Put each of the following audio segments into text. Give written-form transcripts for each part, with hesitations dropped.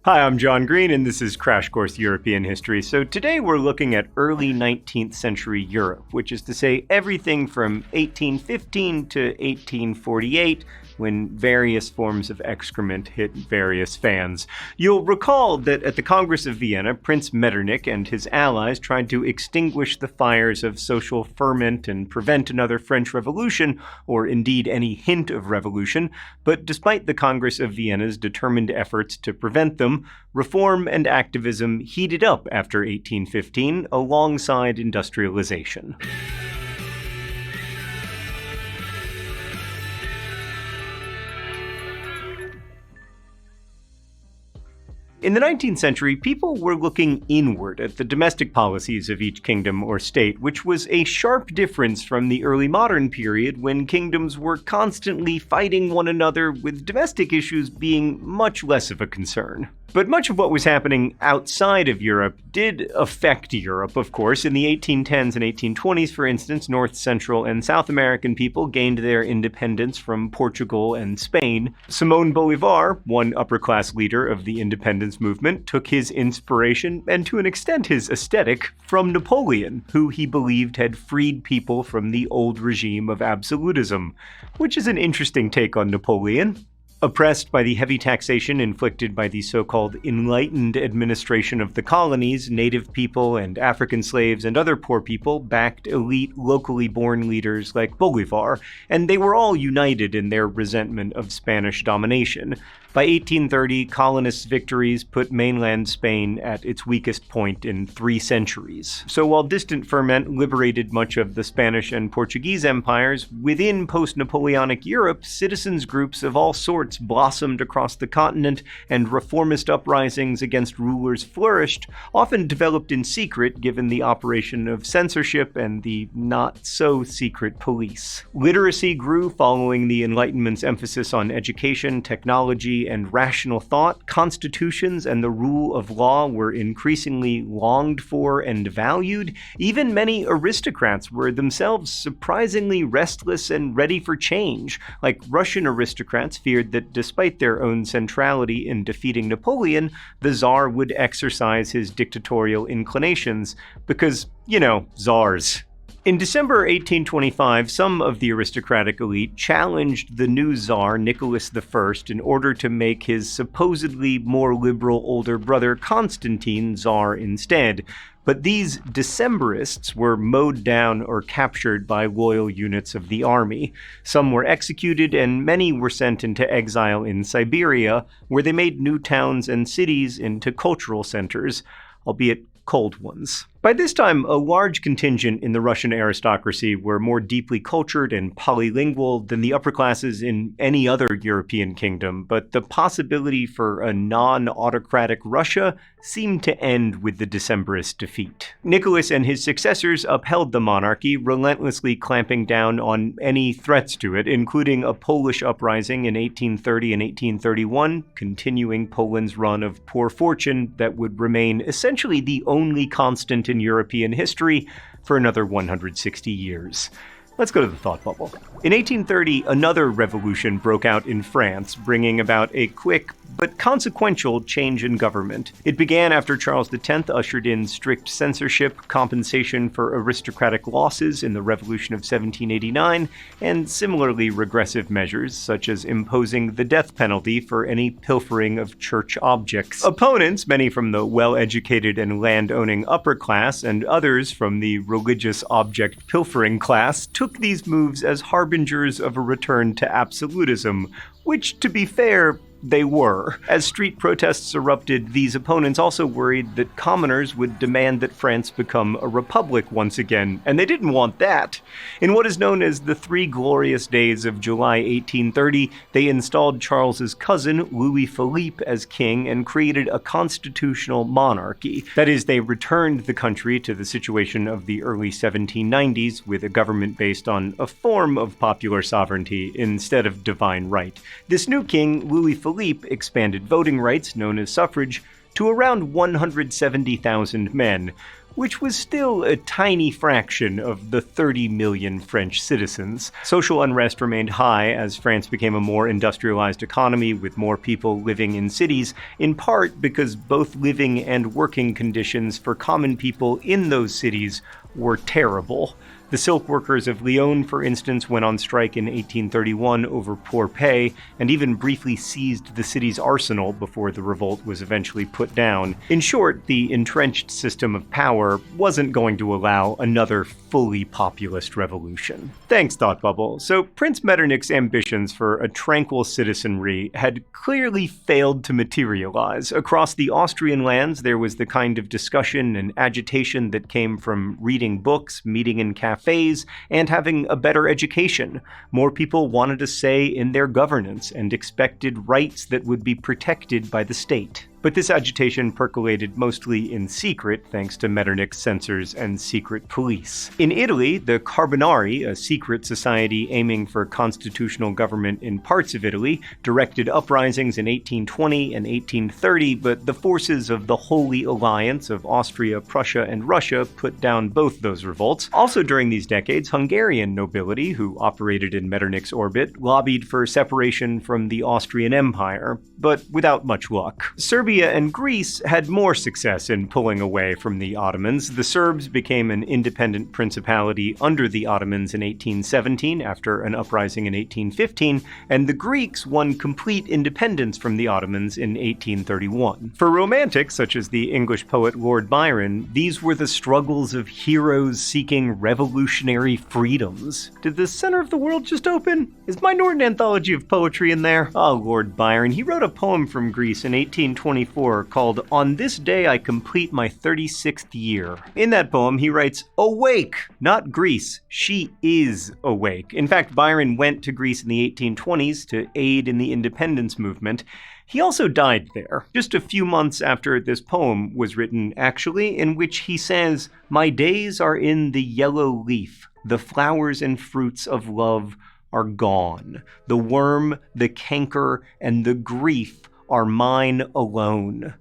Hi, I'm John Green, and this is Crash Course European History. So today we're looking at early 19th century Europe, which is to say everything from 1815 to 1848, when various forms of excrement hit various fans. You'll recall that at the Congress of Vienna, Prince Metternich and his allies tried to extinguish the fires of social ferment and prevent another French Revolution, or indeed any hint of revolution, but despite the Congress of Vienna's determined efforts to prevent them, reform and activism heated up after 1815 alongside industrialization. In the 19th century, people were looking inward at the domestic policies of each kingdom or state, which was a sharp difference from the early modern period when kingdoms were constantly fighting one another, with domestic issues being much less of a concern. But much of what was happening outside of Europe did affect Europe, of course. In the 1810s and 1820s, for instance, North, Central, and South American people gained their independence from Portugal and Spain. Simón Bolívar, one upper-class leader of the independence movement, took his inspiration, and to an extent his aesthetic, from Napoleon, who he believed had freed people from the old regime of absolutism, which is an interesting take on Napoleon. Oppressed by the heavy taxation inflicted by the so-called enlightened administration of the colonies, native people and African slaves and other poor people backed elite, locally born leaders like Bolívar, and they were all united in their resentment of Spanish domination. By 1830, colonists' victories put mainland Spain at its weakest point in 3 centuries. So while distant ferment liberated much of the Spanish and Portuguese empires, within post-Napoleonic Europe, citizens groups of all sorts blossomed across the continent, and reformist uprisings against rulers flourished, often developed in secret given the operation of censorship and the not-so-secret police. Literacy grew following the Enlightenment's emphasis on education, technology, and rational thought. Constitutions and the rule of law were increasingly longed for and valued. Even many aristocrats were themselves surprisingly restless and ready for change. Like Russian aristocrats feared that despite their own centrality in defeating Napoleon, the Tsar would exercise his dictatorial inclinations because, czars. In December 1825, some of the aristocratic elite challenged the new Tsar, Nicholas I, in order to make his supposedly more liberal older brother Constantine Tsar instead. But these Decembrists were mowed down or captured by loyal units of the army. Some were executed, and many were sent into exile in Siberia, where they made new towns and cities into cultural centers, albeit cold ones. By this time, a large contingent in the Russian aristocracy were more deeply cultured and polylingual than the upper classes in any other European kingdom, but the possibility for a non-autocratic Russia seemed to end with the Decembrist defeat. Nicholas and his successors upheld the monarchy, relentlessly clamping down on any threats to it, including a Polish uprising in 1830 and 1831, continuing Poland's run of poor fortune that would remain essentially the only constant in European history for another 160 years. Let's go to the thought bubble. In 1830, another revolution broke out in France, bringing about a quick but consequential change in government. It began after Charles X ushered in strict censorship, compensation for aristocratic losses in the Revolution of 1789, and similarly regressive measures, such as imposing the death penalty for any pilfering of church objects. Opponents, many from the well-educated and land-owning upper class, and others from the religious object pilfering class, took these moves as harbingers of a return to absolutism, which, to be fair, they were. As street protests erupted, these opponents also worried that commoners would demand that France become a republic once again, and they didn't want that. In what is known as the Three Glorious Days of July 1830, they installed Charles's cousin, Louis Philippe, as king and created a constitutional monarchy. That is, they returned the country to the situation of the early 1790s, with a government based on a form of popular sovereignty instead of divine right. This new king, Louis Philippe, expanded voting rights, known as suffrage, to around 170,000 men, which was still a tiny fraction of the 30 million French citizens. Social unrest remained high as France became a more industrialized economy with more people living in cities, in part because both living and working conditions for common people in those cities were terrible. The silk workers of Lyon, for instance, went on strike in 1831 over poor pay, and even briefly seized the city's arsenal before the revolt was eventually put down. In short, the entrenched system of power wasn't going to allow another fully populist revolution. Thanks, Thought Bubble. So Prince Metternich's ambitions for a tranquil citizenry had clearly failed to materialize. Across the Austrian lands, there was the kind of discussion and agitation that came from reading books, meeting in cafes, and having a better education. More people wanted a say in their governance and expected rights that would be protected by the state. But this agitation percolated mostly in secret, thanks to Metternich's censors and secret police. In Italy, the Carbonari, a secret society aiming for constitutional government in parts of Italy, directed uprisings in 1820 and 1830, but the forces of the Holy Alliance of Austria, Prussia, and Russia put down both those revolts. Also during these decades, Hungarian nobility, who operated in Metternich's orbit, lobbied for separation from the Austrian Empire, but without much luck. Serbia and Greece had more success in pulling away from the Ottomans. The Serbs became an independent principality under the Ottomans in 1817 after an uprising in 1815, and the Greeks won complete independence from the Ottomans in 1831. For romantics, such as the English poet Lord Byron, these were the struggles of heroes seeking revolutionary freedoms. Did the center of the world just open? Is my Norton anthology of poetry in there? Oh, Lord Byron. He wrote a poem from Greece in 1824 called "On This Day I Complete My 36th Year." In that poem, he writes, "Awake! Not Greece. She is awake." In fact, Byron went to Greece in the 1820s to aid in the independence movement. He also died there, just a few months after this poem was written, actually, in which he says, "My days are in the yellow leaf. The flowers and fruits of love are gone. The worm, the canker, and the grief are mine alone."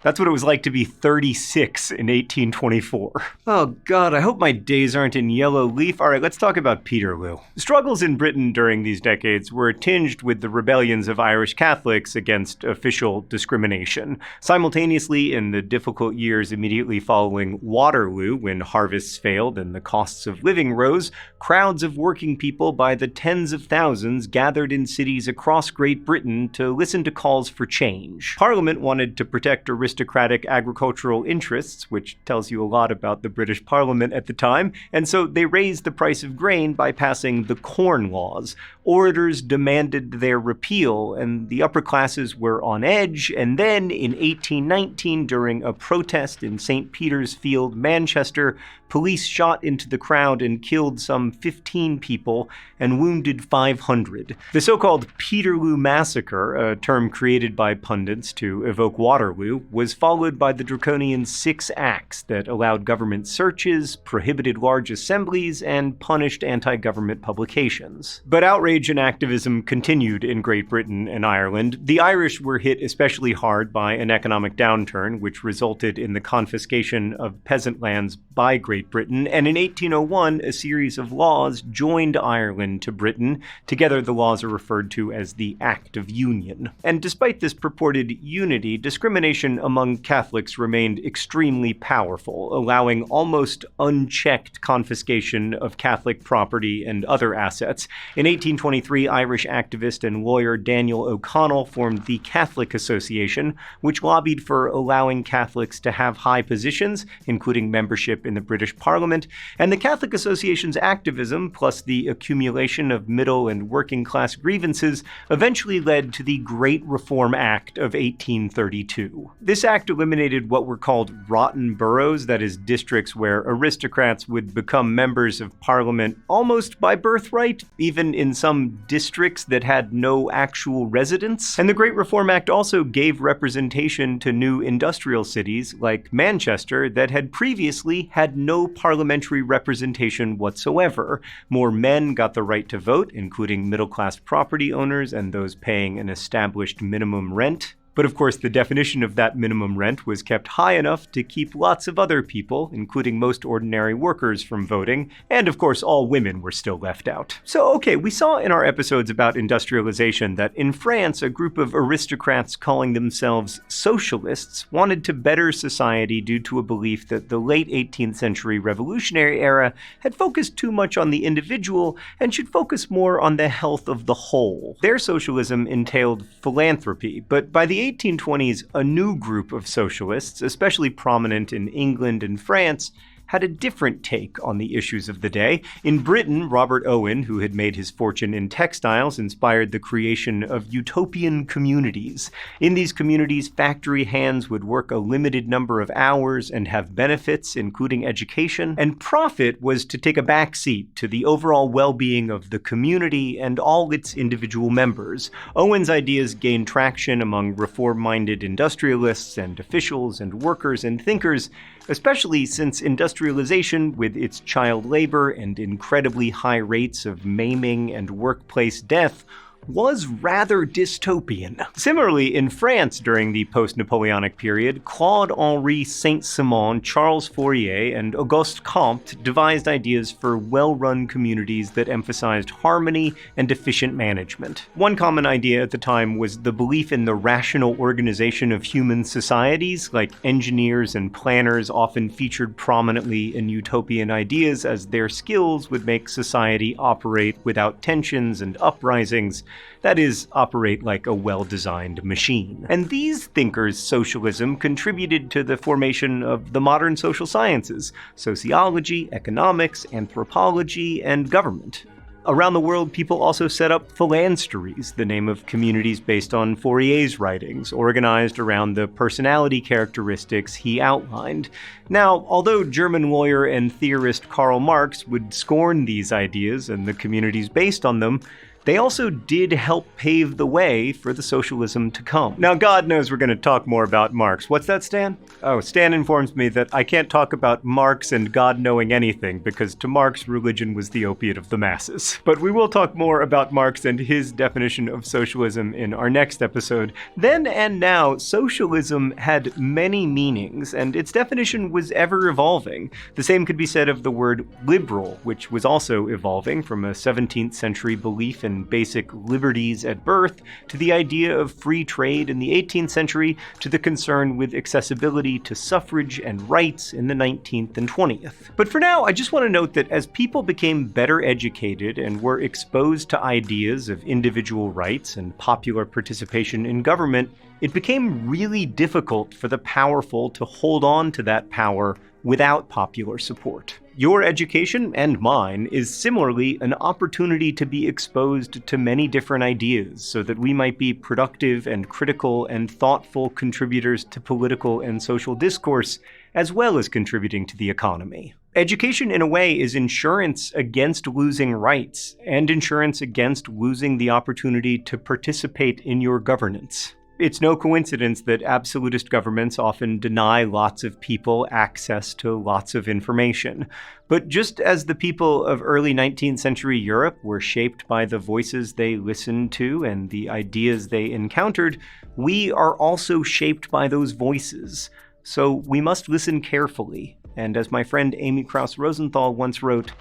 That's what it was like to be 36 in 1824. Oh god, I hope my days aren't in yellow leaf. Alright, let's talk about Peterloo. Struggles in Britain during these decades were tinged with the rebellions of Irish Catholics against official discrimination. Simultaneously, in the difficult years immediately following Waterloo, when harvests failed and the costs of living rose, crowds of working people by the tens of thousands gathered in cities across Great Britain to listen to calls for change. Parliament wanted to protect aristocratic agricultural interests, which tells you a lot about the British Parliament at the time, and so they raised the price of grain by passing the Corn Laws. Orators demanded their repeal, and the upper classes were on edge, and then in 1819, during a protest in St. Peter's Field, Manchester, police shot into the crowd and killed some 15 people and wounded 500. The so-called Peterloo Massacre, a term created by pundits to evoke Waterloo, was followed by the draconian 6 Acts that allowed government searches, prohibited large assemblies, and punished anti-government publications. But outrage and activism continued in Great Britain and Ireland. The Irish were hit especially hard by an economic downturn, which resulted in the confiscation of peasant lands by Great Britain, and in 1801, a series of laws joined Ireland to Britain. Together, the laws are referred to as the Act of Union. And despite this purported unity, discrimination among Catholics remained extremely powerful, allowing almost unchecked confiscation of Catholic property and other assets. In 1823, Irish activist and lawyer Daniel O'Connell formed the Catholic Association, which lobbied for allowing Catholics to have high positions, including membership in the British Parliament, and the Catholic Association's activism, plus the accumulation of middle and working class grievances, eventually led to the Great Reform Act of 1832. This act eliminated what were called rotten boroughs, that is, districts where aristocrats would become members of Parliament almost by birthright, even in some districts that had no actual residents. And the Great Reform Act also gave representation to new industrial cities like Manchester that had previously had no parliamentary representation whatsoever. More men got the right to vote, including middle-class property owners and those paying an established minimum rent. But of course, the definition of that minimum rent was kept high enough to keep lots of other people, including most ordinary workers, from voting, and of course all women were still left out. So okay, we saw in our episodes about industrialization that in France, a group of aristocrats calling themselves socialists wanted to better society due to a belief that the late 18th century revolutionary era had focused too much on the individual and should focus more on the health of the whole. Their socialism entailed philanthropy, but by the 1820s, a new group of socialists, especially prominent in England and France, had a different take on the issues of the day. In Britain, Robert Owen, who had made his fortune in textiles, inspired the creation of utopian communities. In these communities, factory hands would work a limited number of hours and have benefits, including education, and profit was to take a back seat to the overall well-being of the community and all its individual members. Owen's ideas gained traction among reform-minded industrialists and officials and workers and thinkers, especially since industrialization, with its child labor and incredibly high rates of maiming and workplace death, was rather dystopian. Similarly, in France during the post-Napoleonic period, Claude-Henri Saint-Simon, Charles Fourier, and Auguste Comte devised ideas for well-run communities that emphasized harmony and efficient management. One common idea at the time was the belief in the rational organization of human societies, like engineers and planners often featured prominently in utopian ideas as their skills would make society operate without tensions and uprisings. That is, operate like a well-designed machine. And these thinkers' socialism contributed to the formation of the modern social sciences: sociology, economics, anthropology, and government. Around the world, people also set up phalansteries, the name of communities based on Fourier's writings, organized around the personality characteristics he outlined. Now, although German lawyer and theorist Karl Marx would scorn these ideas and the communities based on them, they also did help pave the way for the socialism to come. Now, God knows we're going to talk more about Marx. What's that, Stan? Oh, Stan informs me that I can't talk about Marx and God knowing anything, because to Marx, religion was the opiate of the masses. But we will talk more about Marx and his definition of socialism in our next episode. Then and now, socialism had many meanings, and its definition was ever evolving. The same could be said of the word liberal, which was also evolving from a 17th century belief in basic liberties at birth, to the idea of free trade in the 18th century, to the concern with accessibility to suffrage and rights in the 19th and 20th. But for now, I just want to note that as people became better educated and were exposed to ideas of individual rights and popular participation in government, it became really difficult for the powerful to hold on to that power without popular support. Your education, and mine, is similarly an opportunity to be exposed to many different ideas so that we might be productive and critical and thoughtful contributors to political and social discourse, as well as contributing to the economy. Education, in a way, is insurance against losing rights, and insurance against losing the opportunity to participate in your governance. It's no coincidence that absolutist governments often deny lots of people access to lots of information. But just as the people of early 19th century Europe were shaped by the voices they listened to and the ideas they encountered, we are also shaped by those voices. So we must listen carefully. And as my friend Amy Krauss Rosenthal once wrote,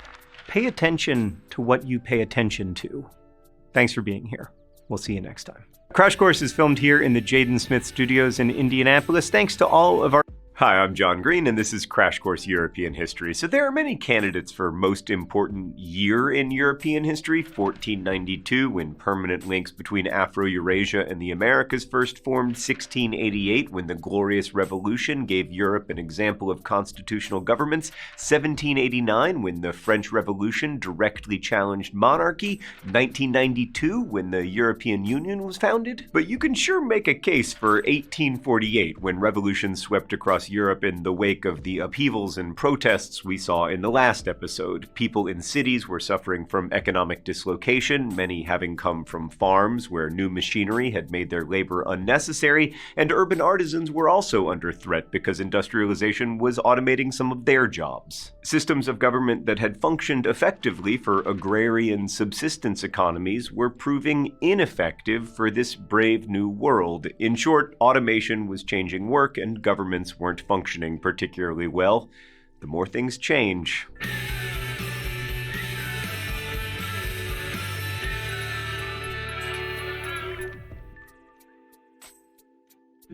pay attention to what you pay attention to. Thanks for being here. We'll see you next time. Crash Course is filmed here in the Jaden Smith Studios in Indianapolis. Thanks to all of our... Hi, I'm John Green, and this is Crash Course European History. So there are many candidates for most important year in European history: 1492, when permanent links between Afro-Eurasia and the Americas first formed; 1688, when the Glorious Revolution gave Europe an example of constitutional governments; 1789, when the French Revolution directly challenged monarchy; 1992, when the European Union was founded. But you can sure make a case for 1848, when revolution swept across Europe in the wake of the upheavals and protests we saw in the last episode. People in cities were suffering from economic dislocation, many having come from farms where new machinery had made their labor unnecessary, and urban artisans were also under threat because industrialization was automating some of their jobs. Systems of government that had functioned effectively for agrarian subsistence economies were proving ineffective for this brave new world. In short, automation was changing work and governments weren't functioning particularly well. The more things change.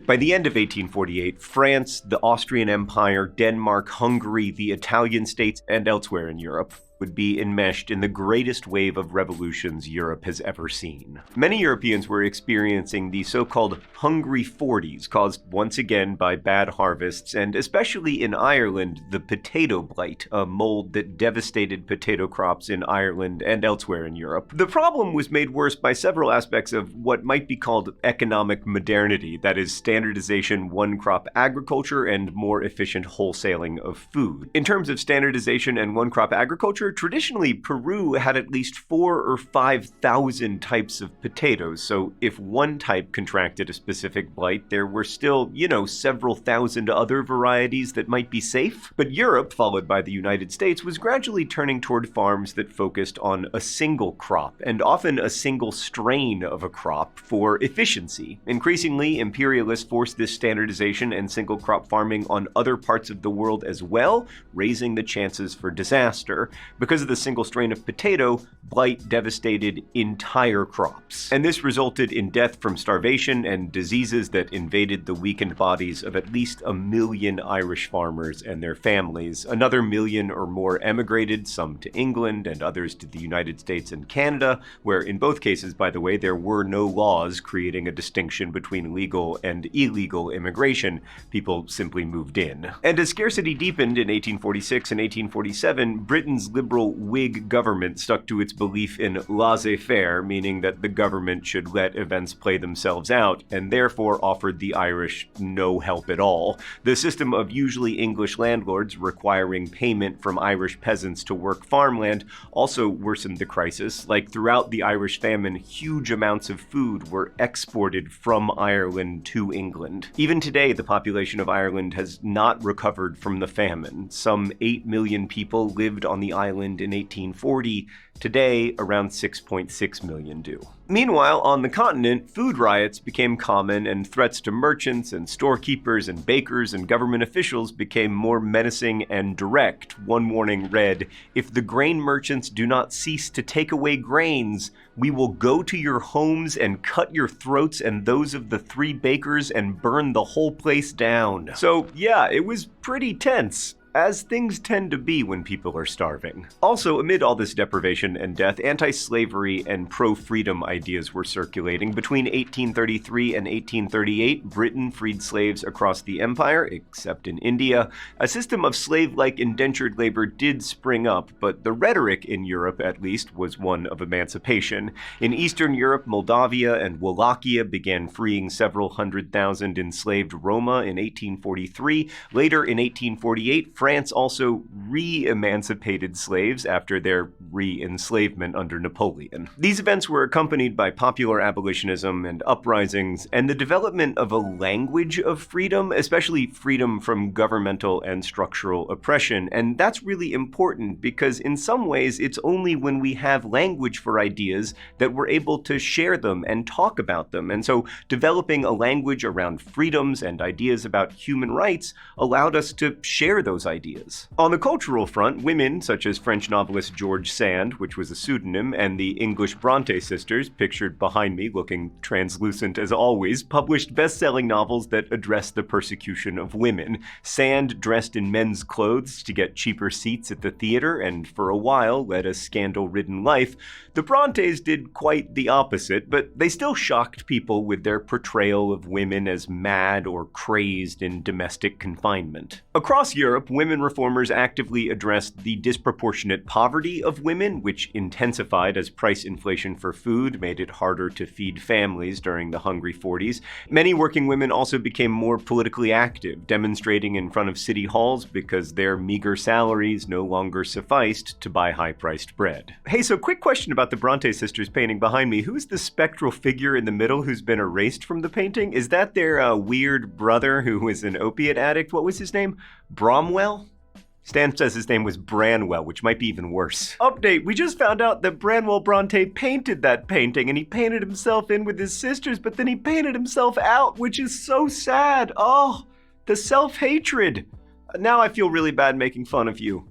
By the end of 1848, France, the Austrian Empire, Denmark, Hungary, the Italian states, and elsewhere in Europe would be enmeshed in the greatest wave of revolutions Europe has ever seen. Many Europeans were experiencing the so-called Hungry 40s, caused once again by bad harvests, and especially in Ireland, the potato blight, a mold that devastated potato crops in Ireland and elsewhere in Europe. The problem was made worse by several aspects of what might be called economic modernity, that is, standardization, one-crop agriculture, and more efficient wholesaling of food. In terms of standardization and one-crop agriculture, traditionally, Peru had at least 4,000 or 5,000 types of potatoes, so if one type contracted a specific blight, there were still, several thousand other varieties that might be safe. But Europe, followed by the United States, was gradually turning toward farms that focused on a single crop, and often a single strain of a crop, for efficiency. Increasingly, imperialists forced this standardization and single crop farming on other parts of the world as well, raising the chances for disaster. Because of the single strain of potato, blight devastated entire crops. And this resulted in death from starvation and diseases that invaded the weakened bodies of at least 1 million Irish farmers and their families. Another 1 million or more emigrated, some to England and others to the United States and Canada, where in both cases, by the way, there were no laws creating a distinction between legal and illegal immigration. People simply moved in. And as scarcity deepened in 1846 and 1847, Britain's liberal Whig government stuck to its belief in laissez-faire, meaning that the government should let events play themselves out, and therefore offered the Irish no help at all. The system of usually English landlords requiring payment from Irish peasants to work farmland also worsened the crisis. Like throughout the Irish famine, huge amounts of food were exported from Ireland to England. Even today, the population of Ireland has not recovered from the famine. Some 8 million people lived on the island in 1840. Today, around 6.6 million do. Meanwhile, on the continent, food riots became common, and threats to merchants and storekeepers and bakers and government officials became more menacing and direct. One warning read, "If the grain merchants do not cease to take away grains, we will go to your homes and cut your throats and those of the 3 bakers and burn the whole place down." So yeah, it was pretty tense, as things tend to be when people are starving. Also, amid all this deprivation and death, anti-slavery and pro-freedom ideas were circulating. Between 1833 and 1838, Britain freed slaves across the empire, except in India. A system of slave-like indentured labor did spring up, but the rhetoric in Europe, at least, was one of emancipation. In Eastern Europe, Moldavia and Wallachia began freeing several 100,000 enslaved Roma in 1843. Later, in 1848, France also re-emancipated slaves after their re-enslavement under Napoleon. These events were accompanied by popular abolitionism and uprisings, and the development of a language of freedom, especially freedom from governmental and structural oppression. And that's really important because in some ways it's only when we have language for ideas that we're able to share them and talk about them. And so developing a language around freedoms and ideas about human rights allowed us to share those ideas. On the cultural front, women such as French novelist George Sand, which was a pseudonym, and the English Bronte sisters, pictured behind me looking translucent as always, published best-selling novels that addressed the persecution of women. Sand dressed in men's clothes to get cheaper seats at the theater and for a while led a scandal-ridden life. The Brontes did quite the opposite, but they still shocked people with their portrayal of women as mad or crazed in domestic confinement. Across Europe, women reformers actively effectively addressed the disproportionate poverty of women, which intensified as price inflation for food made it harder to feed families during the Hungry 40s. Many working women also became more politically active, demonstrating in front of city halls because their meager salaries no longer sufficed to buy high-priced bread. Hey, so quick question about the Bronte sisters painting behind me. Who's the spectral figure in the middle who's been erased from the painting? Is that their weird brother who was an opiate addict? What was his name? Bromwell? Stan says his name was Branwell, which might be even worse. Update, we just found out that Branwell Bronte painted that painting, and he painted himself in with his sisters, but then he painted himself out, which is so sad. Oh, the self-hatred. Now I feel really bad making fun of you.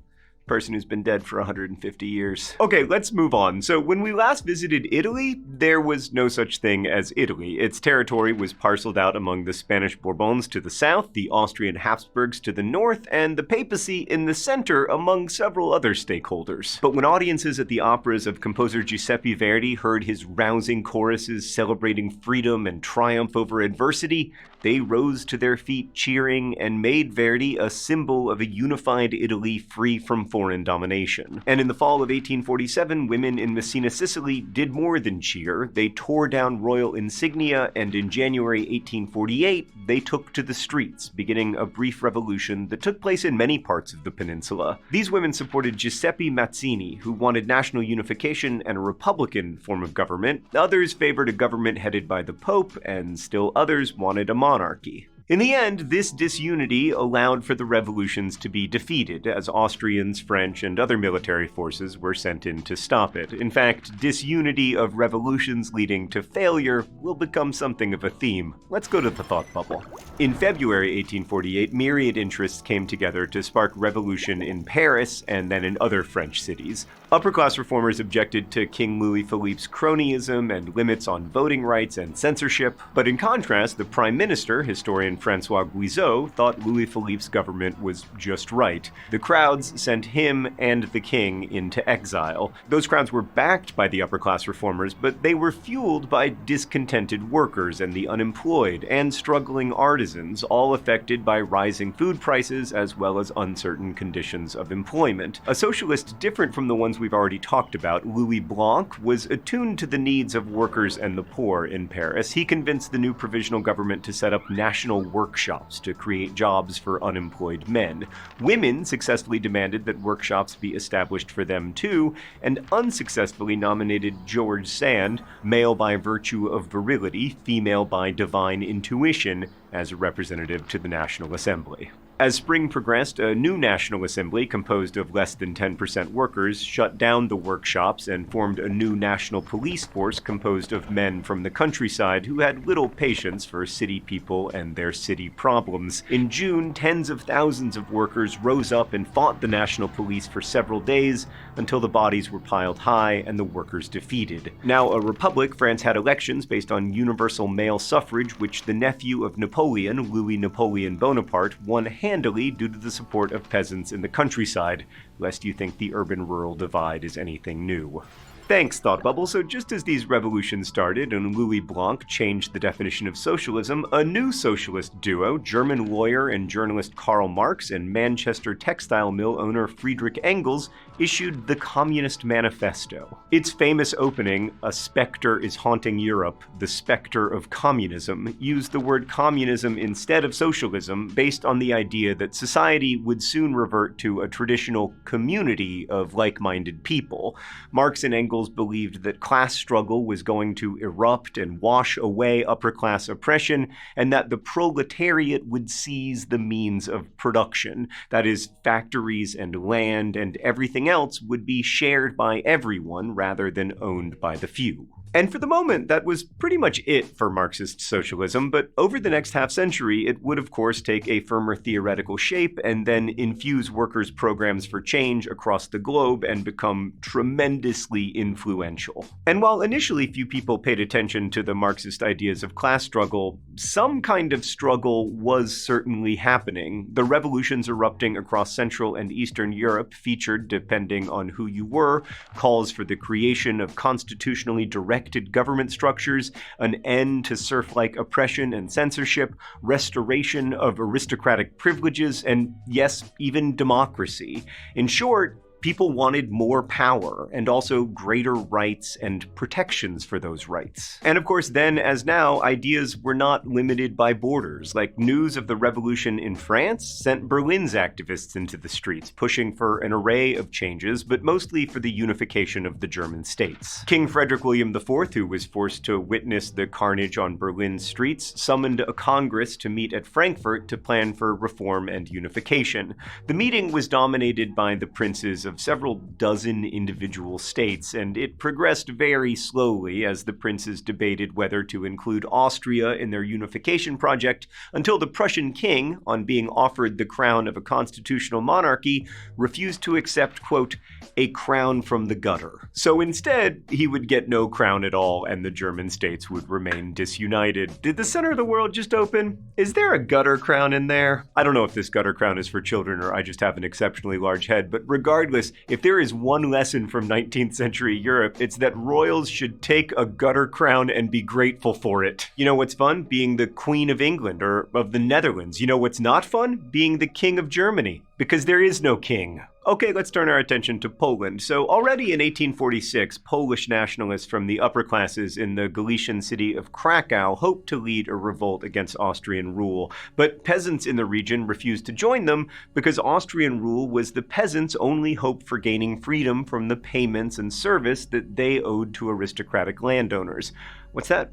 Person who's been dead for 150 years. Okay, let's move on. So when we last visited Italy, there was no such thing as Italy. Its territory was parceled out among the Spanish Bourbons to the south, the Austrian Habsburgs to the north, and the papacy in the center among several other stakeholders. But when audiences at the operas of composer Giuseppe Verdi heard his rousing choruses celebrating freedom and triumph over adversity, they rose to their feet cheering and made Verdi a symbol of a unified Italy free from foreign domination. And in the fall of 1847, women in Messina, Sicily did more than cheer. They tore down royal insignia, and in January 1848, they took to the streets, beginning a brief revolution that took place in many parts of the peninsula. These women supported Giuseppe Mazzini, who wanted national unification and a republican form of government. Others favored a government headed by the Pope, and still others wanted a monarchy. In the end, this disunity allowed for the revolutions to be defeated, as Austrians, French, and other military forces were sent in to stop it. In fact, disunity of revolutions leading to failure will become something of a theme. Let's go to the thought bubble. In February 1848, myriad interests came together to spark revolution in Paris and then in other French cities. Upper-class reformers objected to King Louis Philippe's cronyism and limits on voting rights and censorship, but in contrast, the Prime Minister, historian Francois Guizot, thought Louis Philippe's government was just right. The crowds sent him and the king into exile. Those crowds were backed by the upper-class reformers, but they were fueled by discontented workers and the unemployed and struggling artisans, all affected by rising food prices as well as uncertain conditions of employment. A socialist different from the ones we've already talked about, Louis Blanc, was attuned to the needs of workers and the poor in Paris. He convinced the new provisional government to set up national workshops to create jobs for unemployed men. Women successfully demanded that workshops be established for them too, and unsuccessfully nominated George Sand, male by virtue of virility, female by divine intuition, as a representative to the National Assembly. As spring progressed, a new National Assembly, composed of less than 10% workers, shut down the workshops and formed a new national police force composed of men from the countryside who had little patience for city people and their city problems. In June, tens of thousands of workers rose up and fought the national police for several days until the bodies were piled high and the workers defeated. Now a republic, France had elections based on universal male suffrage, which the nephew of Napoleon, Louis Napoleon Bonaparte, won handily due to the support of peasants in the countryside, lest you think the urban-rural divide is anything new. Thanks, Thought Bubble. So just as these revolutions started and Louis Blanc changed the definition of socialism, a new socialist duo, German lawyer and journalist Karl Marx and Manchester textile mill owner Friedrich Engels, issued the Communist Manifesto. Its famous opening, "A specter is haunting Europe, the specter of communism," used the word communism instead of socialism, based on the idea that society would soon revert to a traditional community of like-minded people. Marx and Engels believed that class struggle was going to erupt and wash away upper-class oppression, and that the proletariat would seize the means of production. That is, factories and land and everything else would be shared by everyone rather than owned by the few. And for the moment, that was pretty much it for Marxist socialism, but over the next half-century, it would of course take a firmer theoretical shape and then infuse workers' programs for change across the globe and become tremendously influential. And while initially few people paid attention to the Marxist ideas of class struggle, some kind of struggle was certainly happening. The revolutions erupting across Central and Eastern Europe featured, depending on who you were, calls for the creation of constitutionally directed elected government structures, an end to serf-like oppression and censorship, restoration of aristocratic privileges, and yes, even democracy. In short, people wanted more power, and also greater rights and protections for those rights. And of course, then as now, ideas were not limited by borders. Like, news of the revolution in France sent Berlin's activists into the streets, pushing for an array of changes, but mostly for the unification of the German states. King Frederick William IV, who was forced to witness the carnage on Berlin's streets, summoned a congress to meet at Frankfurt to plan for reform and unification. The meeting was dominated by the princes of several dozen individual states, and it progressed very slowly as the princes debated whether to include Austria in their unification project, until the Prussian king, on being offered the crown of a constitutional monarchy, refused to accept, quote, a crown from the gutter. So instead, he would get no crown at all, and the German states would remain disunited. Did the center of the world just open? Is there a gutter crown in there? I don't know if this gutter crown is for children or I just have an exceptionally large head, but regardless, if there is one lesson from 19th century Europe, it's that royals should take a gutter crown and be grateful for it. You know what's fun? Being the Queen of England or of the Netherlands. You know what's not fun? Being the King of Germany. Because there is no king. Okay, let's turn our attention to Poland. So already in 1846, Polish nationalists from the upper classes in the Galician city of Krakow hoped to lead a revolt against Austrian rule. But peasants in the region refused to join them because Austrian rule was the peasants' only hope for gaining freedom from the payments and service that they owed to aristocratic landowners. What's that?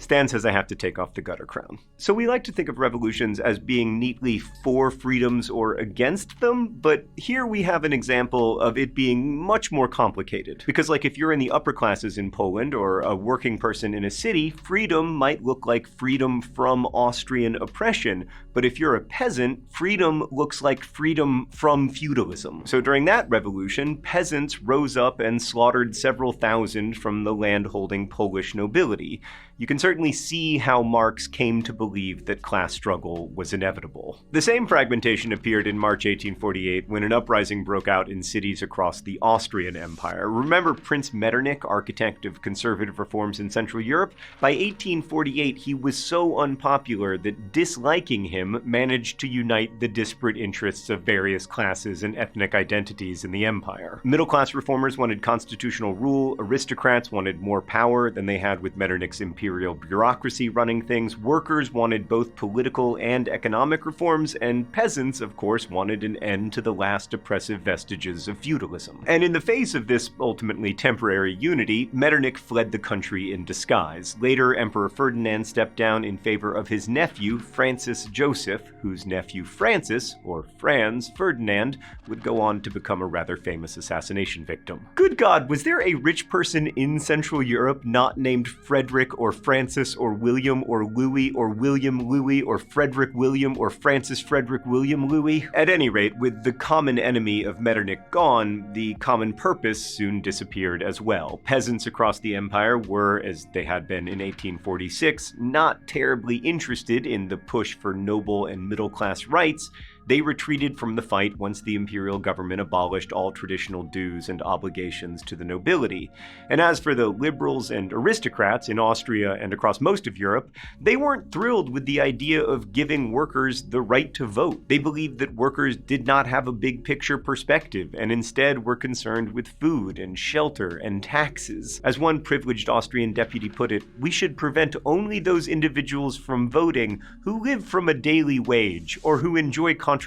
Stan says I have to take off the gutter crown. So we like to think of revolutions as being neatly for freedoms or against them, but here we have an example of it being much more complicated. Because like if you're in the upper classes in Poland or a working person in a city, freedom might look like freedom from Austrian oppression. But if you're a peasant, freedom looks like freedom from feudalism. So during that revolution, peasants rose up and slaughtered several thousand from the land-holding Polish nobility. You can certainly see how Marx came to believe that class struggle was inevitable. The same fragmentation appeared in March 1848 when an uprising broke out in cities across the Austrian Empire. Remember Prince Metternich, architect of conservative reforms in Central Europe? By 1848, he was so unpopular that disliking him managed to unite the disparate interests of various classes and ethnic identities in the empire. Middle-class reformers wanted constitutional rule, aristocrats wanted more power than they had with Metternich's imperial bureaucracy running things, workers wanted both political and economic reforms, and peasants, of course, wanted an end to the last oppressive vestiges of feudalism. And in the face of this ultimately temporary unity, Metternich fled the country in disguise. Later, Emperor Ferdinand stepped down in favor of his nephew, Francis Joseph, whose nephew Francis, or Franz Ferdinand, would go on to become a rather famous assassination victim. Good God, was there a rich person in Central Europe not named Frederick or Francis or William or Louis or William Louis or Frederick William or Francis Frederick William Louis? At any rate, with the common enemy of Metternich gone, the common purpose soon disappeared as well. Peasants across the empire were, as they had been in 1846, not terribly interested in the push for noble and middle-class rights. They retreated from the fight once the imperial government abolished all traditional dues and obligations to the nobility. And as for the liberals and aristocrats in Austria and across most of Europe, they weren't thrilled with the idea of giving workers the right to vote. They believed that workers did not have a big picture perspective and instead were concerned with food and shelter and taxes. As one privileged Austrian deputy put it, we should prevent only those individuals from voting who live from a daily wage or who enjoy contributions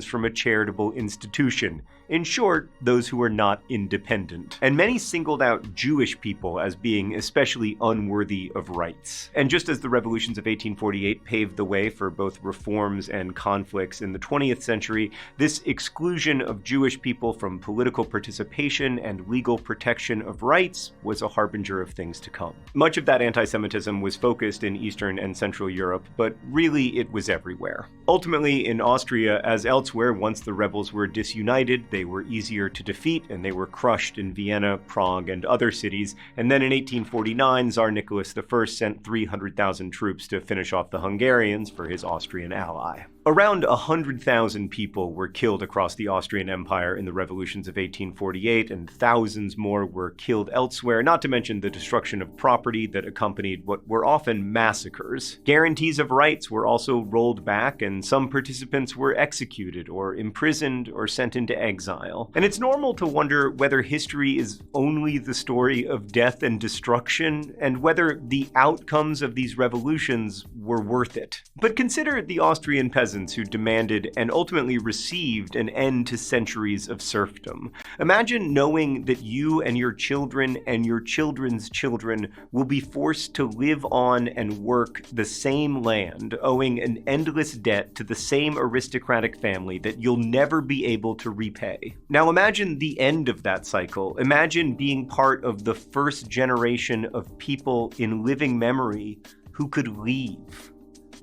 from a charitable institution. In short, those who are not independent. And many singled out Jewish people as being especially unworthy of rights. And just as the revolutions of 1848 paved the way for both reforms and conflicts in the 20th century, this exclusion of Jewish people from political participation and legal protection of rights was a harbinger of things to come. Much of that anti-Semitism was focused in Eastern and Central Europe, but really it was everywhere. Ultimately, in Austria, as elsewhere, once the rebels were disunited, they were easier to defeat, and they were crushed in Vienna, Prague, and other cities. And then in 1849, Tsar Nicholas I sent 300,000 troops to finish off the Hungarians for his Austrian ally. Around 100,000 people were killed across the Austrian Empire in the revolutions of 1848, and thousands more were killed elsewhere, not to mention the destruction of property that accompanied what were often massacres. Guarantees of rights were also rolled back, and some participants were executed or imprisoned or sent into exile. And it's normal to wonder whether history is only the story of death and destruction, and whether the outcomes of these revolutions were worth it. But consider the Austrian peasants who demanded and ultimately received an end to centuries of serfdom. Imagine knowing that you and your children and your children's children will be forced to live on and work the same land, owing an endless debt to the same aristocratic family that you'll never be able to repay. Now imagine the end of that cycle. Imagine being part of the first generation of people in living memory who could leave.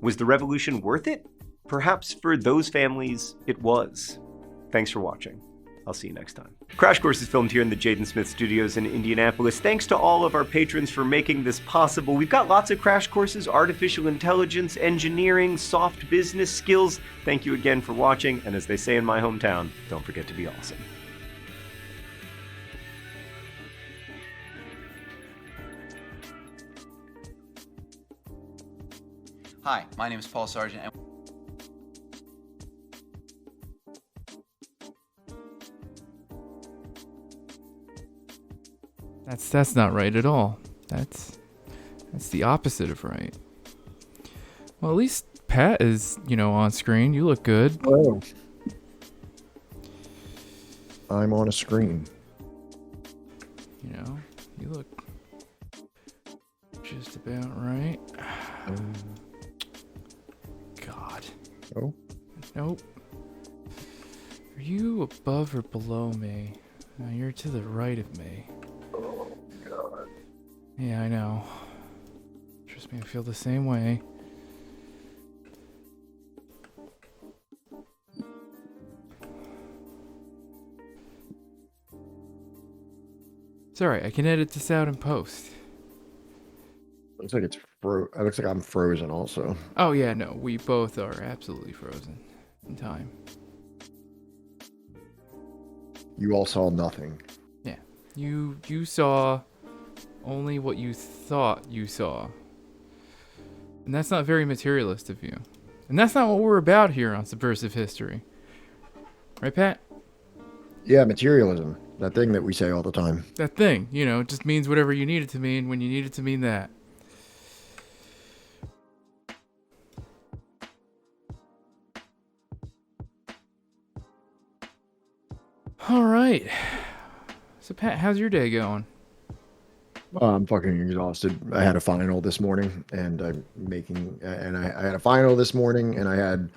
Was the revolution worth it? Perhaps for those families, it was. Thanks for watching. I'll see you next time. Crash Course is filmed here in the Jaden Smith Studios in Indianapolis. Thanks to all of our patrons for making this possible. We've got lots of crash courses, artificial intelligence, engineering, soft business skills. Thank you again for watching, and as they say in my hometown, don't forget to be awesome. Hi, my name is Paul Sargent. That's not right at all. That's the opposite of right. Well, at least Pat is, on screen. You look good. Oh. I'm on a screen. You look just about right. God. Oh. Nope. Are you above or below me? No, you're to the right of me. Oh, God. Yeah, I know. Trust me, I feel the same way. It's alright, I can edit this out in post. Looks like it looks like I'm frozen also. Oh yeah, no, we both are absolutely frozen in time. You all saw nothing. Yeah. You saw only what you thought you saw. And that's not very materialist of you. And that's not what we're about here on Subversive History. Right, Pat? Yeah, materialism. That thing that we say all the time. That thing, it just means whatever you need it to mean when you need it to mean that. All right. So, Pat, how's your day going? I'm fucking exhausted. I had a final this morning, and I had a final this morning, and I had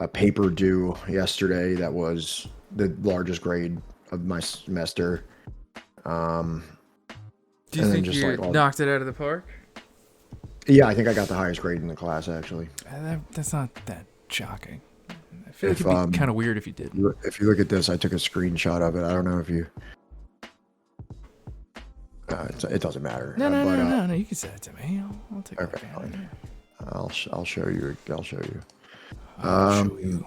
a paper due yesterday that was the largest grade of my semester. Do you think you knocked it out of the park? Yeah, I think I got the highest grade in the class, actually. That's not that shocking. I feel like it'd be kind of weird if you didn't. If you look at this, I took a screenshot of it. I don't know if you... it doesn't matter. No. You can send it to me. I'll take it. Okay, fine. I'll show you. I'll show you.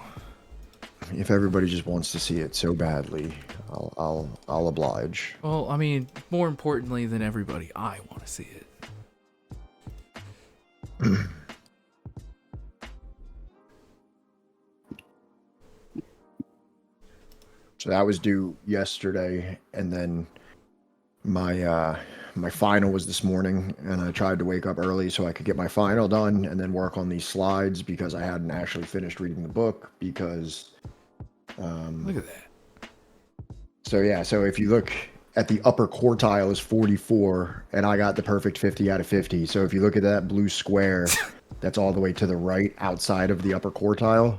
If everybody just wants to see it so badly, I'll oblige. Well, I mean, more importantly than everybody, I want to see it. So that was due yesterday, and then my final was this morning, and I tried to wake up early so I could get my final done and then work on these slides because I hadn't actually finished reading the book because look at that. So if you look at the upper quartile is 44, and I got the perfect 50 out of 50. So if you look at that blue square, that's all the way to the right outside of the upper quartile.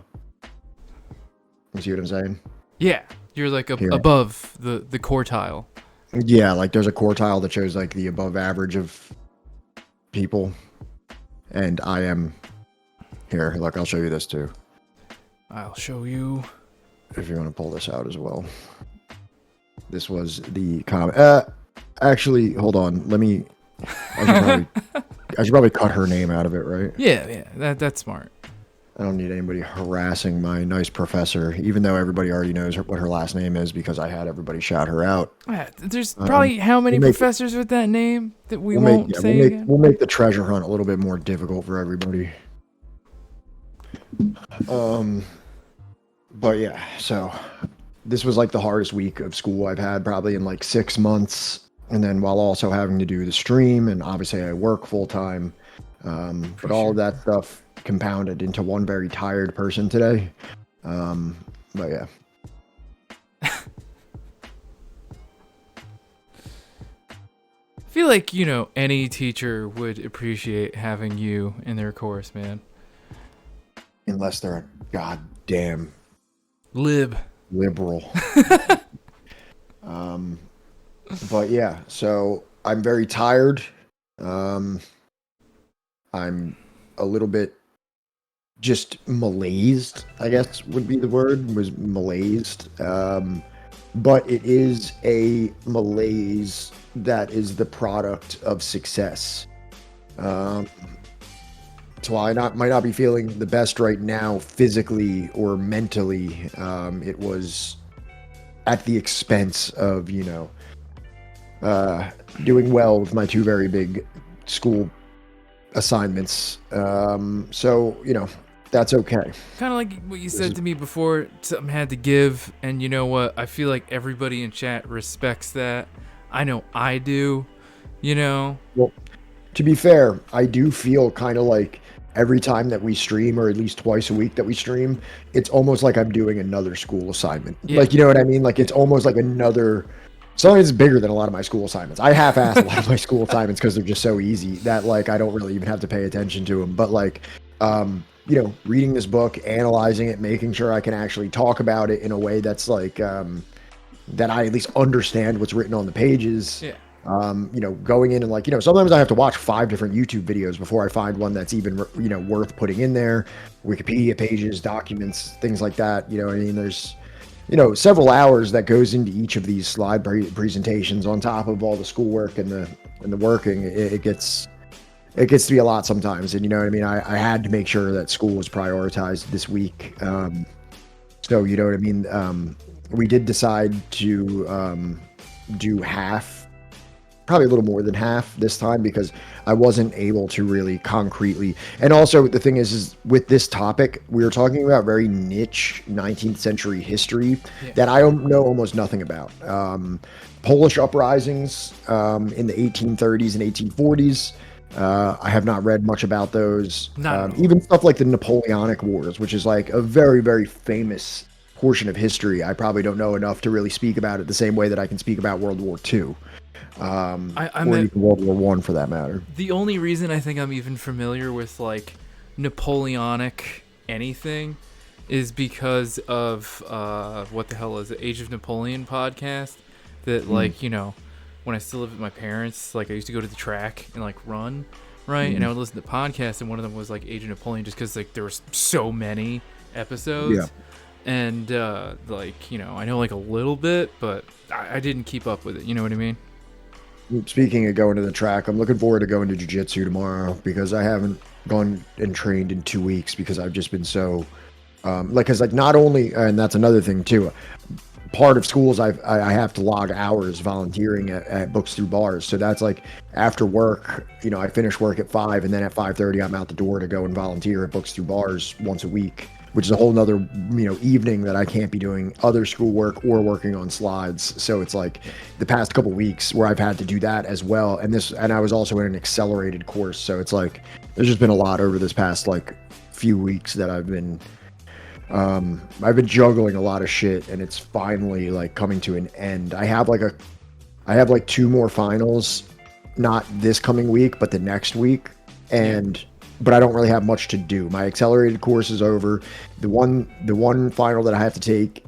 You see what I'm saying? Yeah, you're like above the quartile. Yeah, like there's a quartile that shows like the above average of people. And I am here. Look, I'll show you this too. I'll show you. If you want to pull this out as well. This was the comment. Actually, hold on. Let me. I should probably cut her name out of it, right? Yeah. That's smart. I don't need anybody harassing my nice professor, even though everybody already knows what her last name is because I had everybody shout her out. There's probably how many professors with that name that we won't say again? We'll make the treasure hunt a little bit more difficult for everybody. But yeah, so this was like the hardest week of school I've had probably in like 6 months. And then while also having to do the stream, and obviously I work full time. But all of that stuff compounded into one very tired person today. But yeah. I feel like, any teacher would appreciate having you in their course, man. Unless they're a goddamn liberal. But yeah, so I'm very tired. I'm a little bit just malaised, I guess would be the word, was malaised. But it is a malaise that is the product of success. So I might not be feeling the best right now physically or mentally. It was at the expense of, doing well with my 2 very big school assignments. So, that's okay. Kind of like what you said to me before, something had to give, and you know what? I feel like everybody in chat respects that. I know I do, Well, to be fair, I do feel kind of like every time that we stream, or at least twice a week that we stream, it's almost like I'm doing another school assignment. Yeah. Like, you know what I mean? Like, it's almost like another... Something that's bigger than a lot of my school assignments. I half-ass a lot of my school assignments because they're just so easy that, like, I don't really even have to pay attention to them. But, like, reading this book, analyzing it, making sure I can actually talk about it in a way that's, like, that I at least understand what's written on the pages. Yeah. Going in and, like, sometimes I have to watch 5 different YouTube videos before I find one that's even, worth putting in there. Wikipedia pages, documents, things like that. I mean, there's... several hours that goes into each of these slide presentations on top of all the schoolwork and the working. It gets to be a lot sometimes. And, I had to make sure that school was prioritized this week. So, we did decide to do half, probably a little more than half this time, because I wasn't able to really concretely. And also the thing is with this topic, we were talking about very niche 19th century history that I don't know almost nothing about. Polish uprisings in the 1830s and 1840s. I have not read much about those. Even stuff like the Napoleonic Wars, which is like a very, very famous portion of history. I probably don't know enough to really speak about it the same way that I can speak about World War II. Or even World War One for that matter. The only reason I think I'm even familiar with like Napoleonic anything is because of what the hell is it, Age of Napoleon podcast that like, when I still lived with my parents, like I used to go to the track and like run, right? And I would listen to podcasts, and one of them was like Age of Napoleon, just because like there was so many episodes. Yeah. And like, I know like a little bit, but I didn't keep up with it. You know what I mean? Speaking of going to the track, I'm looking forward to going to jiu-jitsu tomorrow because I haven't gone and trained in 2 weeks because I've just been so because not only, and that's another thing too, part of schools I have to log hours volunteering at Books Through Bars. So that's like after work, I finish work at 5, and then at 5:30 I'm out the door to go and volunteer at Books Through Bars once a week, which is a whole nother, evening that I can't be doing other schoolwork or working on slides. So it's like the past couple weeks where I've had to do that as well. And I was also in an accelerated course. So it's like, there's just been a lot over this past like few weeks that I've been juggling a lot of shit, and it's finally like coming to an end. I have like 2 more finals, not this coming week, but the next week. But I don't really have much to do. My accelerated course is over. The one final that I have to take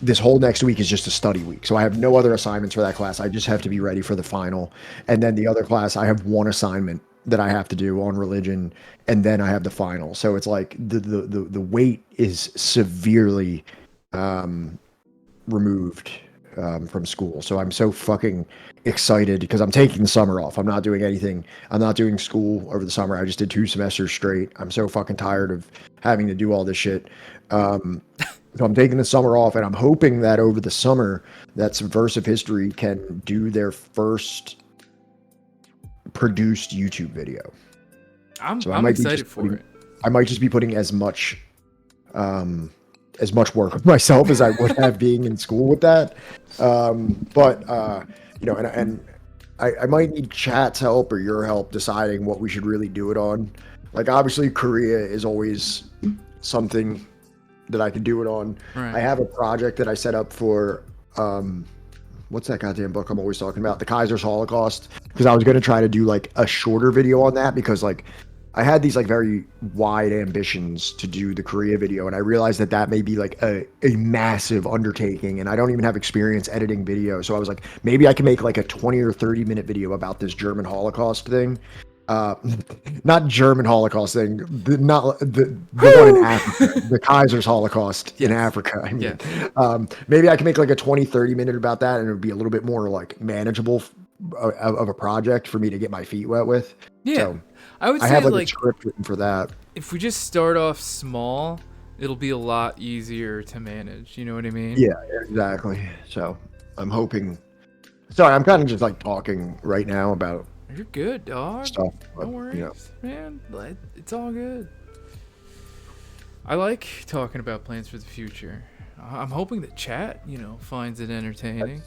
this whole next week is just a study week. So I have no other assignments for that class. I just have to be ready for the final. And then the other class, I have one assignment that I have to do on religion, and then I have the final. So it's like the weight is severely removed from school. So I'm so fucking excited because I'm taking the summer off. I'm not doing anything. I'm not doing school over the summer. I just did 2 semesters straight. I'm so fucking tired of having to do all this shit. So I'm taking the summer off, and I'm hoping that over the summer that Subversive History can do their first produced YouTube video. I'm might be excited just for it. I might just be putting as much work with myself as I would have being in school with that. You know, and I might need chat's help or your help deciding what we should really do it on. Like, obviously, Korea is always something that I could do it on. Right. I have a project that I set up for, what's that goddamn book I'm always talking about? The Kaiser's Holocaust. Because I was going to try to do like a shorter video on that, because like I had these like very wide ambitions to do the Korea video, and I realized that that may be like a massive undertaking, and I don't even have experience editing video. So I was like, maybe I can make like a 20 or 30 minute video about this German Holocaust thing. Not German Holocaust thing, not the one in Africa, the Kaiser's Holocaust in Africa. I mean, maybe I can make like a 20-30 minute about that, and it would be a little bit more like manageable of a project for me to get my feet wet with. Yeah, So I would say I have like like a script written for that. if we just start off small, it'll be a lot easier to manage. You know what I mean? Yeah, exactly. So I'm hoping. Sorry, I'm kind of just like talking right now about You're good, dog. stuff. But, No worries, you know, man. It's all good. I like talking about plans for the future. I'm hoping that chat, finds it entertaining.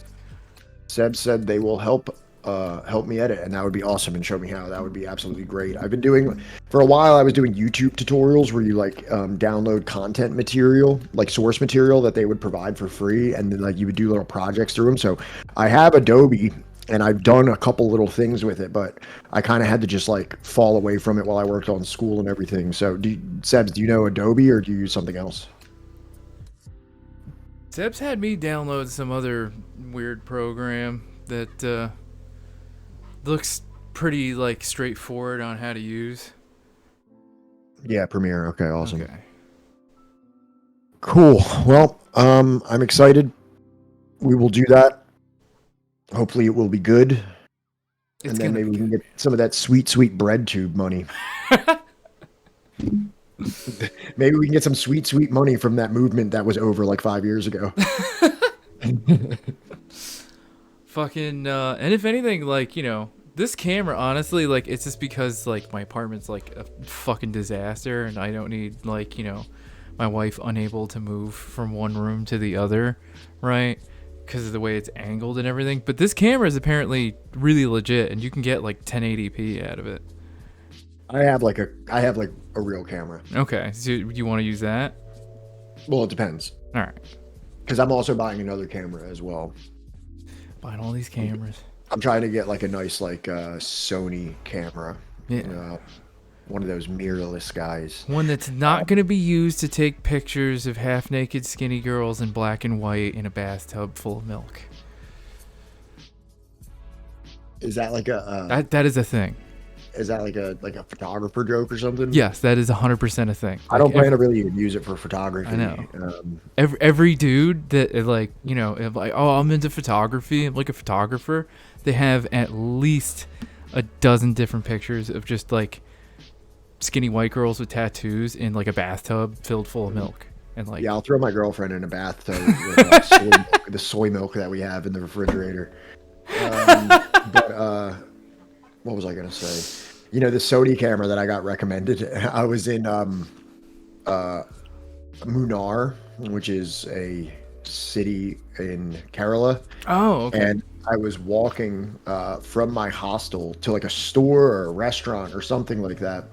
Seb said they will help me edit, and that would be awesome, and show me how. That would be absolutely great. I've been doing, for a while, I was doing YouTube tutorials where you like download content material, like source material that they would provide for free, and then like you would do little projects through them. So I have Adobe, and I've done a couple little things with it, but I kind of had to just like fall away from it while I worked on school and everything. So Sebs, do you know Adobe, or do you use something else? Seb's had me download some other weird program that looks pretty like straightforward on how to use. Yeah, Premiere. Okay, awesome. Okay. Cool. Well, I'm excited. We will do that. Hopefully it will be good. And then maybe we can get some of that sweet, sweet bread tube money. Maybe we can get some sweet, sweet money from that movement that was over like 5 years ago. Fucking, and if anything, like, this camera, honestly, like, it's just because, like, my apartment's, like, a fucking disaster, and I don't need, like, my wife unable to move from one room to the other, right? Because of the way it's angled and everything. But this camera is apparently really legit, and you can get, like, 1080p out of it. I have like a real camera. Okay, so you want to use that? Well, it depends. All right. Because I'm also buying another camera as well. Buying all these cameras. I'm trying to get like a nice like Sony camera. Yeah. One of those mirrorless guys. One that's not going to be used to take pictures of half-naked skinny girls in black and white in a bathtub full of milk. Is that like a that is a thing. Is that like a photographer joke or something? Yes, that is 100% a thing. I don't plan to really even use it for photography. I know. Every dude that like, oh, I'm into photography, I'm like a photographer, they have at least a dozen different pictures of just like skinny white girls with tattoos in like a bathtub filled full of milk. And like, yeah, I'll throw my girlfriend in a bathtub with the soy milk that we have in the refrigerator. What was I gonna say? The Sony camera that I got recommended. I was in Munnar, which is a city in Kerala. Oh, okay. And I was walking from my hostel to like a store or a restaurant or something like that.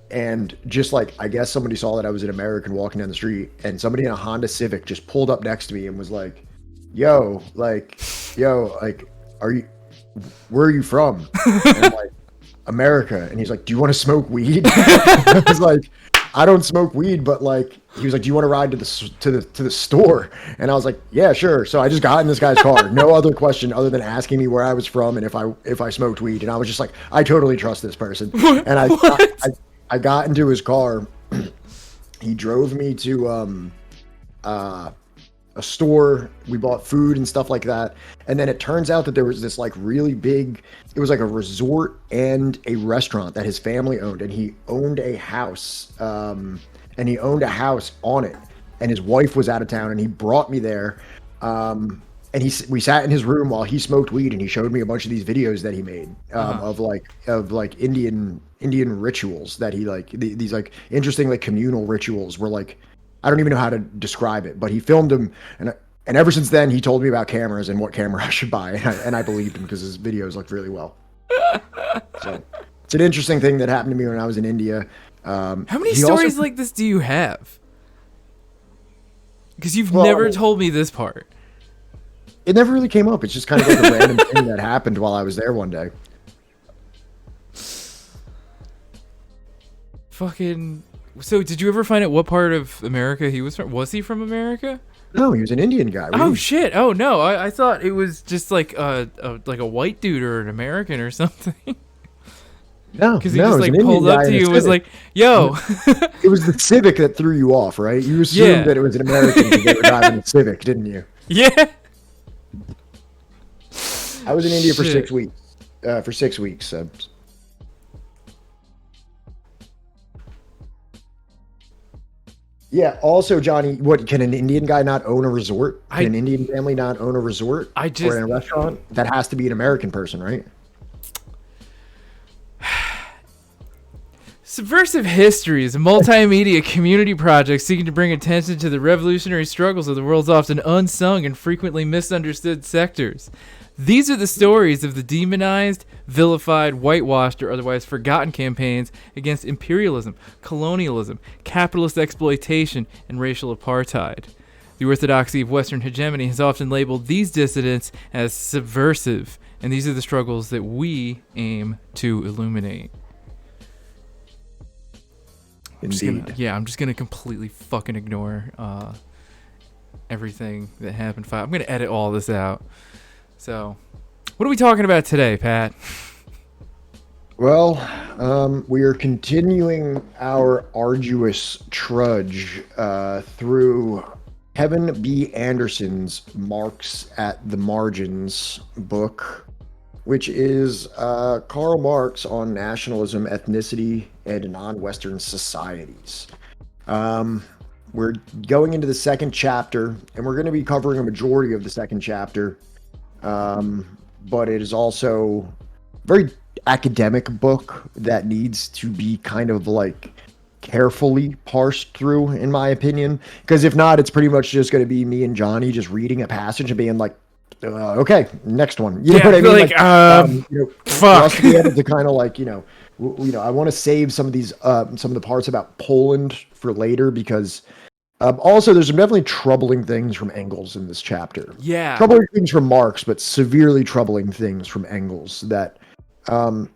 And just like, I guess somebody saw that I was an American walking down the street, and somebody in a Honda Civic just pulled up next to me and was like, yo, where are you from? And I'm like, America. And he's like, do you want to smoke weed? I was like, I don't smoke weed, but like, he was like, do you want to ride to the store? And I was like, yeah, sure. So I just got in this guy's car. No other question other than asking me where I was from and if I smoked weed. And I was just like, I totally trust this person. And I got into his car. He drove me to a store. We bought food and stuff like that. And then it turns out that there was this like really big, it was like a resort and a restaurant that his family owned, and he owned a house. And he owned a house on it, and his wife was out of town, and he brought me there. And we sat in his room while he smoked weed, and he showed me a bunch of these videos that he made of Indian rituals that he like these like interesting like communal rituals where like I don't even know how to describe it, but he filmed them, and ever since then he told me about cameras and what camera I should buy, and I believed him because his videos looked really well. So it's an interesting thing that happened to me when I was in India. How many stories like this do you have? Because you've never told me this part. It never really came up. It's just kind of like a random thing that happened while I was there one day. Fucking. So, did you ever find out what part of America he was from? Was he from America? No, he was an Indian guy. Oh shit! Oh no, I thought it was just like a white dude or an American or something. No, because he just like pulled up to you and was like, "Yo." It was the Civic that threw you off, right? You assumed that it was an American because they were driving a Civic, didn't you? Yeah. I was in India for 6 weeks. For 6 weeks. Yeah. Also, Johnny, what can an Indian guy not own a resort? Can an Indian family not own a resort or in a restaurant? That has to be an American person, right? Subversive History is a multimedia community project seeking to bring attention to the revolutionary struggles of the world's often unsung and frequently misunderstood sectors. These are the stories of the demonized, vilified, whitewashed, or otherwise forgotten campaigns against imperialism, colonialism, capitalist exploitation, and racial apartheid. The orthodoxy of Western hegemony has often labeled these dissidents as subversive, and these are the struggles that we aim to illuminate. I'm just gonna completely fucking ignore everything that happened. I'm gonna edit all this out. So, what are we talking about today, Pat? Well, we are continuing our arduous trudge through Kevin B. Anderson's Marx at the Margins book, which is Karl Marx on nationalism, ethnicity, and non-Western societies. We're going into the second chapter, and we're going to be covering a majority of the second chapter. But it is also a very academic book that needs to be kind of like carefully parsed through, in my opinion. Because if not, it's pretty much just going to be me and Johnny just reading a passage and being like, okay, next one. You know what I mean? Fuck. For us to be able to kind of like, I want to save some of these, some of the parts about Poland for later because also there's some definitely troubling things from Engels in this chapter. Yeah. Troubling things from Marx, but severely troubling things from Engels that have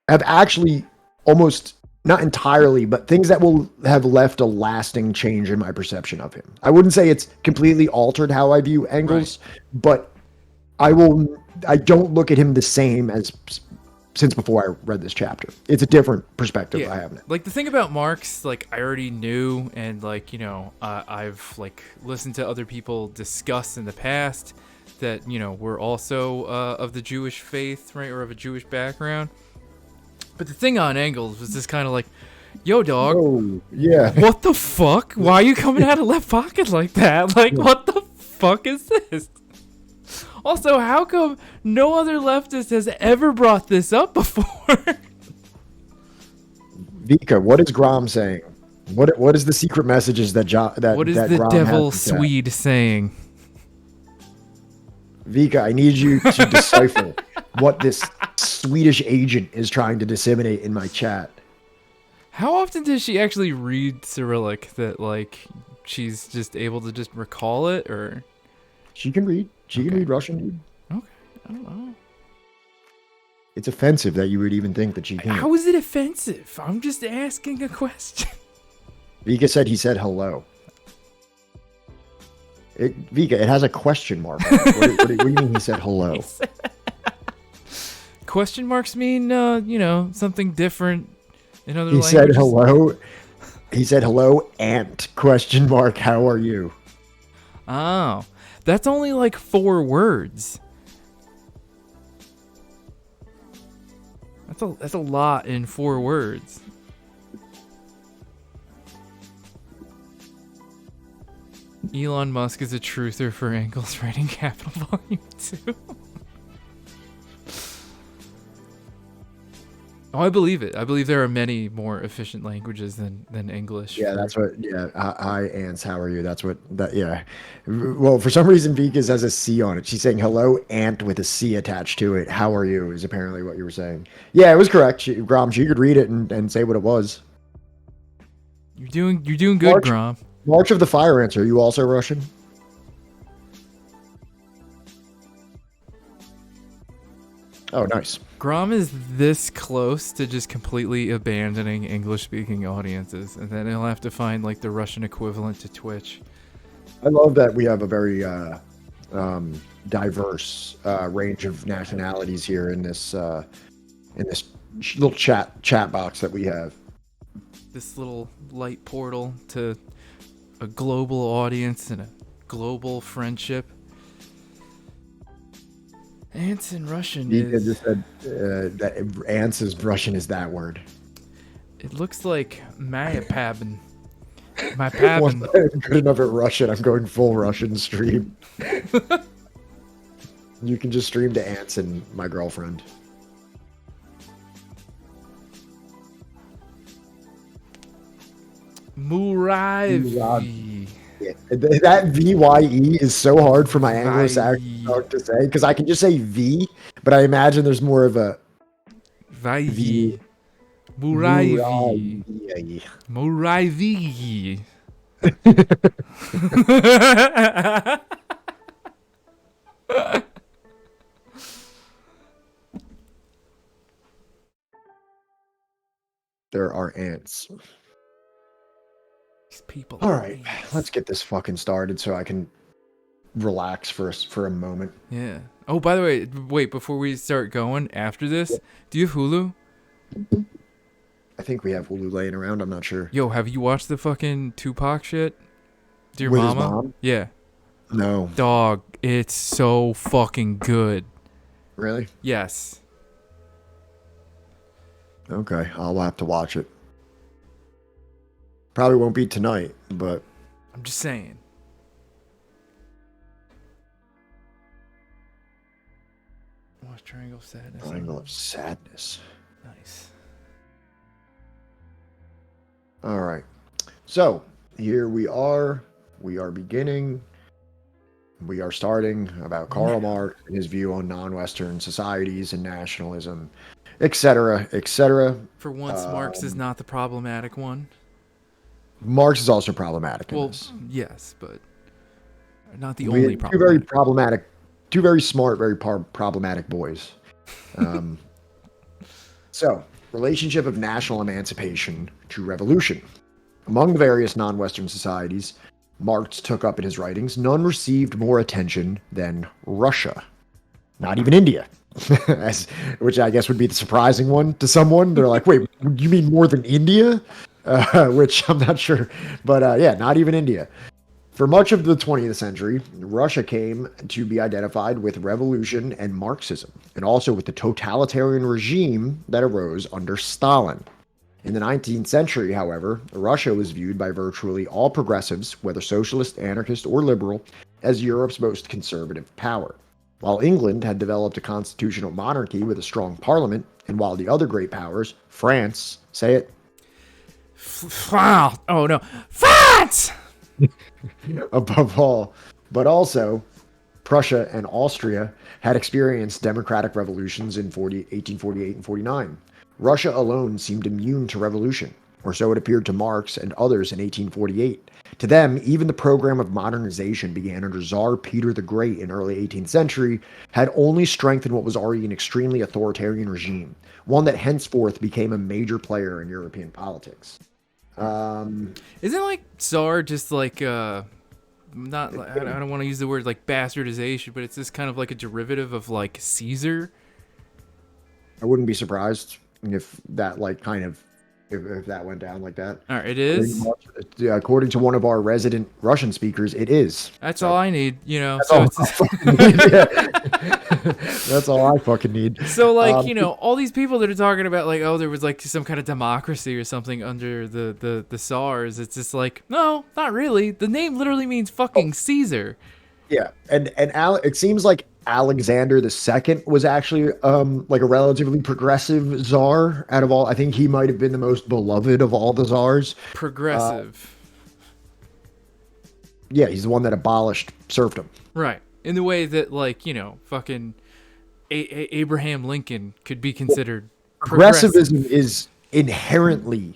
actually almost, not entirely, but things that will have left a lasting change in my perception of him. I wouldn't say it's completely altered how I view Engels, but I don't look at him the same as since before I read this chapter. It's a different perspective I have now. Like the thing about Marx, like I already knew, and like, I've like listened to other people discuss in the past that, were also of the Jewish faith, right? Or of a Jewish background. But the thing on Engels was just kind of like, yo, dog. Oh, yeah. What the fuck? Why are you coming out of left pocket like that? Like, what the fuck is this? Also, how come no other leftist has ever brought this up before? Vika, what is Grom saying? What is the secret messages that what is the Grom devil has to say? Swede saying? Vika, I need you to decipher what this Swedish agent is trying to disseminate in my chat. How often does she actually read Cyrillic that like she's just able to just recall it, or she can read? She can read Russian, dude. Okay, I don't know. It's offensive that you would even think that she can. How is it offensive? I'm just asking a question. Vika said he said hello. Vika, it has a question mark. What do you mean he said hello? Question marks mean, something different in other languages. Said hello. He said hello, Ant, question mark, how are you? Oh. That's only like 4 words. That's a lot in 4 words. Elon Musk is a truther for Engels writing Capital Volume 2. Oh, I believe it. I believe there are many more efficient languages than English. Yeah, that's what. Yeah, hi, Ants. How are you? That's what. That yeah. Well, for some reason, Vika's has a C on it. She's saying hello, Ant, with a C attached to it. How are you? Is apparently what you were saying. Yeah, it was correct. Grom, she could read it and say what it was. You're doing good, Grom. March of the Fire Ants. Are you also Russian? Oh, nice. Grom is this close to just completely abandoning English-speaking audiences, and then he'll have to find like the Russian equivalent to Twitch. I love that we have a very diverse range of nationalities here in this little chat box that we have. This little light portal to a global audience and a global friendship. Ants in Russian is... just said that ants is Russian is that word. It looks like Mayapabin. Once Mayapabin. I'm good enough at Russian, I'm going full Russian stream. You can just stream to ants and my girlfriend. Muravi. Yeah. That VYE is so hard for my Anglo-Saxon tongue to say because I can just say V, but I imagine there's more of a Vai. Muravi. Muravi. There are ants. These people. All right, let's get this fucking started so I can relax for a moment. Yeah. Oh, by the way, wait, before we start going, after this, do you have Hulu? I think we have Hulu laying around. I'm not sure. Yo, have you watched the fucking Tupac shit? Dear With his Mama? mom? Yeah. No. Dog, it's so fucking good. Really? Yes. Okay, I'll have to watch it. Probably won't be tonight, but I'm just saying. Watch Triangle of Sadness. Triangle of Sadness. Nice. All right. So here we are. We are beginning. We are starting about Karl Marx and his view on non-Western societies and nationalism, etc., etc. For once, Marx is not the problematic one. Marx is also problematic in Well, this. yes, but not the We only had problematic. two very smart, very problematic boys. So, relationship of national emancipation to revolution. Among the various non-Western societies Marx took up in his writings, none received more attention than Russia. Not even India. Which I guess would be the surprising one to someone. They're like, wait, you mean more than India? Which I'm not sure. But yeah, not even India. For much of the 20th century, Russia came to be identified with revolution and Marxism, and also with the totalitarian regime that arose under Stalin. In the 19th century, however, Russia was viewed by virtually all progressives, whether socialist, anarchist, or liberal, as Europe's most conservative power. While England had developed a constitutional monarchy with a strong parliament, and while the other great powers, France, say it. Oh no, France! Above all, but also Prussia and Austria had experienced democratic revolutions in 1848 and 49. Russia alone seemed immune to revolution, or so it appeared to Marx and others in 1848. To them, even the program of modernization began under Tsar Peter the Great in early 18th century had only strengthened what was already an extremely authoritarian regime, one that henceforth became a major player in European politics. Isn't like Tsar just like not I don't want to use the word like bastardization, but it's just kind of like a derivative of like Caesar. I wouldn't be surprised if that like kind of if that went down like that. All right, it is. According to one of our resident Russian speakers, it is. That's all I need, you know. That's So all it's I fucking need. Yeah. That's all I fucking need. so like you know, all these people that are talking about like, oh, there was like some kind of democracy or something under the Tsars. It's just like, no, not really. The name literally means fucking Caesar. Yeah, and it seems like Alexander II was actually like a relatively progressive czar out of all. I think he might have been the most beloved of all the czars. Progressive. Yeah, he's the one that abolished serfdom. Right. In the way that, like, you know, fucking Abraham Lincoln could be considered Progressivism is inherently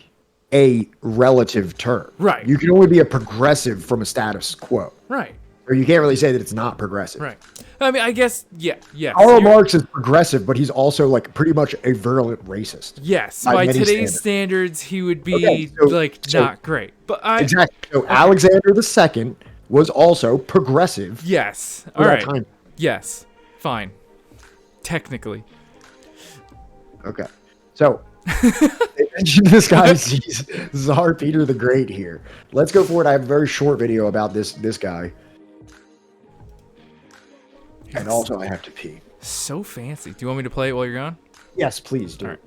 a relative term. Right. You can only be a progressive from a status quo. Right. Or you can't really say that it's not progressive. Right. I mean, I guess, yeah. Karl Marx is progressive, but he's also, like, pretty much a virulent racist. Yes. By today's standards, he would be, not great. But exactly. So Alexander II was also progressive. Yes. All right. Time. Yes. Fine. Technically. Okay. So they mentioned this guy Tsar Peter the Great here. Let's go forward. I have a very short video about this guy. And also I have to pee. So fancy. Do you want me to play it while you're gone? Yes, please do. All right.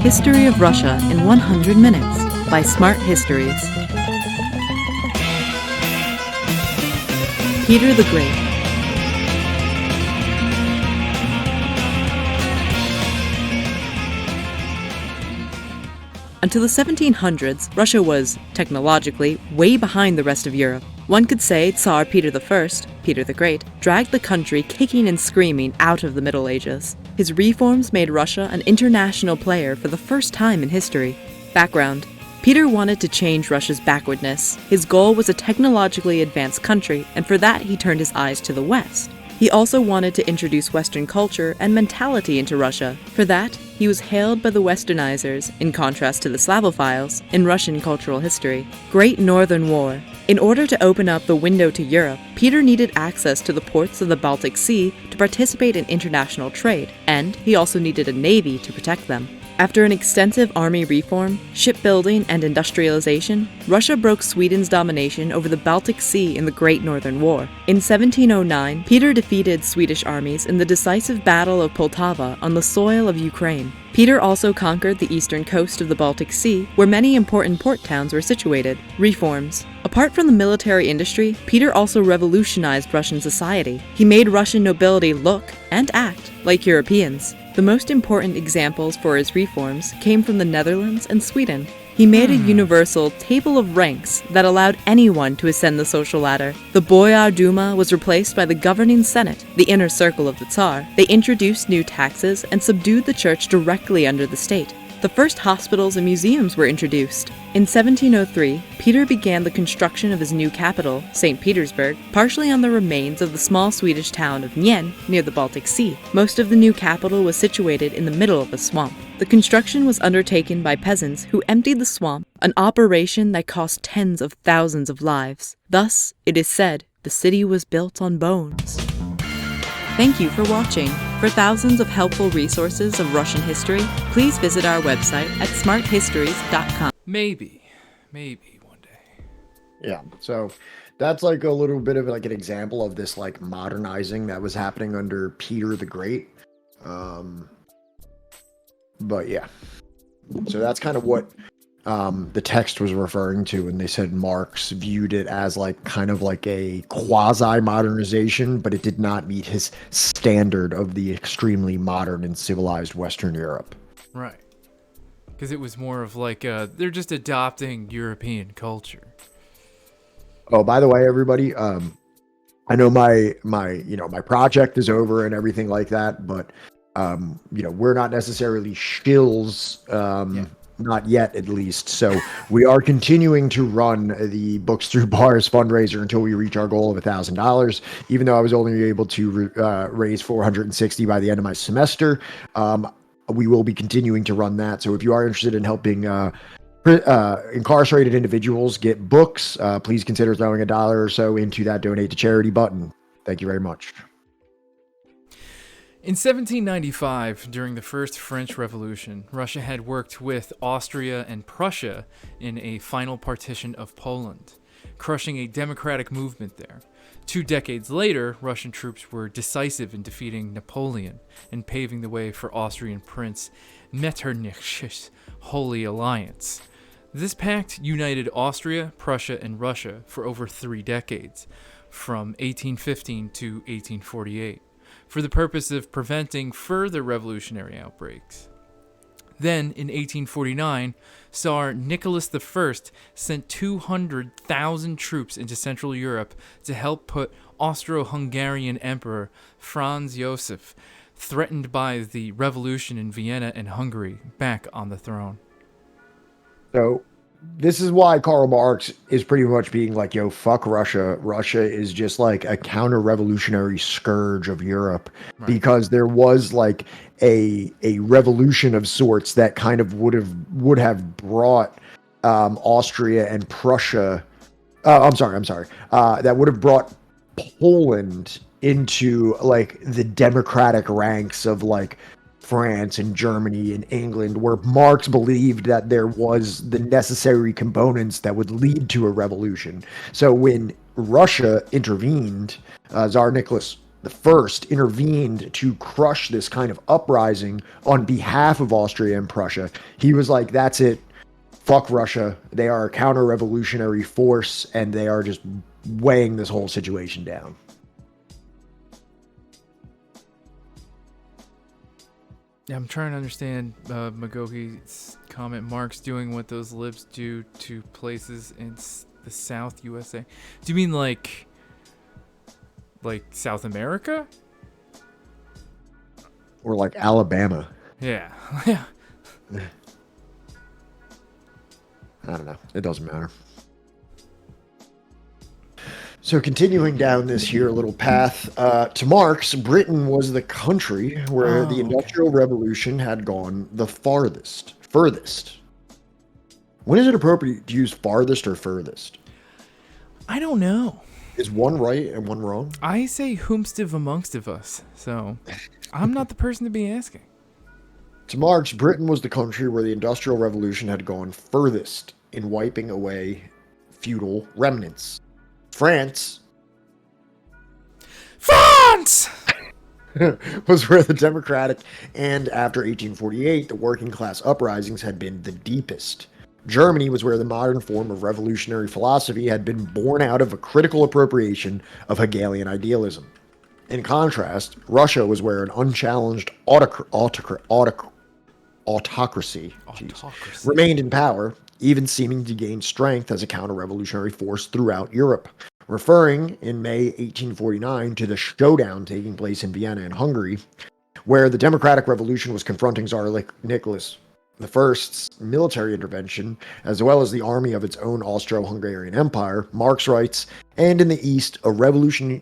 History of Russia in 100 Minutes by Smart Histories. Peter the Great. Until the 1700s, Russia was, technologically, way behind the rest of Europe. One could say Tsar Peter I, Peter the Great, dragged the country kicking and screaming out of the Middle Ages. His reforms made Russia an international player for the first time in history. Background: Peter wanted to change Russia's backwardness. His goal was a technologically advanced country, and for that he turned his eyes to the West. He also wanted to introduce Western culture and mentality into Russia. For that, he was hailed by the Westernizers, in contrast to the Slavophiles, in Russian cultural history. Great Northern War. In order to open up the window to Europe, Peter needed access to the ports of the Baltic Sea to participate in international trade, and he also needed a navy to protect them. After an extensive army reform, shipbuilding, and industrialization, Russia broke Sweden's domination over the Baltic Sea in the Great Northern War. In 1709, Peter defeated Swedish armies in the decisive Battle of Poltava on the soil of Ukraine. Peter also conquered the eastern coast of the Baltic Sea, where many important port towns were situated. Reforms. Apart from the military industry, Peter also revolutionized Russian society. He made Russian nobility look and act like Europeans. The most important examples for his reforms came from the Netherlands and Sweden. He made a universal table of ranks that allowed anyone to ascend the social ladder. The Boyar Duma was replaced by the governing Senate, the inner circle of the Tsar. They introduced new taxes and subdued the church directly under the state. The first hospitals and museums were introduced. In 1703, Peter began the construction of his new capital, St. Petersburg, partially on the remains of the small Swedish town of Nyen near the Baltic Sea. Most of the new capital was situated in the middle of a swamp. The construction was undertaken by peasants who emptied the swamp, an operation that cost tens of thousands of lives. Thus, it is said, the city was built on bones. Thank you for watching. For thousands of helpful resources of Russian history, please visit our website at smarthistories.com. Maybe one day. Yeah, so that's like a little bit of like an example of this like modernizing that was happening under Peter the Great. But yeah, so that's kind of what the text was referring to, and they said Marx viewed it as like kind of like a quasi-modernization, but it did not meet his standard of the extremely modern and civilized Western Europe. Right. Because it was more of like they're just adopting European culture. Oh, by the way, everybody, I know my project is over and everything like that, but we're not necessarily shills. Not yet, at least. So we are continuing to run the Books Through Bars fundraiser until we reach our goal of $1,000. Even though I was only able to raise $460 by the end of my semester, we will be continuing to run that. So if you are interested in helping incarcerated individuals get books, please consider throwing $1 or so into that donate to charity button. Thank you very much. In 1795, during the First French Revolution, Russia had worked with Austria and Prussia in a final partition of Poland, crushing a democratic movement there. 2 decades later, Russian troops were decisive in defeating Napoleon and paving the way for Austrian Prince Metternich's Holy Alliance. This pact united Austria, Prussia, and Russia for over 3 decades, from 1815 to 1848, for the purpose of preventing further revolutionary outbreaks. Then, in 1849, Tsar Nicholas I sent 200,000 troops into Central Europe to help put Austro-Hungarian Emperor Franz Joseph, threatened by the revolution in Vienna and Hungary, back on the throne. So this is why Karl Marx is pretty much being like, yo, fuck Russia. Russia is just like a counter-revolutionary scourge of Europe, right? Because there was like a revolution of sorts that kind of would have brought Austria and Prussia. That would have brought Poland into like the democratic ranks of like France and Germany and England, where Marx believed that there was the necessary components that would lead to a revolution. So when Russia intervened, Tsar Nicholas I intervened to crush this kind of uprising on behalf of Austria and Prussia. He was like, that's it. Fuck Russia. They are a counter-revolutionary force, and they are just weighing this whole situation down. Yeah, I'm trying to understand Magogi's comment. Marx doing what those libs do to places in the South USA. Do you mean like South America? Or like Alabama? Yeah. Yeah. I don't know. It doesn't matter. So continuing down this here little path, to Marx, Britain was the country where the Industrial Revolution had gone the furthest. When is it appropriate to use farthest or furthest? I don't know. Is one right and one wrong? I say whomstive amongst of us, so I'm not the person to be asking. To Marx, Britain was the country where the Industrial Revolution had gone furthest in wiping away feudal remnants. France was where the democratic and, after 1848, the working class uprisings had been the deepest. Germany was where the modern form of revolutionary philosophy had been born out of a critical appropriation of Hegelian idealism. In contrast, Russia was where an unchallenged autocracy remained in power, even seeming to gain strength as a counter-revolutionary force throughout Europe. Referring in May 1849 to the showdown taking place in Vienna and Hungary, where the democratic revolution was confronting Tsar Nicholas I's military intervention, as well as the army of its own Austro-Hungarian Empire, Marx writes, and in the East, a revolutionary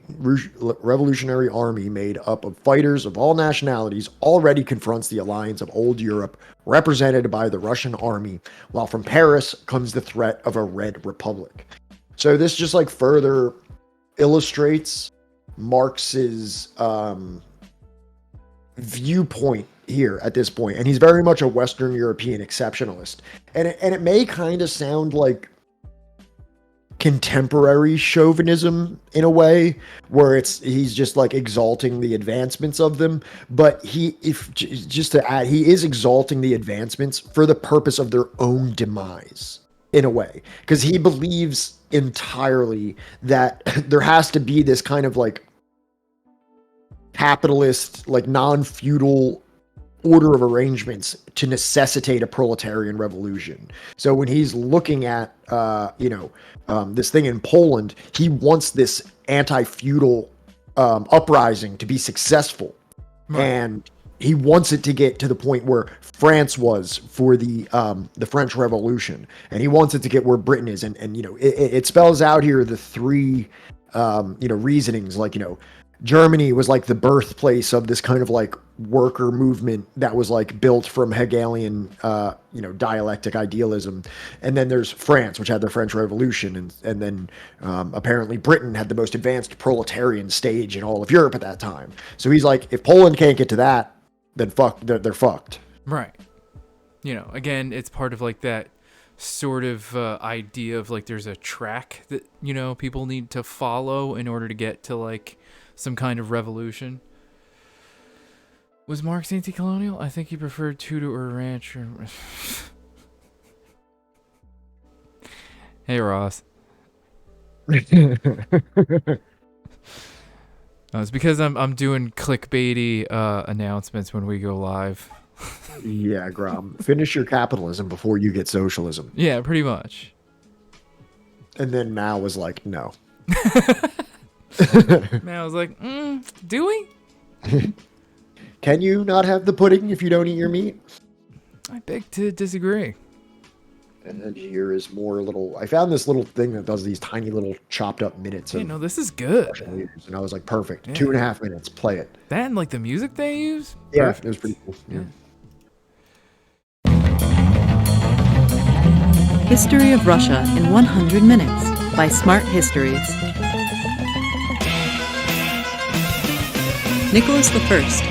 army made up of fighters of all nationalities already confronts the alliance of old Europe, represented by the Russian army, while from Paris comes the threat of a Red Republic. So this just like further illustrates Marx's viewpoint here at this point, and he's very much a Western European exceptionalist, and it may kind of sound like contemporary chauvinism in a way, where he's just like exalting the advancements of them, but he is exalting the advancements for the purpose of their own demise in a way, because he believes entirely that there has to be this kind of like capitalist, like non-feudal order of arrangements to necessitate a proletarian revolution. So when he's looking at, this thing in Poland, he wants this anti-feudal uprising to be successful. Right. And he wants it to get to the point where France was for the French Revolution, and he wants it to get where Britain is. And it spells out here the three, reasonings, like, Germany was like the birthplace of this kind of like worker movement that was like built from Hegelian, dialectic idealism. And then there's France, which had the French Revolution, and then apparently Britain had the most advanced proletarian stage in all of Europe at that time. So he's like, if Poland can't get to that, then they're fucked. Right. Again, it's part of like that sort of idea of like there's a track that people need to follow in order to get to like some kind of revolution. Was Marx anti-colonial? I think he preferred Tudor or ranch. Hey Ross. It's because I'm doing clickbaity announcements when we go live. Yeah, Grom. Finish your capitalism before you get socialism. Yeah, pretty much. And then Mao was like, no. Mao was like, do we? Can you not have the pudding if you don't eat your meat? I beg to disagree. And then here is more little... I found this little thing that does these tiny little chopped up minutes. Hey, no, this is good. And I was like, perfect. Yeah. 2.5 minutes. Play it. That and like the music they use? Yeah, Perfect. it was pretty cool. Yeah. History of Russia in 100 Minutes by Smart Histories. Nicholas I.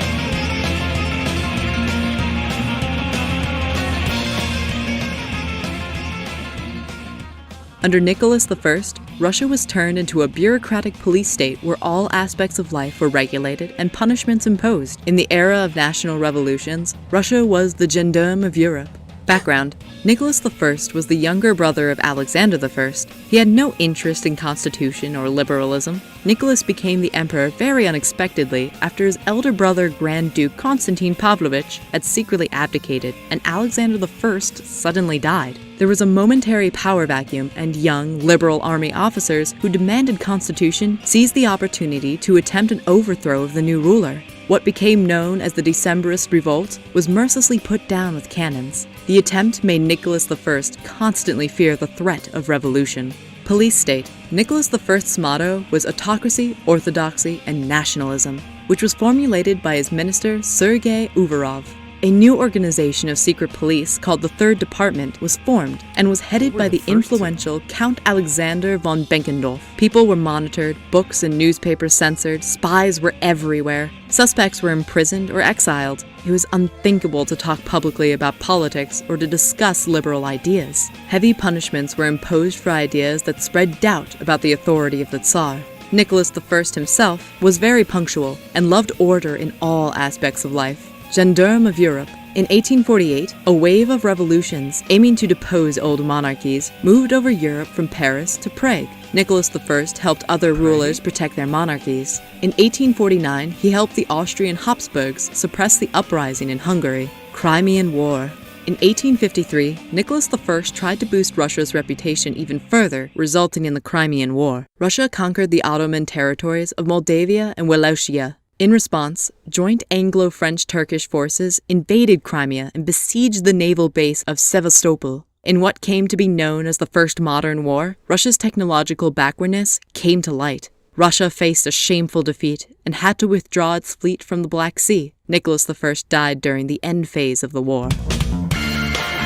Under Nicholas I, Russia was turned into a bureaucratic police state where all aspects of life were regulated and punishments imposed. In the era of national revolutions, Russia was the gendarme of Europe. Background: Nicholas I was the younger brother of Alexander I. He had no interest in constitution or liberalism. Nicholas became the emperor very unexpectedly after his elder brother Grand Duke Constantine Pavlovich had secretly abdicated and Alexander I suddenly died. There was a momentary power vacuum, and young, liberal army officers who demanded constitution seized the opportunity to attempt an overthrow of the new ruler. What became known as the Decembrist Revolt was mercilessly put down with cannons. The attempt made Nicholas I constantly fear the threat of revolution. Police state: Nicholas I's motto was autocracy, orthodoxy, and nationalism, which was formulated by his minister Sergei Uvarov. A new organization of secret police called the Third Department was formed and was headed by the influential Count Alexander von Benkendorf. People were monitored, books and newspapers censored, spies were everywhere. Suspects were imprisoned or exiled. It was unthinkable to talk publicly about politics or to discuss liberal ideas. Heavy punishments were imposed for ideas that spread doubt about the authority of the Tsar. Nicholas I himself was very punctual and loved order in all aspects of life. Gendarme of Europe. In 1848, a wave of revolutions aiming to depose old monarchies moved over Europe from Paris to Prague. Nicholas I helped other rulers protect their monarchies. In 1849, he helped the Austrian Habsburgs suppress the uprising in Hungary. Crimean War. In 1853, Nicholas I tried to boost Russia's reputation even further, resulting in the Crimean War. Russia conquered the Ottoman territories of Moldavia and Wallachia. In response, joint Anglo-French-Turkish forces invaded Crimea and besieged the naval base of Sevastopol. In what came to be known as the First Modern War, Russia's technological backwardness came to light. Russia faced a shameful defeat and had to withdraw its fleet from the Black Sea. Nicholas I died during the end phase of the war.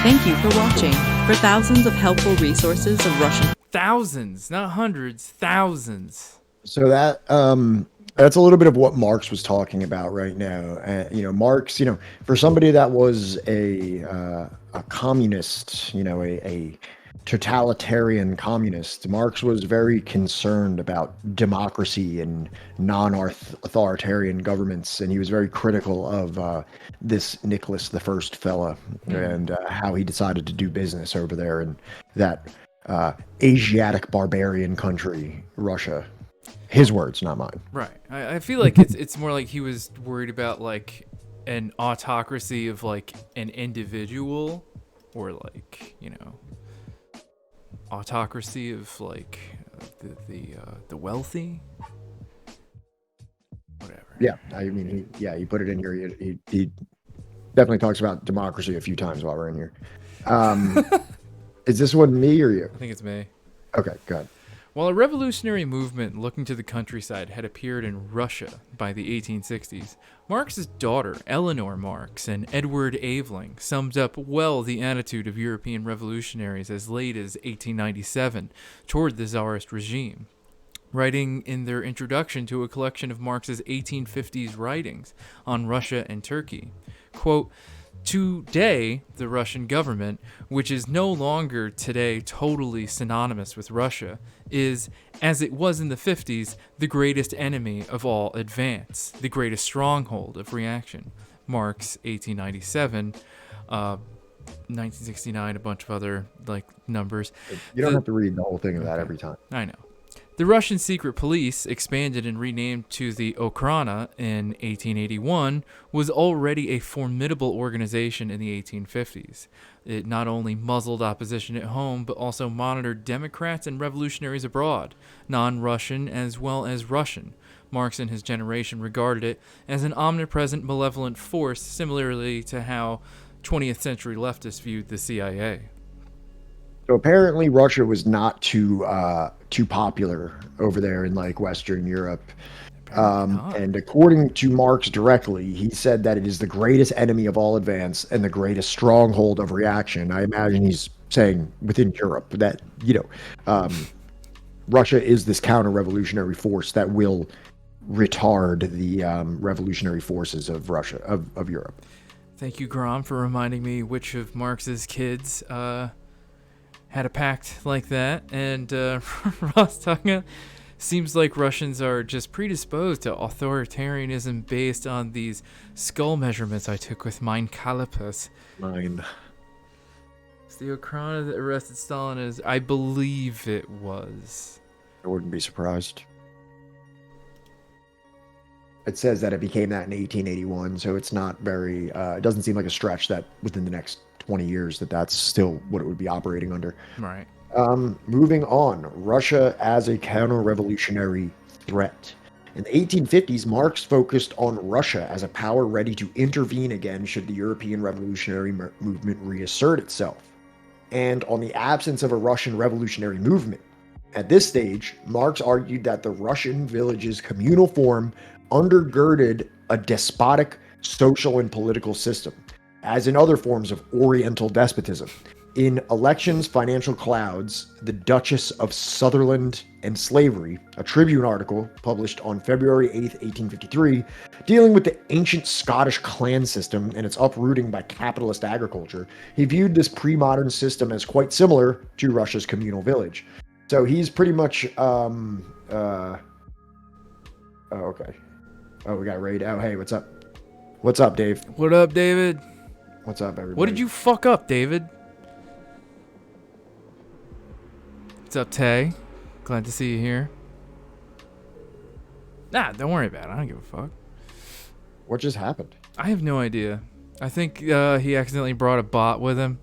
Thank you for watching. For thousands of helpful resources of Russian... Thousands, not hundreds, thousands. So that's a little bit of what Marx was talking about right now. Marx, for somebody that was a communist, a totalitarian communist, Marx was very concerned about democracy and non-authoritarian governments, and he was very critical of this Nicholas I fella and how he decided to do business over there in that Asiatic barbarian country, Russia. His words, not mine. Right. I feel like it's more like he was worried about like an autocracy of like an individual, or like autocracy of like the wealthy. Whatever. Yeah, I mean, he put it in here. He definitely talks about democracy a few times while we're in here. Is this one me or you? I think it's me. Okay, good. While a revolutionary movement looking to the countryside had appeared in Russia by the 1860s, Marx's daughter, Eleanor Marx, and Edward Aveling summed up well the attitude of European revolutionaries as late as 1897 toward the Tsarist regime. Writing in their introduction to a collection of Marx's 1850s writings on Russia and Turkey, quote, "Today, the Russian government, which is no longer today totally synonymous with Russia, is, as it was in the 50s, the greatest enemy of all advance, the greatest stronghold of reaction." Marx, 1897, 1969, a bunch of other numbers. You don't have to read the whole thing of that every time. I know. The Russian secret police, expanded and renamed to the Okhrana in 1881, was already a formidable organization in the 1850s. It not only muzzled opposition at home, but also monitored Democrats and revolutionaries abroad, non-Russian as well as Russian. Marx and his generation regarded it as an omnipresent malevolent force, similarly to how 20th century leftists viewed the CIA. So apparently Russia was not too popular over there in Western Europe. And according to Marx directly, he said that it is the greatest enemy of all advance and the greatest stronghold of reaction. I imagine he's saying within Europe that, Russia is this counter-revolutionary force that will retard the revolutionary forces of Russia, of Europe. Thank you, Grom, for reminding me which of Marx's kids had a pact like that. And Ross Tanga, seems like Russians are just predisposed to authoritarianism based on these skull measurements I took with Mein Calipus. It's the Okhrana that arrested Stalin I believe it was. I wouldn't be surprised. It says that it became that in 1881, so it's not very, it doesn't seem like a stretch that within the next 20 years that's still what it would be operating under. Right. Moving on, Russia as a counter-revolutionary threat. In the 1850s, Marx focused on Russia as a power ready to intervene again should the European revolutionary movement reassert itself, and on the absence of a Russian revolutionary movement. At this stage, Marx argued that the Russian village's communal form undergirded a despotic social and political system, as in other forms of Oriental despotism. In Elections, Financial Clouds, The Duchess of Sutherland and Slavery, a Tribune article published on February 8, 1853, dealing with the ancient Scottish clan system and its uprooting by capitalist agriculture, he viewed this pre-modern system as quite similar to Russia's communal village. So he's pretty much, oh, okay. Oh, we got Raid. Oh, hey, what's up? What's up, Dave? What up, David? What's up, everybody? What did you fuck up, David? What's up, Tay? Glad to see you here. Nah, don't worry about it. I don't give a fuck. What just happened? I have no idea. I think he accidentally brought a bot with him,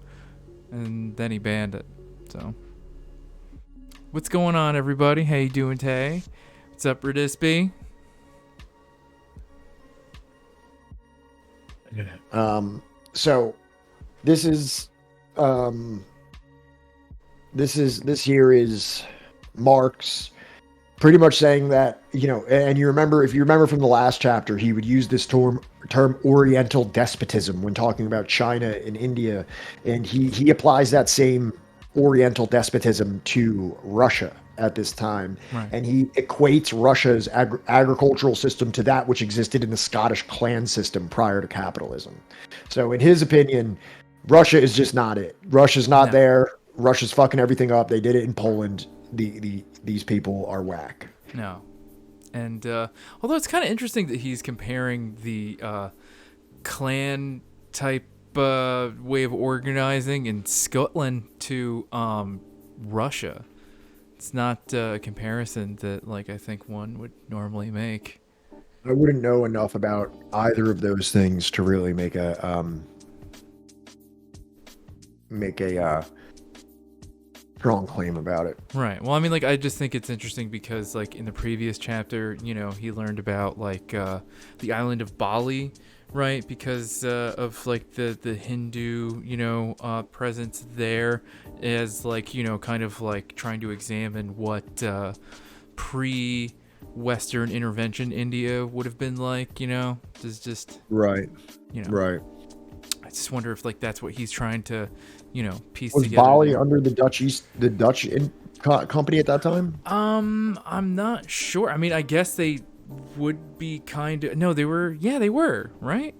and then he banned it. So, what's going on, everybody? How you doing, Tay? What's up, Radisby? So this here is Marx pretty much saying that, and if you remember from the last chapter, he would use this term Oriental despotism when talking about China and India, and he applies that same Oriental despotism to Russia at this time. Right. And he equates Russia's agricultural system to that which existed in the Scottish clan system prior to capitalism. So in his opinion, Russia is just not it. Russia's not there. Russia's fucking everything up. They did it in Poland. These people are whack. No. And although it's kind of interesting that he's comparing the clan type way of organizing in Scotland to Russia. It's not a comparison that I think one would normally make. I wouldn't know enough about either of those things to really make a strong claim about it. Right. Well, I mean, I just think it's interesting because, in the previous chapter, he learned about, the island of Bali, right? Because of like the Hindu, presence there, as like kind of like trying to examine what pre-Western intervention India would have been like. There's just Right. Right. I just wonder if like that's what he's trying to, piece Was together. Bali there. under the Dutch company at that time? I'm not sure. I mean, I guess they would be kind of. No, they were. Yeah, they were. Right.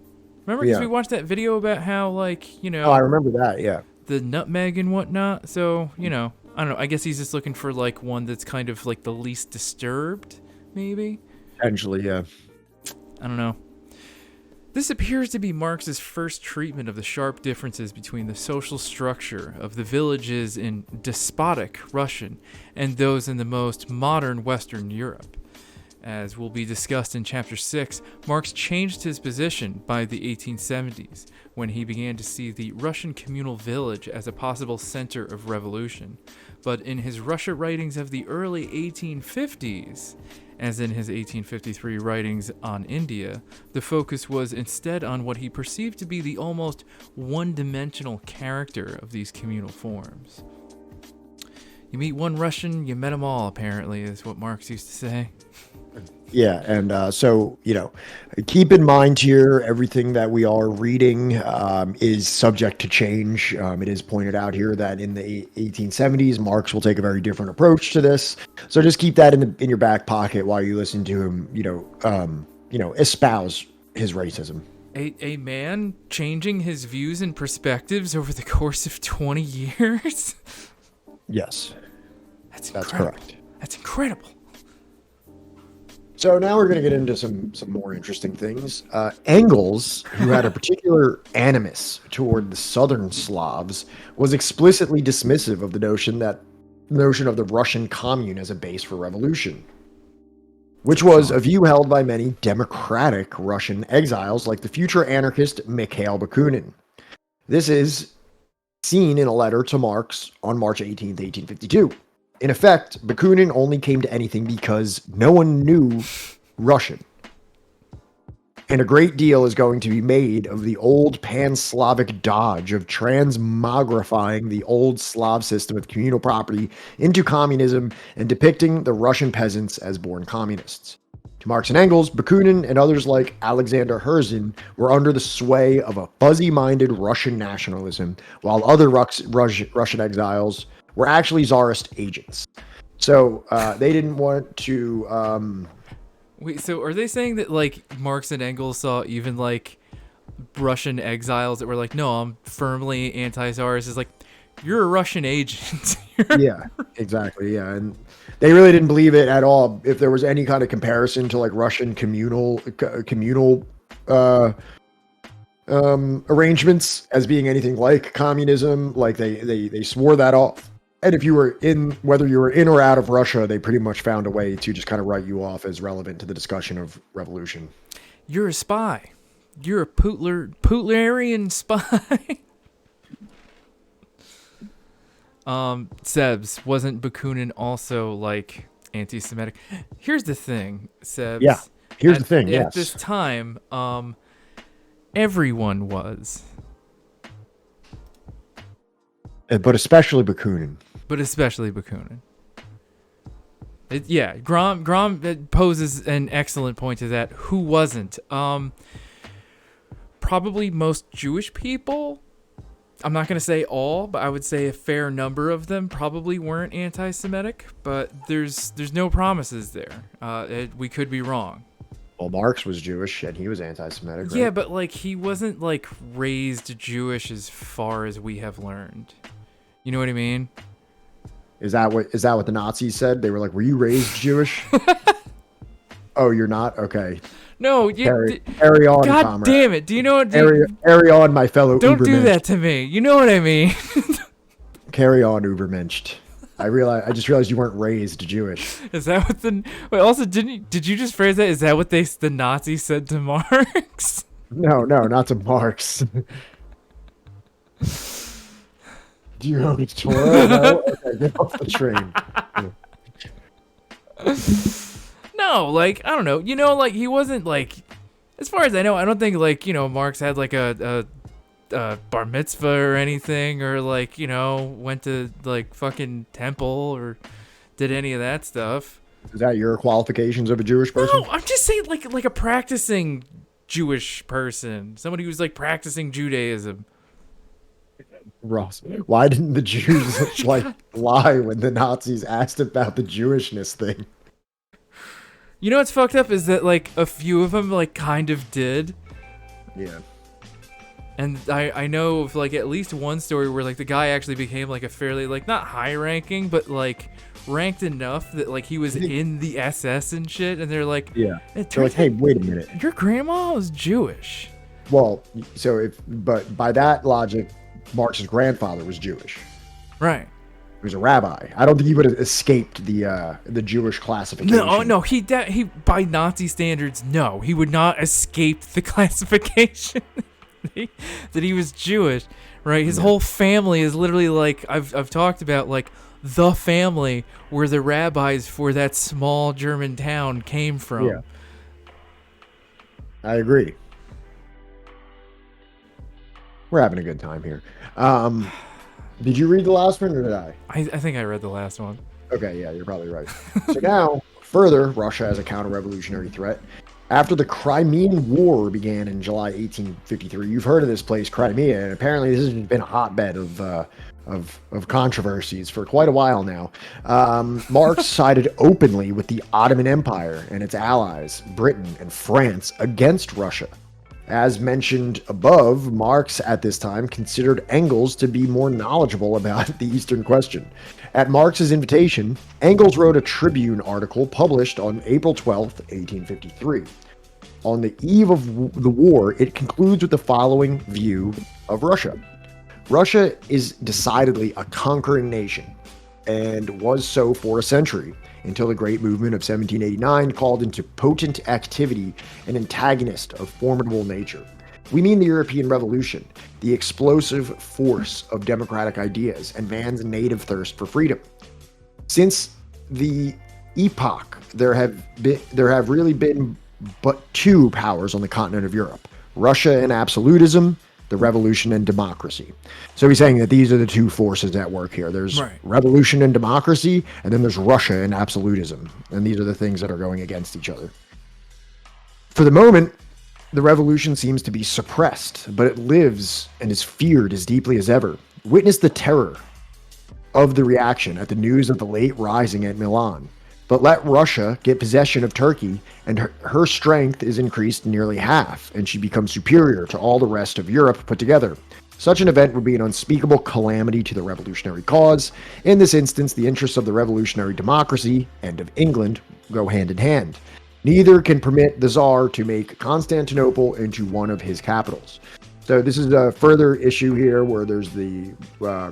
Remember, because we watched that video about how like Oh, I remember that. Yeah. the nutmeg and whatnot. So I don't know. I guess he's just looking for like one that's kind of like the least disturbed, maybe. Potentially, yeah. I don't know. This appears to be Marx's first treatment of the sharp differences between the social structure of the villages in despotic Russian and those in the most modern Western Europe. As will be discussed in Chapter 6, Marx changed his position by the 1870s, when he began to see the Russian communal village as a possible center of revolution. But in his Russia writings of the early 1850s, as in his 1853 writings on India, the focus was instead on what he perceived to be the almost one-dimensional character of these communal forms. You meet one Russian, you met them all, apparently, is what Marx used to say. Yeah, and so, keep in mind here, everything that we are reading is subject to change. It is pointed out here that in the 1870s, Marx will take a very different approach to this. So just keep that in your back pocket while you listen to him, espouse his racism. A man changing his views and perspectives over the course of 20 years? Yes, That's correct. That's incredible. So now we're going to get into some more interesting things. Engels, who had a particular animus toward the Southern Slavs, was explicitly dismissive of the notion of the Russian commune as a base for revolution, which was a view held by many democratic Russian exiles like the future anarchist Mikhail Bakunin. This is seen in a letter to Marx on March 18th, 1852. In effect, Bakunin only came to anything because no one knew Russian. And a great deal is going to be made of the old pan-Slavic dodge of transmogrifying the old Slav system of communal property into communism and depicting the Russian peasants as born communists. To Marx and Engels, Bakunin and others like Alexander Herzen were under the sway of a fuzzy-minded Russian nationalism, while other Russian exiles were actually Tsarist agents. So they didn't want to... Wait, so are they saying that like Marx and Engels saw even like Russian exiles that were like, no, I'm firmly anti-Tsarist? Is like, you're a Russian agent. Yeah, exactly. Yeah, and they really didn't believe it at all. If there was any kind of comparison to like Russian communal arrangements as being anything like communism, like they swore that off. And if you were whether you were in or out of Russia, they pretty much found a way to just kind of write you off as relevant to the discussion of revolution. You're a spy. You're a Putlerian spy. Sebs, wasn't Bakunin also like anti-Semitic? Here's the thing, Sebs. Yeah, here's the thing. At this time, everyone was. But especially Bakunin. Grom poses an excellent point to that. Who wasn't? Probably most Jewish people. I'm not going to say all, but I would say a fair number of them probably weren't anti-Semitic, but there's no promises there. We could be wrong. Well, Marx was Jewish and he was anti-Semitic, right? Yeah, but like he wasn't like raised Jewish as far as we have learned. You know what I mean? Is that what the Nazis said? They were like, "Were you raised Jewish?" Oh, you're not? Okay. No, carry on, God comrade. damn it! Do you know what? Carry on, my fellow. Don't do Ubermensch. that to me. You know what I mean? Carry on, Ubermensch. I just realized you weren't raised Jewish. Is that what the? Wait, also, did you just phrase that? Is that what the Nazis said to Marx? No, not to Marx. Do you own Torah? No? Okay, get off the train. No, like, I don't know. You know, like, he wasn't, like, As far as I know, I don't think like Marx had like a bar mitzvah or anything, or like went to like fucking temple or did any of that stuff. Is that your qualifications of a Jewish person? No, I'm just saying like a practicing Jewish person, somebody who's like practicing Judaism. Ross, why didn't the Jews like lie when the Nazis asked about the Jewishness thing? You know what's fucked up is that like a few of them like kind of did. Yeah. And I know of like at least one story where like the guy actually became like a fairly like not high ranking but like ranked enough that like he was in the SS and shit, and they're like, yeah, they're like, hey, wait a minute, your grandma was Jewish. Well, so but by that logic, Marx's grandfather was Jewish. Right. He was a rabbi. I don't think he would have escaped the Jewish classification. No, he by Nazi standards, no, he would not escape the classification that he was Jewish. Right, his whole family is literally like I've talked about like the family where the rabbis for that small German town came from. Yeah, I agree. We're having a good time here. Did you read the last one or did I? I think I read the last one. Okay, yeah, you're probably right. So now, further, Russia as a counter-revolutionary threat. After the Crimean War began in July 1853, you've heard of this place, Crimea, and apparently this has been a hotbed of controversies for quite a while now. Marx sided openly with the Ottoman Empire and its allies, Britain and France, against Russia. As mentioned above, Marx at this time considered Engels to be more knowledgeable about the Eastern question. At Marx's invitation, Engels wrote a Tribune article published on April 12, 1853. On the eve of the war, it concludes with the following view of Russia. Russia is decidedly a conquering nation, and was so for a century, until the Great Movement of 1789 called into potent activity an antagonist of formidable nature. We mean the European Revolution, the explosive force of democratic ideas and man's native thirst for freedom. Since the epoch, there have really been but two powers on the continent of Europe: Russia and absolutism, the revolution and democracy. So he's saying that these are the two forces at work here. There's revolution and democracy, and then there's Russia and absolutism. And these are the things that are going against each other. For the moment, the revolution seems to be suppressed, but it lives and is feared as deeply as ever. Witness the terror of the reaction at the news of the late rising at Milan. But let Russia get possession of Turkey, and her strength is increased nearly half, and she becomes superior to all the rest of Europe put together. Such an event would be an unspeakable calamity to the revolutionary cause. In this instance, the interests of the revolutionary democracy and of England go hand in hand. Neither can permit the Tsar to make Constantinople into one of his capitals. So this is a further issue here where there's the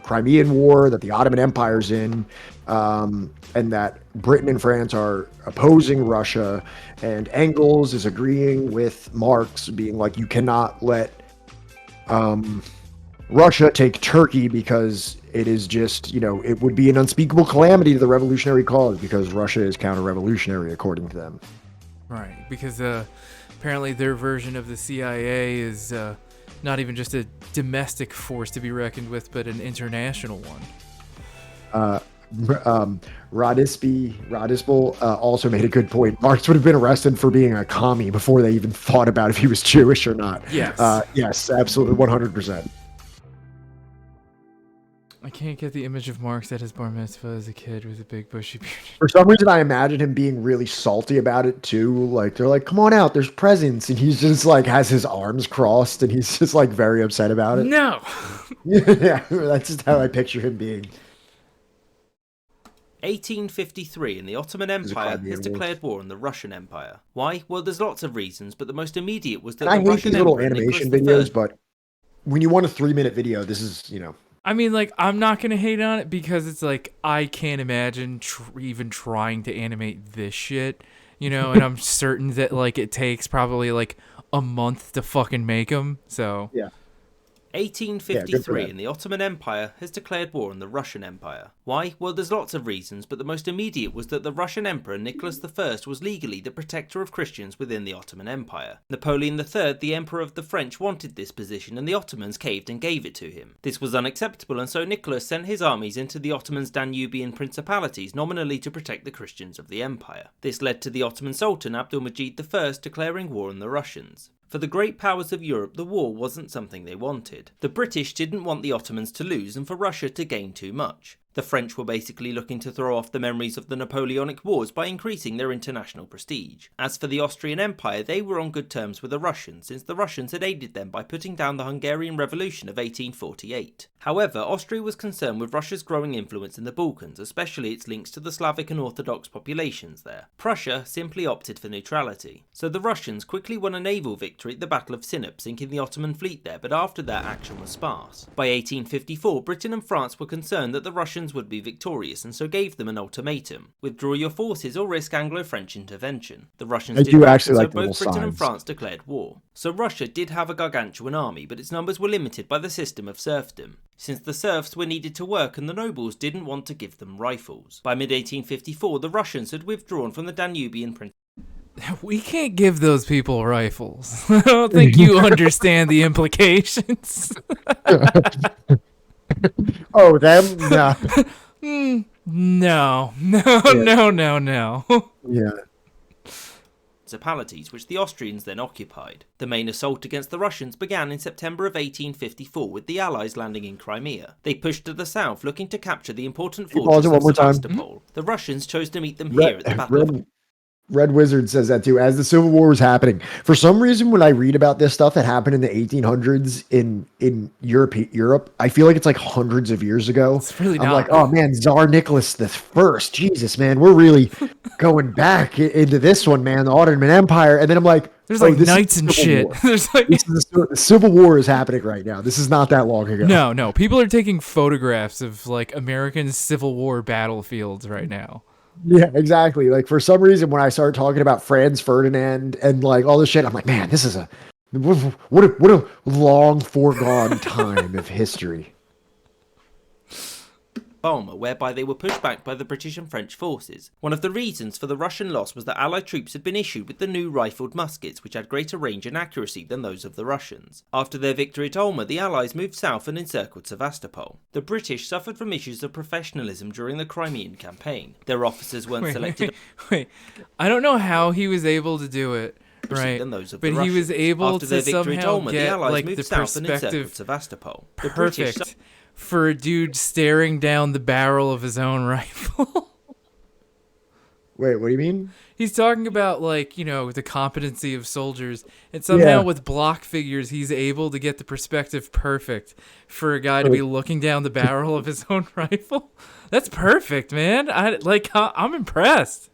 Crimean War that the Ottoman Empire's in, and that Britain and France are opposing Russia, and Engels is agreeing with Marx, being like, you cannot let Russia take Turkey because it is just, it would be an unspeakable calamity to the revolutionary cause because Russia is counter-revolutionary according to them. Right, because apparently their version of the CIA is not even just a domestic force to be reckoned with, but an international one. Radispel also made a good point. Marx would have been arrested for being a commie before they even thought about if he was Jewish or not. Yes. Yes, absolutely, 100%. I can't get the image of Marx at his bar mitzvah as a kid with a big bushy beard. For some reason, I imagine him being really salty about it too. Like, they're like, come on out, there's presents. And he's just like, has his arms crossed and he's just like very upset about it. No. Yeah, that's just how I picture him being. 1853 and the Ottoman Empire has declared war on the Russian Empire. Why? Well, there's lots of reasons, but the most immediate was that I the hate Russian these little Emperor, animation Nicholas videos, but when you want a 3-minute video, this is, I mean, like, I'm not going to hate on it because it's like, I can't imagine even trying to animate this shit, and I'm certain that, like, it takes probably, like, a month to fucking make them, so. Yeah. 1853 and the Ottoman Empire has declared war on the Russian Empire. Why? Well, there's lots of reasons, but the most immediate was that the Russian Emperor Nicholas I was legally the protector of Christians within the Ottoman Empire. Napoleon III, the Emperor of the French, wanted this position and the Ottomans caved and gave it to him. This was unacceptable, and so Nicholas sent his armies into the Ottomans' Danubian principalities nominally to protect the Christians of the empire. This led to the Ottoman Sultan Abdulmajid I declaring war on the Russians. For the great powers of Europe, the war wasn't something they wanted. The British didn't want the Ottomans to lose and for Russia to gain too much. The French were basically looking to throw off the memories of the Napoleonic Wars by increasing their international prestige. As for the Austrian Empire, they were on good terms with the Russians, since the Russians had aided them by putting down the Hungarian Revolution of 1848. However, Austria was concerned with Russia's growing influence in the Balkans, especially its links to the Slavic and Orthodox populations there. Prussia simply opted for neutrality. So the Russians quickly won a naval victory at the Battle of Sinop, sinking the Ottoman fleet there, but after that action was sparse. By 1854, Britain and France were concerned that the Russians would be victorious, and so gave them an ultimatum: withdraw your forces or risk Anglo-French intervention. The Russians did not, so both Britain and France declared war. So Russia did have a gargantuan army, but its numbers were limited by the system of serfdom, since the serfs were needed to work and the nobles didn't want to give them rifles. By mid-1854, the Russians had withdrawn from the Danubian We can't give those people rifles. I don't think you understand the implications. Oh, them? Nah. No. Yeah. Principalities which the Austrians then occupied. The main assault against the Russians began in September of 1854 with the Allies landing in Crimea. They pushed to the south, looking to capture the important fortress of Sevastopol. The Russians chose to meet them here at the Battle of... Red Wizard says that too. As the Civil War was happening, for some reason, when I read about this stuff that happened in the 1800s in Europe, I feel like it's like hundreds of years ago. It's really I'm not. like, oh man, Tsar Nicholas the First. Jesus, man, we're really going back into this one, man. The Ottoman Empire, and then I'm like, there's like knights and shit. There's like the Civil War is happening right now. This is not that long ago. No, people are taking photographs of like American Civil War battlefields right now. Yeah, exactly. Like for some reason, when I started talking about Franz Ferdinand and like all this shit, I'm like, man, this is what a long foregone time of history. Balma, whereby they were pushed back by the British and French forces. One of the reasons for the Russian loss was that Allied troops had been issued with the new rifled muskets, which had greater range and accuracy than those of the Russians. After their victory at Ulma, the Allies moved south and encircled Sevastopol. The British suffered from issues of professionalism during the Crimean campaign. Their officers weren't selected. Wait, I don't know how he was able to do it. Right, but he was able to somehow get like the perspective Sevastopol. Perfect for a dude staring down the barrel of his own rifle. Wait, what do you mean? He's talking about like, you know, the competency of soldiers, and somehow with block figures he's able to get the perspective perfect for a guy to be looking down the barrel of his own rifle. That's perfect, man. I'm impressed.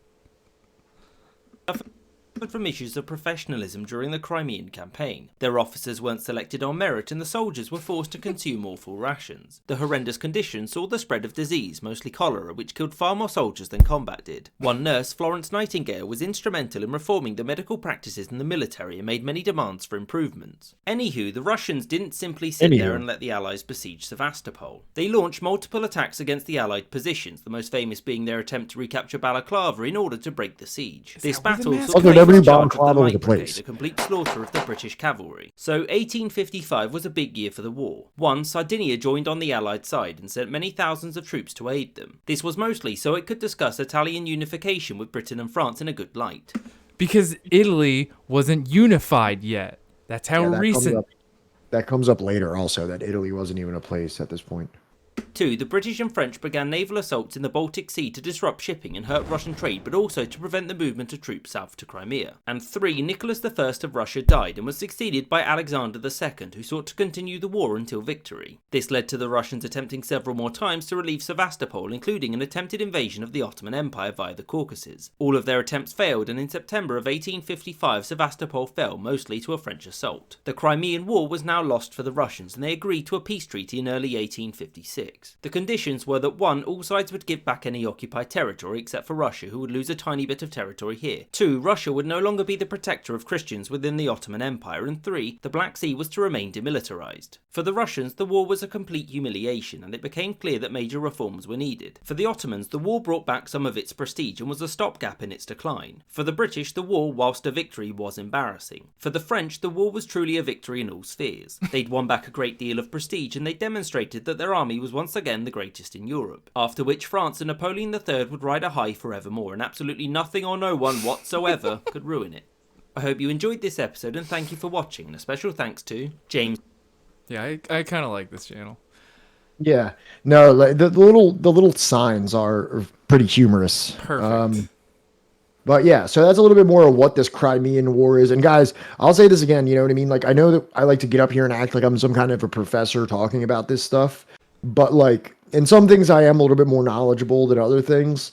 From issues of professionalism during the Crimean campaign. Their officers weren't selected on merit and the soldiers were forced to consume awful rations. The horrendous conditions saw the spread of disease, mostly cholera, which killed far more soldiers than combat did. One nurse, Florence Nightingale, was instrumental in reforming the medical practices in the military and made many demands for improvements. Anywho, the Russians didn't simply sit there and let the Allies besiege Sevastopol. They launched multiple attacks against the Allied positions, the most famous being their attempt to recapture Balaclava in order to break the siege. This battle saw a complete slaughter of the British cavalry. So 1855 was a big year for the war. One, Sardinia joined on the Allied side and sent many thousands of troops to aid them. This was mostly so it could discuss Italian unification with Britain and France in a good light. Because Italy wasn't unified yet. That's how recent. That comes up later also, that Italy wasn't even a place at this point. 2. The British and French began naval assaults in the Baltic Sea to disrupt shipping and hurt Russian trade, but also to prevent the movement of troops south to Crimea. And 3. Nicholas I of Russia died and was succeeded by Alexander II, who sought to continue the war until victory. This led to the Russians attempting several more times to relieve Sevastopol, including an attempted invasion of the Ottoman Empire via the Caucasus. All of their attempts failed, and in September of 1855 Sevastopol fell, mostly to a French assault. The Crimean War was now lost for the Russians, and they agreed to a peace treaty in early 1856. 1946. The conditions were that 1. All sides would give back any occupied territory except for Russia, who would lose a tiny bit of territory here. 2. Russia would no longer be the protector of Christians within the Ottoman Empire. And 3. The Black Sea was to remain demilitarized. For the Russians, the war was a complete humiliation, and it became clear that major reforms were needed. For the Ottomans, the war brought back some of its prestige and was a stopgap in its decline. For the British, the war, whilst a victory, was embarrassing. For the French, the war was truly a victory in all spheres. They'd won back a great deal of prestige, and they demonstrated that their army was once again the greatest in Europe. After which France and Napoleon III would ride a high forevermore, and absolutely nothing or no one whatsoever could ruin it. I hope you enjoyed this episode, and thank you for watching, and a special thanks to James. Yeah, I kind of like this channel. Yeah, no, like the little signs are pretty humorous. Perfect. But yeah, so that's a little bit more of what this Crimean War is. And guys, I'll say this again, you know what I mean? Like, I know that I like to get up here and act like I'm some kind of a professor talking about this stuff, but like, in some things I am a little bit more knowledgeable than other things.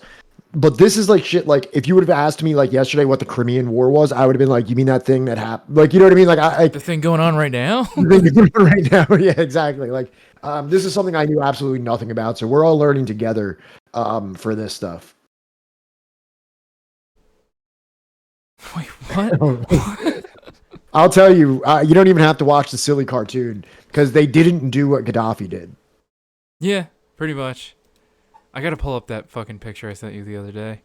But this is like shit. Like, if you would have asked me like yesterday what the Crimean War was, I would have been like, "You mean that thing that happened?" Like, you know what I mean? Like, The thing going on right now? the thing going on right now. Yeah, exactly. Like, this is something I knew absolutely nothing about. So we're all learning together for this stuff. Wait, what? I'll tell you, you don't even have to watch the silly cartoon because they didn't do what Gaddafi did. Yeah, pretty much. I gotta pull up that fucking picture I sent you the other day.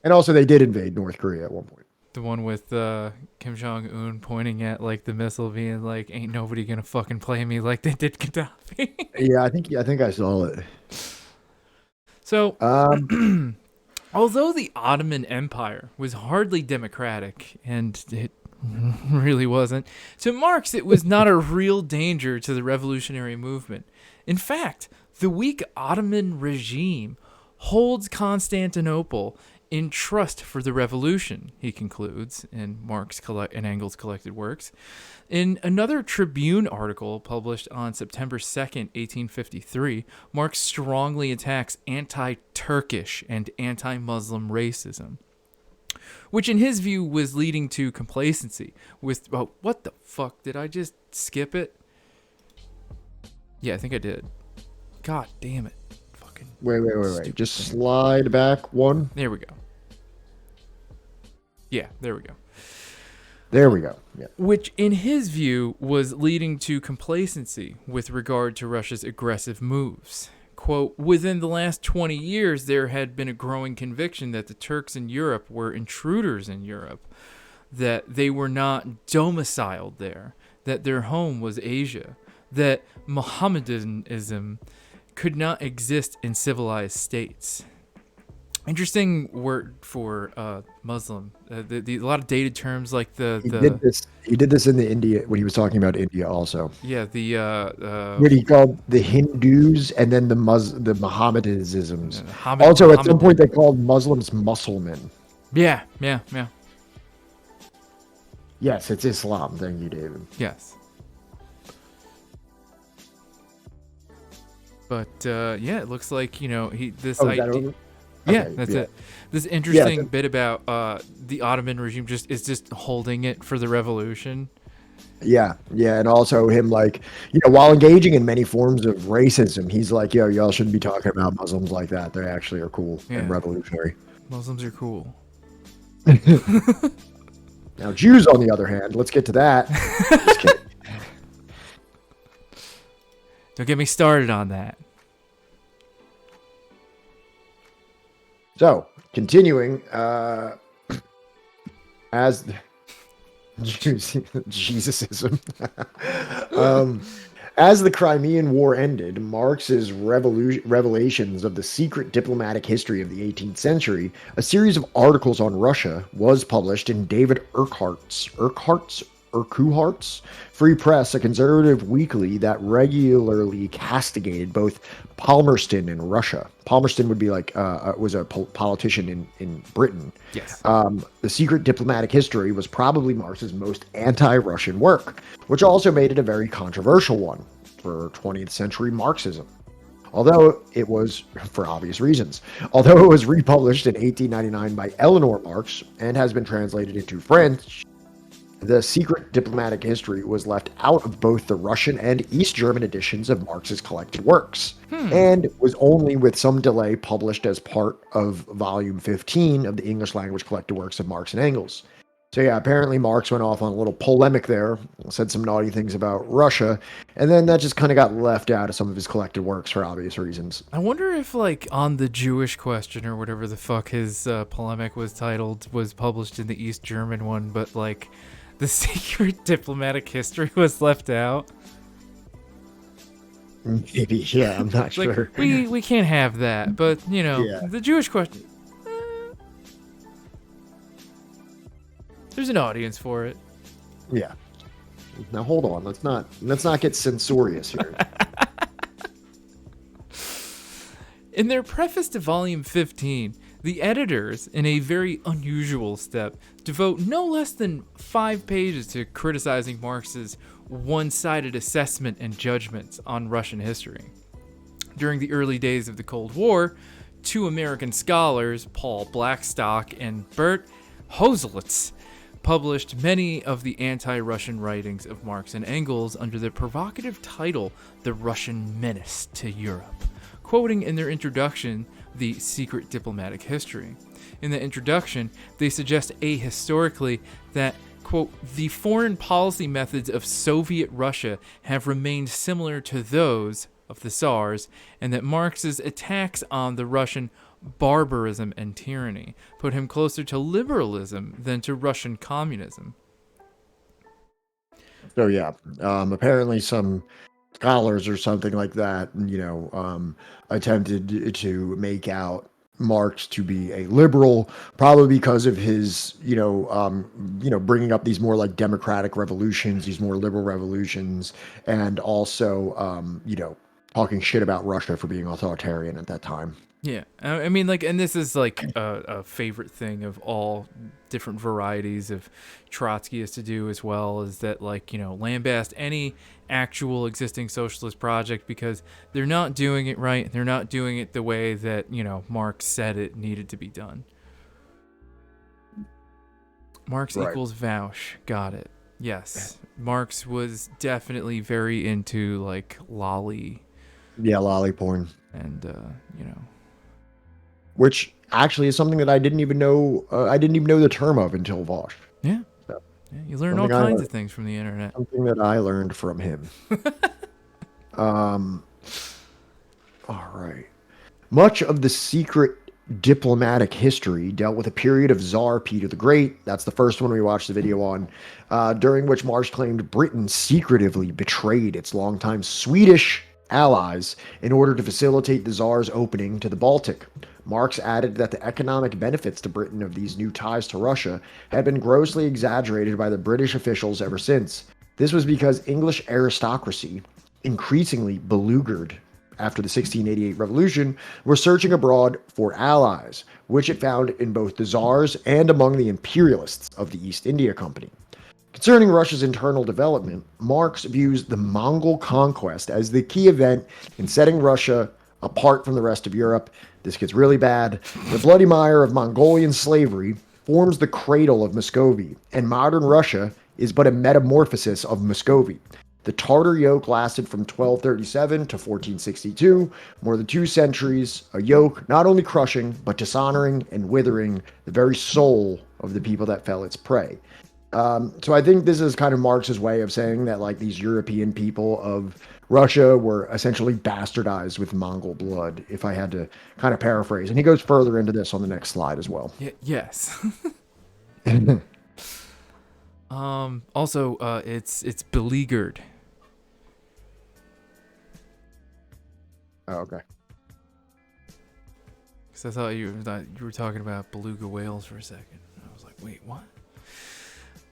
And also, they did invade North Korea at one point. The one with Kim Jong-un pointing at like the missile being like, ain't nobody gonna fucking play me like they did Gaddafi. Yeah, I think I saw it. So, although the Ottoman Empire was hardly democratic, and it really wasn't, to Marx it was not a real danger to the revolutionary movement. In fact, the weak Ottoman regime holds Constantinople in trust for the revolution, he concludes in Marx and Engels' collected works. In another Tribune article published on September 2nd, 1853, Marx strongly attacks anti-Turkish and anti-Muslim racism, which in his view was leading to complacency with, oh, what the fuck, did I just skip it? Yeah, I think I did. God damn it. Fucking Wait. Just slide back one. There we go. Yeah, there we go. There we go. Yeah. Which, in his view, was leading to complacency with regard to Russia's aggressive moves. Quote, within the last 20 years, there had been a growing conviction that the Turks in Europe were intruders in Europe, that they were not domiciled there, that their home was Asia, that Mohammedanism could not exist in civilized states. Interesting word for Muslim. A lot of dated terms like He did this in the India when he was talking about India also. Yeah, What he called the Hindus and then the Mohammedanisms. Mohammed, Also, at some point, they called Muslims Mussulman. Yeah. Yes, it's Islam. Thank you, David. Yes. But yeah, it looks like this Oh, idea. is that over? Yeah, Okay, that's yeah. it. This interesting bit about the Ottoman regime just holding it for the revolution. Yeah, and also him while engaging in many forms of racism, he's like, yo, y'all shouldn't be talking about Muslims like that. They actually are cool and revolutionary. Muslims are cool. Now, Jews, on the other hand, let's get to that. Just kidding. Don't get me started on that. So, continuing, as Jesusism, as the Crimean War ended, Marx's revelations of the secret diplomatic history of the 18th century, a series of articles on Russia, was published in David Urquhart's Free Press, a conservative weekly that regularly castigated both Palmerston and Russia. Palmerston would be was a politician in Britain. Yes. The Secret Diplomatic History was probably Marx's most anti-Russian work, which also made it a very controversial one for 20th century Marxism. Although it was, for obvious reasons, although it was republished in 1899 by Eleanor Marx and has been translated into French The secret diplomatic history was left out of both the Russian and East German editions of Marx's collected works, and was only with some delay published as part of volume 15 of the English language collected works of Marx and Engels. So yeah, apparently Marx went off on a little polemic there, said some naughty things about Russia, and then that just kind of got left out of some of his collected works for obvious reasons. I wonder if, like, on the Jewish question or whatever the fuck his polemic was titled was published in the East German one, but, like, the secret diplomatic history was left out. Maybe, yeah, I'm not Like, sure. we can't have that, but, you know, Yeah. the Jewish question... There's an audience for it. Yeah. Now hold on, let's not get censorious here. In their preface to Volume 15, the editors, in a very unusual step, devote no less than 5 pages to criticizing Marx's one-sided assessment and judgments on Russian history. During the early days of the Cold War, 2 American scholars, Paul Blackstock and Bert Hoselitz, published many of the anti-Russian writings of Marx and Engels under the provocative title The Russian Menace to Europe, quoting in their introduction the secret diplomatic history. In the introduction, they suggest ahistorically that, quote, the foreign policy methods of Soviet Russia have remained similar to those of the Tsars, and that Marx's attacks on the Russian barbarism and tyranny put him closer to liberalism than to Russian communism. So yeah, apparently some scholars or something like that, attempted to make out Marx to be a liberal, probably because of his, bringing up these more like democratic revolutions, these more liberal revolutions, and also, talking shit about Russia for being authoritarian at that time. Yeah, I mean, like, and this is like a favorite thing of all different varieties of Trotskyists to do as well, is that, like, lambast any actual existing socialist project because they're not doing it right. They're not doing it the way that, Marx said it needed to be done. Marx Right. equals Vaush. Got it. Yes. Marx was definitely very into, like, lolly Yeah, lolly porn. and, Which actually is something that I didn't even know. I didn't even know the term of until Vosh. Yeah. So, Yeah, you learn all something I kinds learned. of things from the internet. Something that I learned from him. All right. Much of the secret diplomatic history dealt with a period of Tsar Peter the Great. That's the first one we watched the video on, during which Marx claimed Britain secretively betrayed its longtime Swedish allies in order to facilitate the Tsar's opening to the Baltic. Marx added that the economic benefits to Britain of these new ties to Russia had been grossly exaggerated by the British officials ever since. This was because English aristocracy, increasingly beleaguered after the 1688 revolution, were searching abroad for allies, which it found in both the Tsars and among the imperialists of the East India Company. Concerning Russia's internal development, Marx views the Mongol conquest as the key event in setting Russia apart from the rest of Europe. This gets really bad. The bloody mire of Mongolian slavery forms the cradle of Muscovy, and modern Russia is but a metamorphosis of Muscovy. The Tartar yoke lasted from 1237 to 1462, more than 2 centuries, a yoke not only crushing, but dishonoring and withering the very soul of the people that fell its prey. So I think this is kind of Marx's way of saying that, like, these European people of Russia were essentially bastardized with Mongol blood, if I had to kind of paraphrase. And he goes further into this on the next slide as well. Yes. Also, it's beleaguered. Oh, okay. Because I thought you were talking about beluga whales for a second. I was like, wait, what?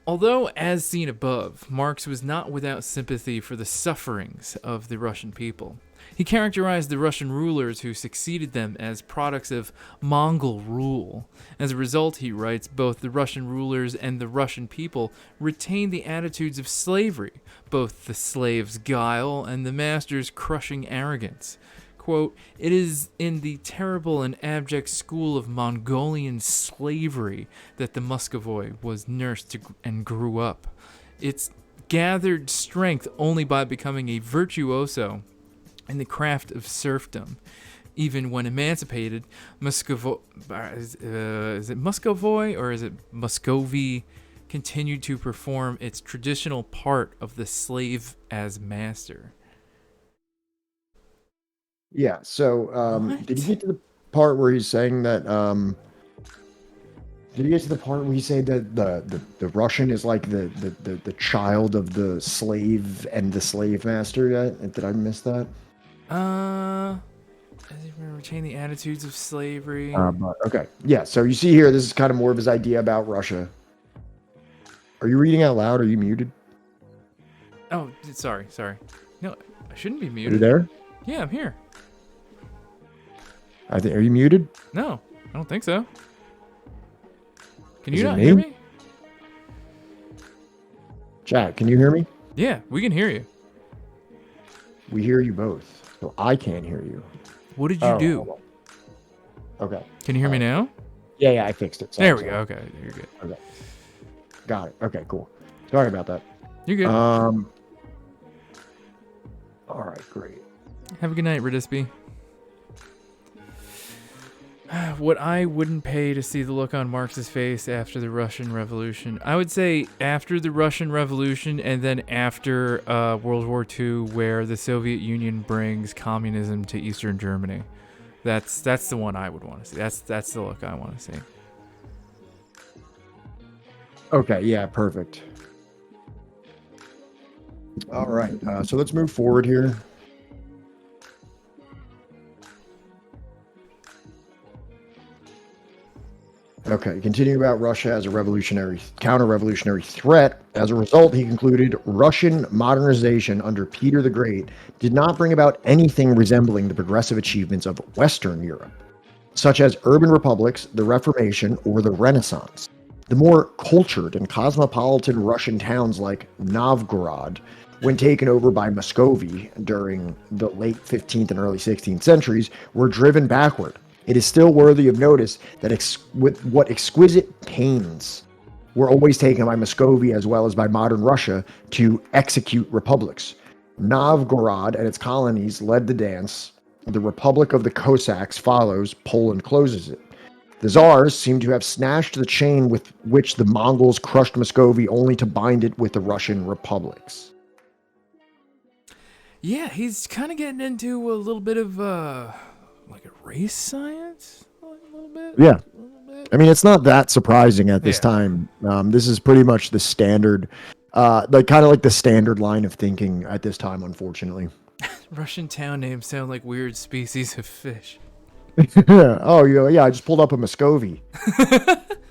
Although, as seen above, Marx was not without sympathy for the sufferings of the Russian people. He characterized the Russian rulers who succeeded them as products of Mongol rule. As a result, he writes, both the Russian rulers and the Russian people retained the attitudes of slavery, both the slave's guile and the master's crushing arrogance. quote, "It is in the terrible and abject school of Mongolian slavery that the Muscovy was nursed and grew up. It's gathered strength only by becoming a virtuoso in the craft of serfdom. Even when emancipated, is it Muscovy or is it Muscovy continued to perform its traditional part of the slave as master." Yeah. So, did you get to the part where he's saying that? Did you get to the part where he said that the Russian is like the child of the slave and the slave master yet? Did I miss that? As if we retain the attitudes of slavery. Okay. Yeah. So you see here, this is kind of more of his idea about Russia. Are you reading out loud? Are you muted? Oh, sorry. No, I shouldn't be Are muted. you there? Yeah, I'm here. Are you muted? No, I don't think so. Can Is you it not me? hear me? Jack, can you hear me? Yeah, we can hear you. We hear you both. So I can't hear you. What did you do? Okay. Can you hear me now? Yeah, I fixed it. There we go. Okay, you're good. Okay. Got it. Okay, cool. Sorry about that. You're good. All right, great. Have a good night, Ridisby. What I wouldn't pay to see the look on Marx's face after the Russian Revolution. I would say after the Russian Revolution and then after World War II, where the Soviet Union brings communism to Eastern Germany. That's the one I would want to see. That's the look I want to see. Okay, yeah, perfect. All right, so let's move forward here. Okay, continuing about Russia as a counter-revolutionary threat. As a result, he concluded, Russian modernization under Peter the Great did not bring about anything resembling the progressive achievements of Western Europe, such as urban republics, the Reformation, or the Renaissance. The more cultured and cosmopolitan Russian towns like Novgorod, when taken over by Muscovy during the late 15th and early 16th centuries, were driven backward. It is still worthy of notice that with what exquisite pains were always taken by Muscovy as well as by modern Russia to execute republics. Novgorod and its colonies led the dance. The Republic of the Cossacks follows. Poland closes it. The Tsars seem to have snatched the chain with which the Mongols crushed Muscovy only to bind it with the Russian republics. Yeah, he's kind of getting into a little bit of like a race science, a little bit. Yeah, I mean, it's not that surprising at this time. This is pretty much the standard, like the standard line of thinking at this time, unfortunately. Russian town names sound like weird species of fish. Oh, yeah, I just pulled up a Muscovy.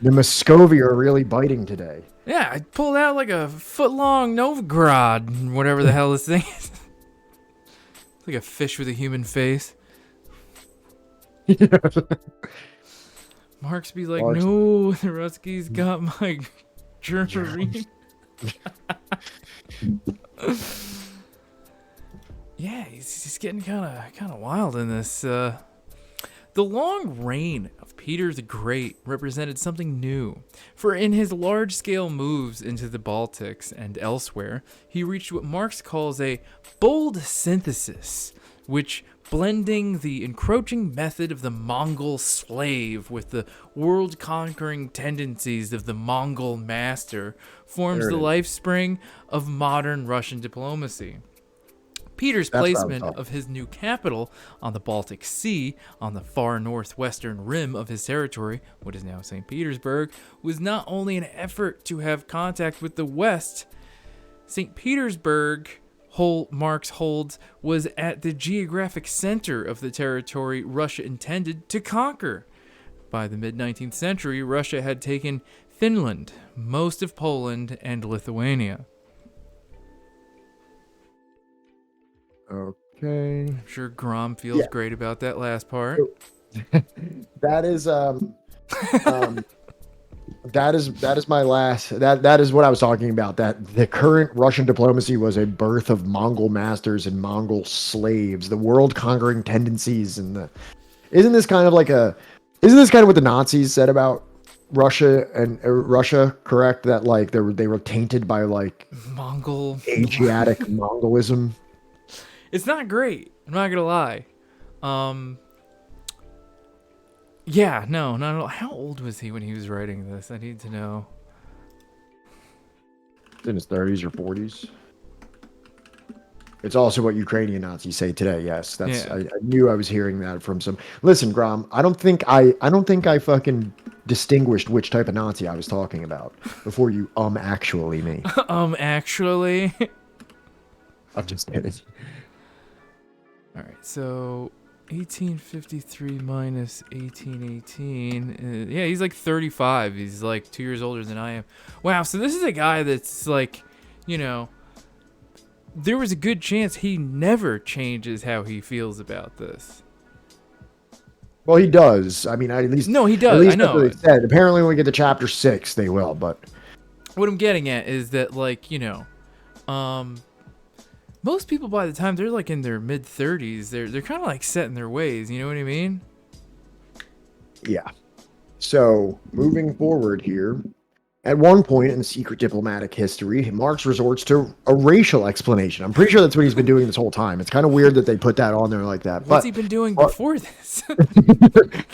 The Muscovy are really biting today. Yeah, I pulled out like a foot-long Novgorod, whatever the hell this thing is. It's like a fish with a human face. Marx be like, no, the Ruskies got my Germany. Yeah, he's getting kind of wild in this. The long reign of Peter the Great represented something new, for in his large-scale moves into the Baltics and elsewhere, he reached what Marx calls a bold synthesis, which, blending the encroaching method of the Mongol slave with the world-conquering tendencies of the Mongol master, forms the life spring of modern Russian diplomacy. Peter's placement of his new capital on the Baltic Sea, on the far northwestern rim of his territory, what is now St. Petersburg, was not only an effort to have contact with the West. St. Petersburg, Marx holds, was at the geographic center of the territory Russia intended to conquer. By the mid-19th century, Russia had taken Finland, most of Poland, and Lithuania. Okay. I'm sure Grom feels great about that last part. That is That is my last. That is what I was talking about. That the current Russian diplomacy was a birth of Mongol masters and Mongol slaves. The world conquering tendencies and the. Isn't this kind of like a? Isn't this kind of what the Nazis said about Russia and Russia? Correct, that like they were tainted by like Mongol Asiatic Mongolism. It's not great. I'm not gonna lie. Yeah, no, not at all. How old was he when he was writing this? I need to know. In his 30s or 40s. It's also what Ukrainian Nazis say today. Yes, that's. Yeah. I knew I was hearing that from some. Listen, Grom. I don't think I fucking distinguished which type of Nazi I was talking about before you actually me. Actually. I'm just kidding. All right, so 1853 minus 1818. Yeah, he's like 35. He's like 2 years older than I am. Wow, so this is a guy that's like, you know, there was a good chance he never changes how he feels about this. Well, he does. I mean, at least No, he does. At least I know. That's what they said. Apparently, when we get to chapter 6, they will. But What I'm getting at is that, like, you know, most people by the time they're like in their mid 30s, they're kind of like set in their ways. You know what I mean? yeah. So moving forward here, at one point in secret diplomatic history, Marx resorts to a racial explanation. I'm pretty sure that's what he's been doing this whole time. It's kind of weird that they put that on there like that. What's he been doing before this?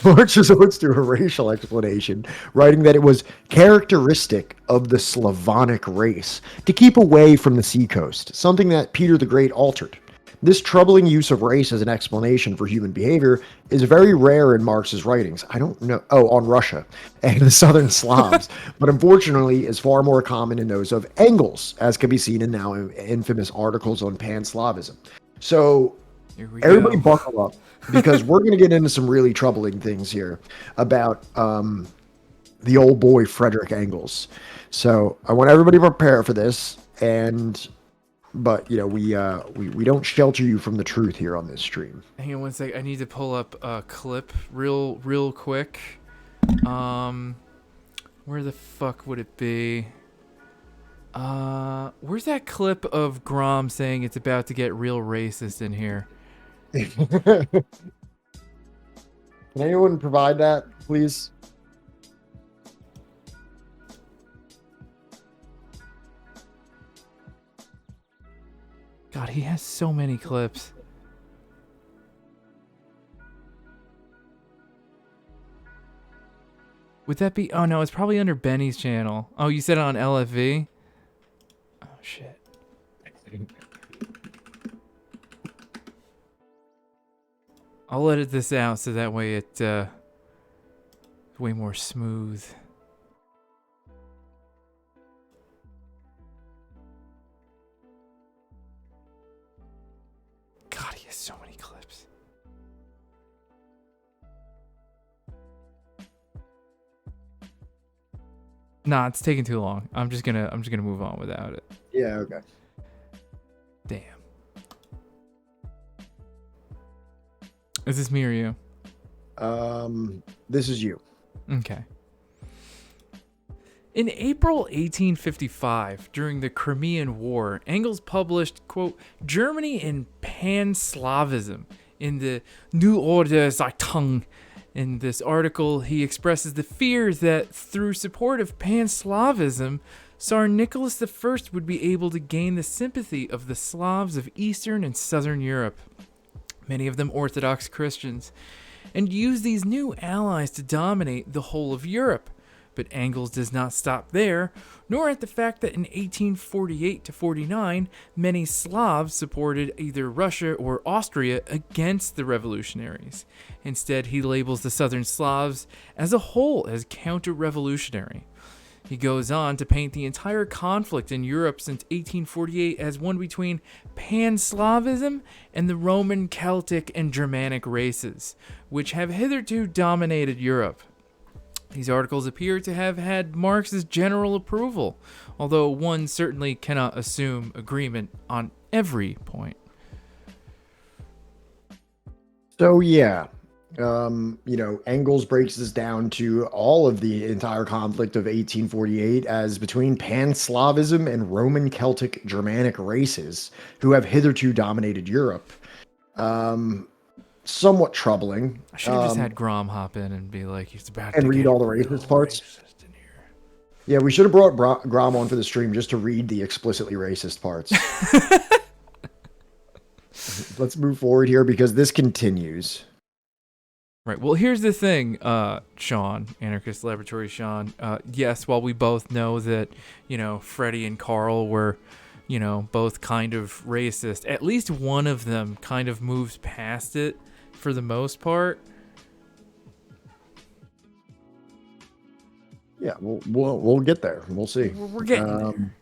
Marx resorts to a racial explanation, writing that it was characteristic of the Slavonic race to keep away from the seacoast, something that Peter the Great altered. This troubling use of race as an explanation for human behavior is very rare in Marx's writings. I don't know. Oh, on Russia and the Southern Slavs, but unfortunately is far more common in those of Engels, as can be seen in now infamous articles on Pan-Slavism. So everybody buckle up, because we're going to get into some really troubling things here about the old boy Frederick Engels. So I want everybody to prepare for this, but you know, we don't shelter you from the truth here on this stream. Hang on one sec. I need to pull up a clip real quick. Where the fuck would it be? Where's that clip of Grom saying it's about to get real racist in here? Can anyone provide that, please? God, he has so many clips. Would that be... Oh, no, it's probably under Benny's channel. Oh, you said it on LFV? Oh, shit. I'll edit this out so that way it's way more smooth. God, he has so many clips. Nah, it's taking too long. I'm just gonna move on without it. Yeah, okay. Damn. Is this me or you? This is you. Okay. In April 1855, during the Crimean War, Engels published, quote, Germany in Pan-Slavism in the New Order Zeitung. In this article, he expresses the fear that through support of Pan-Slavism, Tsar Nicholas I would be able to gain the sympathy of the Slavs of Eastern and Southern Europe, many of them Orthodox Christians, and use these new allies to dominate the whole of Europe. But Engels does not stop there, nor at the fact that in 1848 to 49, many Slavs supported either Russia or Austria against the revolutionaries. Instead, he labels the Southern Slavs as a whole as counter-revolutionary. He goes on to paint the entire conflict in Europe since 1848 as one between Pan-Slavism and the Roman, Celtic, and Germanic races, which have hitherto dominated Europe. These articles appear to have had Marx's general approval, although one certainly cannot assume agreement on every point. So yeah, Engels breaks this down to all of the entire conflict of 1848 as between Pan-Slavism and Roman Celtic Germanic races who have hitherto dominated Europe. Somewhat troubling. I should have just had Grom hop in and be like, he's about And to read get all the real racist parts. racist in here. Yeah, we should have brought Grom on for the stream just to read the explicitly racist parts. Let's move forward here because this continues. Right. Well, here's the thing, Sean, Anarchist Laboratory Sean. Yes, while we both know that, Freddie and Carl were, both kind of racist, at least one of them kind of moves past it for the most part. Yeah, we'll get there. We'll see. We're getting there.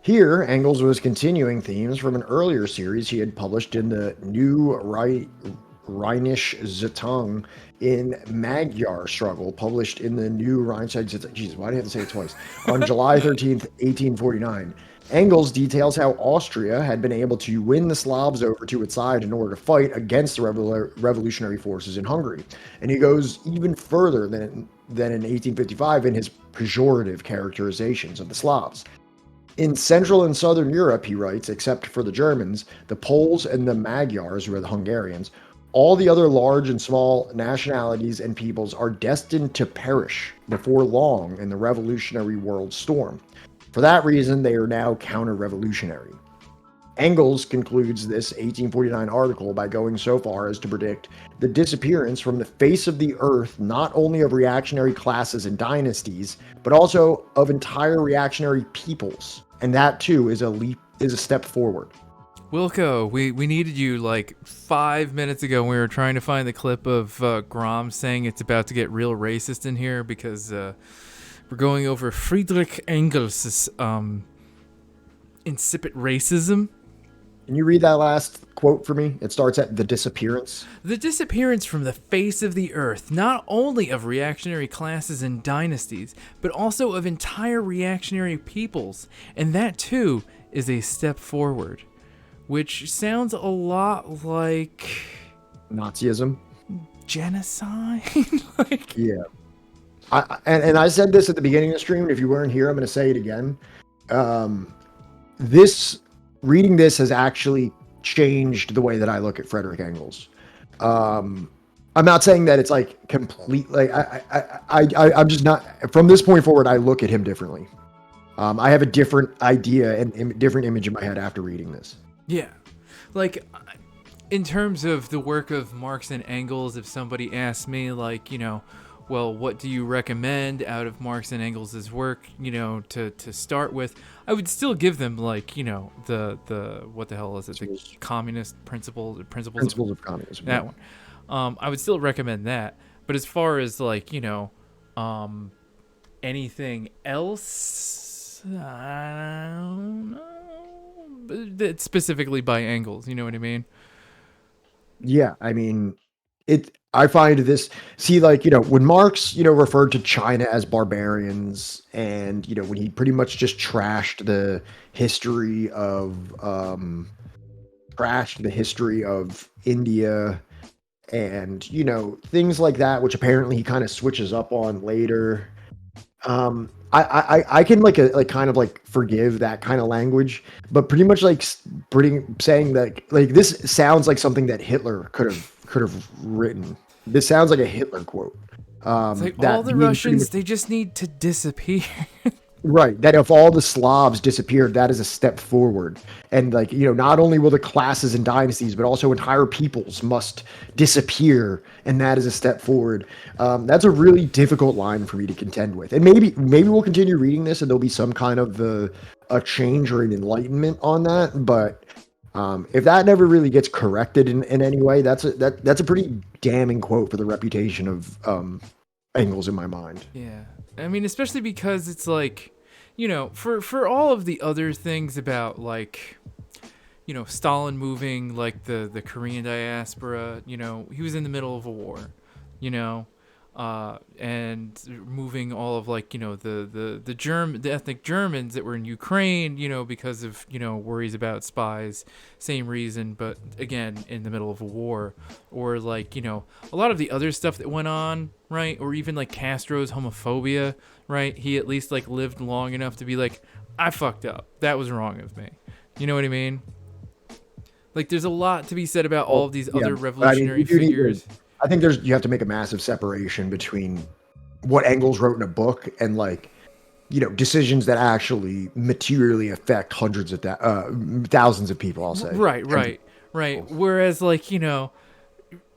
Here, Engels was continuing themes from an earlier series he had published in the New Rheinische Zeitung in Magyar struggle, published in the New Rheinische Zeitung. Jesus, why do you have to say it twice? On July 13th, 1849. Engels details how Austria had been able to win the Slavs over to its side in order to fight against the revolutionary forces in Hungary. And he goes even further than in 1855 in his pejorative characterizations of the Slavs. In Central and Southern Europe, he writes, except for the Germans, the Poles and the Magyars, who are the Hungarians, all the other large and small nationalities and peoples are destined to perish before long in the revolutionary world storm. For that reason, they are now counter-revolutionary. Engels concludes this 1849 article by going so far as to predict the disappearance from the face of the earth not only of reactionary classes and dynasties, but also of entire reactionary peoples. And that too is a step forward. Wilco, we needed you like 5 minutes ago when we were trying to find the clip of Grom saying it's about to get real racist in here because we're going over Friedrich Engels' incipit racism. Can you read that last quote for me? It starts at the disappearance. The disappearance from the face of the earth, not only of reactionary classes and dynasties, but also of entire reactionary peoples. And that, too, is a step forward. Which sounds a lot like... Nazism. Genocide? Yeah. I said this at the beginning of the stream, and if you weren't here, I'm going to say it again. Reading this has actually changed the way that I look at Frederick Engels. I'm not saying that it's like completely. I'm just not. From this point forward, I look at him differently. I have a different idea and different image in my head after reading this. Yeah, like in terms of the work of Marx and Engels, if somebody asked me, like, well, what do you recommend out of Marx and Engels' work, to start with? I would still give them, like, the what the hell is it? The communist principles of communism. That one. I would still recommend that. But as far as, like, anything else, I don't know. It's specifically by Engels, you know what I mean? Yeah, I mean, I find this, when Marx, referred to China as barbarians, and, when he pretty much just trashed the history of India and, things like that, which apparently he kind of switches up on later. I can kind of forgive that kind of language, but pretty much saying that this sounds like something that Hitler could have written. This sounds like a Hitler quote. It's like all the Russians, they just need to disappear. Right. That if all the Slavs disappeared, that is a step forward. And not only will the classes and dynasties, but also entire peoples must disappear. And that is a step forward. That's a really difficult line for me to contend with. And maybe we'll continue reading this and there'll be some kind of a change or an enlightenment on that. But if that never really gets corrected in any way, that's a pretty damning quote for the reputation of Engels in my mind. Yeah. I mean, especially because it's like, for all of the other things about, like, Stalin moving, like, the Korean diaspora, he was in the middle of a war, and moving all of like, the ethnic Germans that were in Ukraine, because of, worries about spies, same reason, but again, in the middle of a war, or like, a lot of the other stuff that went on, right? Or even like Castro's homophobia, right? He at least like lived long enough to be like, I fucked up. That was wrong of me. You know what I mean? Like, there's a lot to be said about all of these other revolutionary figures. I think you have to make a massive separation between what Engels wrote in a book and like, decisions that actually materially affect hundreds of thousands of people, I'll say. Right. Whereas like,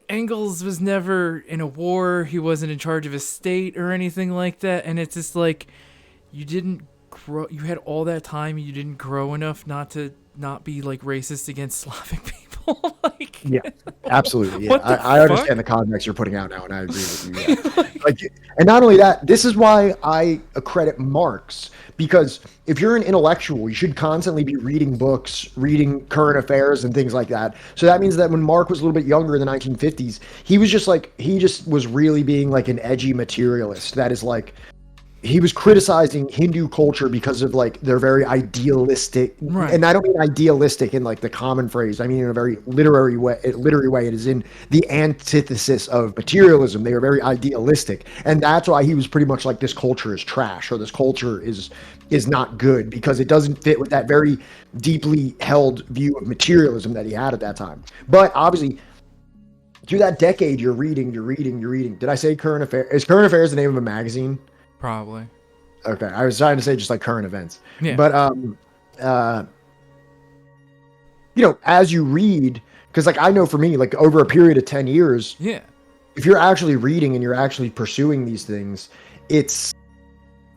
Engels was never in a war. He wasn't in charge of a state or anything like that. And it's just like, you didn't grow, you had all that time and you didn't grow enough not to not be like racist against Slavic people. Like, yeah, absolutely. Yeah. I understand the context you're putting out now, and I agree with you. Yeah. And not only that, this is why I accredit Marx, because if you're an intellectual, you should constantly be reading books, reading current affairs and things like that. So that means that when Marx was a little bit younger in the 1950s, he just was really being like an edgy materialist. That is like, he was criticizing Hindu culture because of like their very idealistic, right. And I don't mean idealistic in like the common phrase. I mean in a very literary way. It is in the antithesis of materialism. They are very idealistic, and that's why he was pretty much like, this culture is trash, or this culture is not good, because it doesn't fit with that very deeply held view of materialism that he had at that time. But obviously, through that decade, you're reading. Did I say current affairs? Is Current Affairs the name of a magazine? Probably. Okay, I was trying to say just like current events. Yeah. But as you read, because like I know for me, like over a period of 10 years, yeah, if you're actually reading and you're actually pursuing these things, it's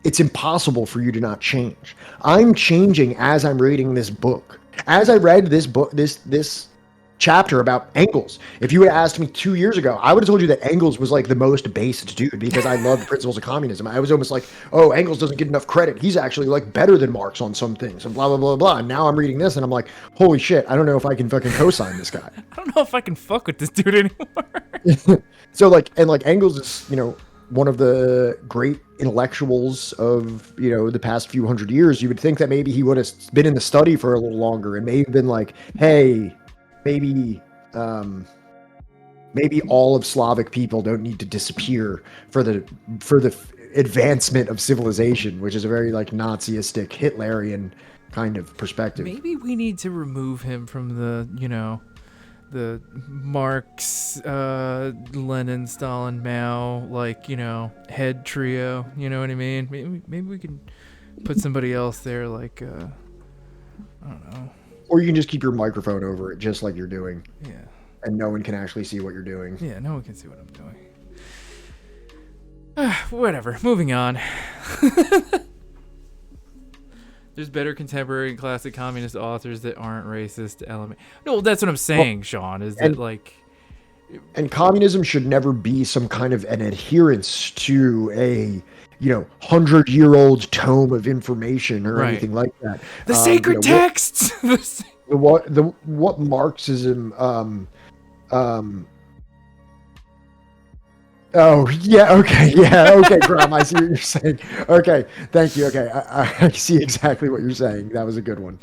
impossible for you to not change. I'm changing as I'm reading this book. As I read this book, this chapter about Engels, if you had asked me 2 years ago, I would have told you that Engels was like the most based dude, because I loved the principles of communism. I was almost like, oh, Engels doesn't get enough credit. He's actually like better than Marx on some things, and blah, blah, blah, blah. And now I'm reading this and I'm like, holy shit, I don't know if I can fucking co-sign this guy. I don't know if I can fuck with this dude anymore. So like Engels is, one of the great intellectuals of, the past few hundred years. You would think that maybe he would have been in the study for a little longer and maybe been like, hey, maybe all of Slavic people don't need to disappear for the advancement of civilization, which is a very like Nazistic, Hitlerian kind of perspective. Maybe we need to remove him from the Marx, Lenin, Stalin, Mao, like, head trio. You know what I mean? Maybe we can put somebody else there, like, I don't know. Or you can just keep your microphone over it, just like you're doing. Yeah. And no one can actually see what you're doing. Yeah, no one can see what I'm doing. Whatever. Moving on. There's better contemporary and classic communist authors that aren't racist element. No, that's what I'm saying, Sean, is that like... And communism should never be some kind of an adherence to a 100-year-old tome of information or anything like that. The sacred texts. What Marxism? Oh yeah, okay, Graham, I see what you're saying. Okay, thank you. Okay, I see exactly what you're saying. That was a good one.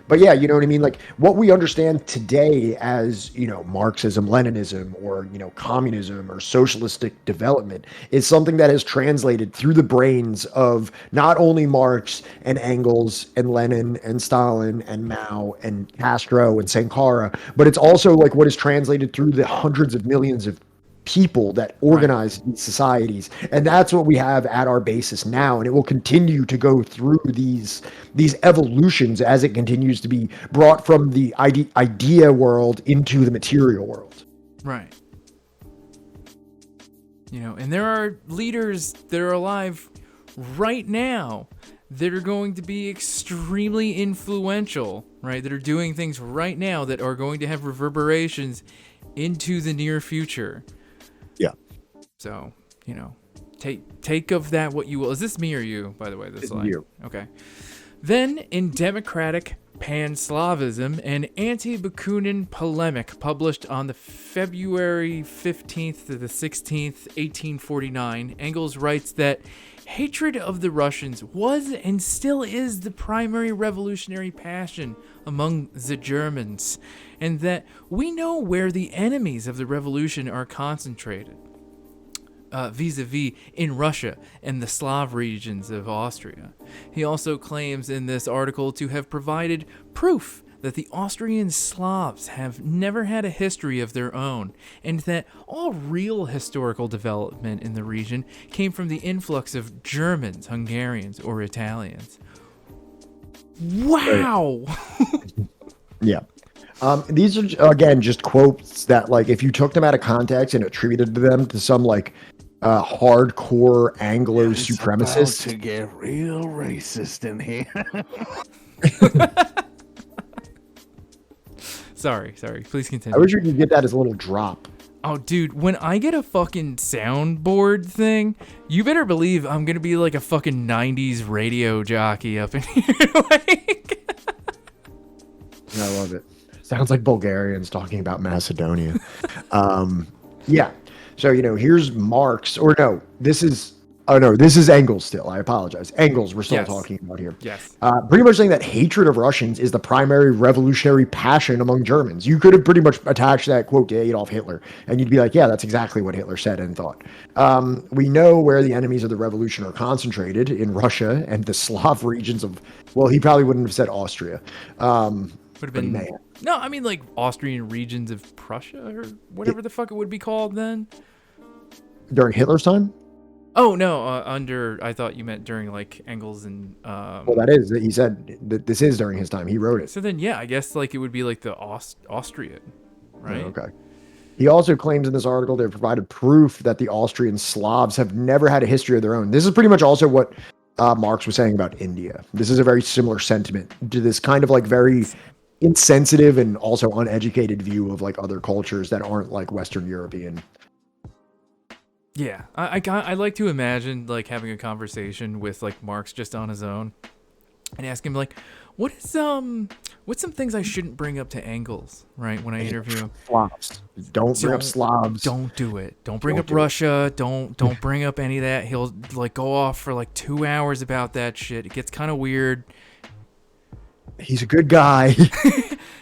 But yeah, you know what I mean? Like what we understand today as, Marxism, Leninism, or, communism or socialistic development is something that has translated through the brains of not only Marx and Engels and Lenin and Stalin and Mao and Castro and Sankara, but it's also like what is translated through the hundreds of millions of people that organize these societies. And that's what we have at our basis now, and it will continue to go through these evolutions as it continues to be brought from the idea world into the material world. Right. And there are leaders that are alive right now that are going to be extremely influential, right? That are doing things right now that are going to have reverberations into the near future. Yeah. So, take of that what you will. Is this me or you, by the way? This It's line? you. Okay. Then, in democratic Pan-Slavism, an anti-Bakunin polemic published on the February 15th to the 16th, 1849, Engels writes that hatred of the Russians was and still is the primary revolutionary passion among the Germans, and that we know where the enemies of the revolution are concentrated, vis-a-vis in Russia and the Slav regions of Austria. He also claims in this article to have provided proof that the Austrian Slavs have never had a history of their own, and that all real historical development in the region came from the influx of Germans, Hungarians, or Italians. Wow! Yeah. These are, again, just quotes that, like, if you took them out of context and attributed them to some, like, hardcore Anglo supremacist. It's about to get real racist in here. Sorry. Please continue. I wish we could get that as a little drop. Oh, dude, when I get a fucking soundboard thing, you better believe I'm gonna be like a fucking 90s radio jockey up in here. Like... I love it. Sounds like Bulgarians talking about Macedonia. Yeah. So, here's Marx, or no, this is Engels still. I apologize. Engels we're still talking about here. Yes. Pretty much saying that hatred of Russians is the primary revolutionary passion among Germans. You could have pretty much attached that quote to Adolf Hitler, and you'd be like, yeah, that's exactly what Hitler said and thought. We know where the enemies of the revolution are concentrated in Russia and the Slav regions of, well, he probably wouldn't have said Austria. Would have been, no, I mean like Austrian regions of Prussia or whatever the fuck it would be called then. During Hitler's time? Oh no, I thought you meant during like Engels and. Well, that is. He said that this is during his time. He wrote it. So then, yeah, I guess like it would be like the Austrian, right? Okay. He also claims in this article they've provided proof that the Austrian Slavs have never had a history of their own. This is pretty much also what Marx was saying about India. This is a very similar sentiment to this kind of like very insensitive and also uneducated view of like other cultures that aren't like Western European. Yeah, I like to imagine like having a conversation with like Marx just on his own, and ask him like, what's some things I shouldn't bring up to Engels, right, when I interview him? Slavs. Don't bring up Slavs. Don't do it. Don't bring up Russia. Don't bring up any of that. He'll like go off for like 2 hours about that shit. It gets kind of weird. He's a good guy.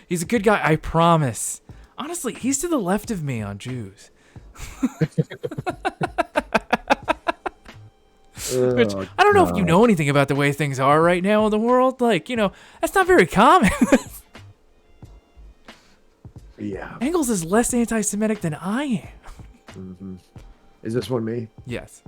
He's a good guy, I promise. Honestly, he's to the left of me on Jews. Which, I don't know if you know anything about the way things are right now in the world. Like, that's not very common. Yeah. Engels is less anti-Semitic than I am. Mm-hmm. Is this one me? Yes.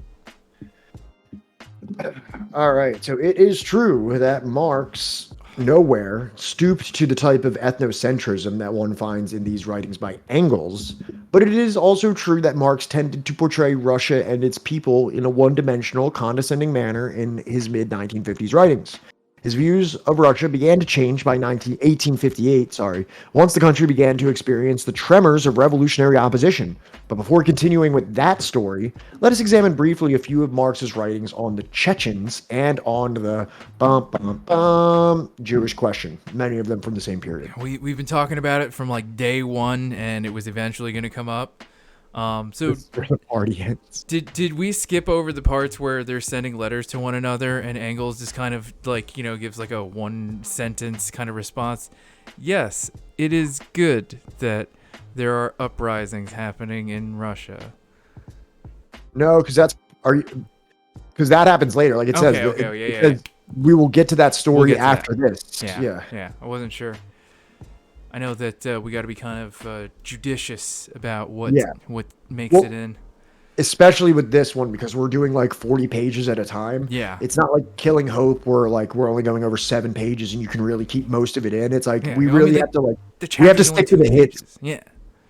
All right. So it is true that Marx nowhere stooped to the type of ethnocentrism that one finds in these writings by Engels, but it is also true that Marx tended to portray Russia and its people in a one-dimensional, condescending manner in his mid-1950s writings. His views of Russia began to change by 1858, once the country began to experience the tremors of revolutionary opposition. But before continuing with that story, let us examine briefly a few of Marx's writings on the Chechens and on the Jewish question, many of them from the same period. We've been talking about it from like day one, and it was eventually going to come up. So the party ends. Did we skip over the parts where they're sending letters to one another and Engels just kind of like, gives like a one sentence kind of response? Yes, it is good that there are uprisings happening in Russia. No, because that happens later. Like it says, says we will get to that story after this. Yeah. I wasn't sure. I know that we got to be kind of judicious about what makes it in. Especially with this one, because we're doing like 40 pages at a time. Yeah. It's not like Killing Hope where like we're only going over 7 pages and you can really keep most of it in. It's like we have to stick to the hits. Yeah.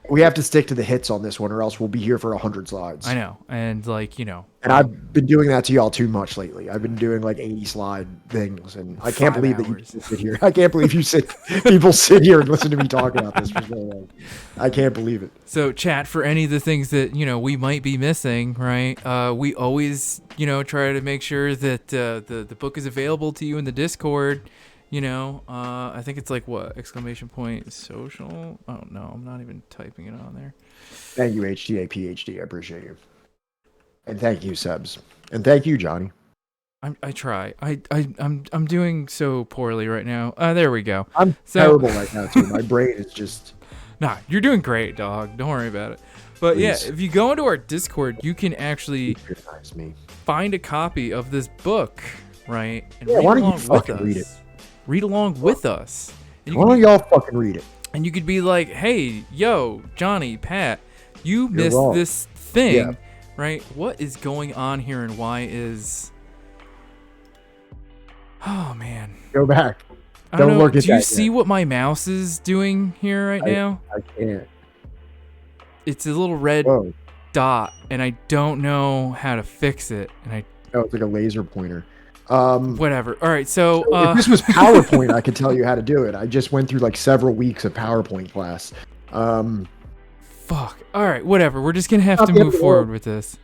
We have to stick to the hits on this one, or else we'll be here for 100 slides. I know. And And I've been doing that to y'all too much lately. I've been doing like 80 slide things, and I can't believe that you sit here. I can't believe people sit here and listen to me talk about this for so long. I can't believe it. So chat, for any of the things that, we might be missing, right? We always, try to make sure that the book is available to you in the Discord. You know, I think it's like what? Exclamation point social? Oh no, I'm not even typing it on there. Thank you, HTA PhD. I appreciate you. And thank you, Sebs. And thank you, Johnny. I try. I'm doing so poorly right now. There we go. I'm terrible right now too. My brain is just. Nah, you're doing great, dog. Don't worry about it. But Please. yeah, if you go into our Discord, you can actually find a copy of this book, right? And Yeah, why don't you fucking read it? Read along with us. And Why don't y'all fucking read it? And you could be like, hey, yo, Johnny, Pat, you missed wrong. this thing, Yeah. right? What is going on here and why is... Oh, man. Go back. I don't know. look at Do you that see yet. what my mouse is doing here right now? I can't. It's a little red Whoa. dot, and I don't know how to fix it. And No, it's like a laser pointer. whatever. All right, so If this was PowerPoint, I could tell you how to do it. I just went through like several weeks of PowerPoint class. fuck. All right, whatever. We're just gonna have to move forward with this,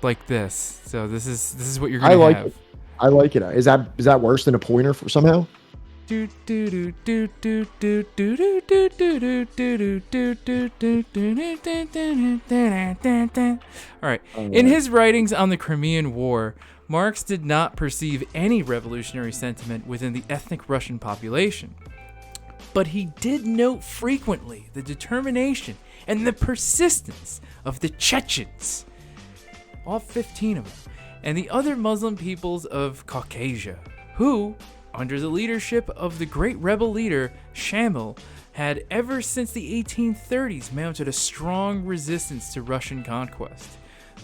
like this. So this is what you're gonna have. It. I like it. Is that worse than a pointer somehow? All right. In his writings on the Crimean War, Marx did not perceive any revolutionary sentiment within the ethnic Russian population. But he did note frequently the determination and the persistence of the Chechens, all 15 of them, and the other Muslim peoples of Caucasia, who, under the leadership of the great rebel leader Shamil, had ever since the 1830s mounted a strong resistance to Russian conquest.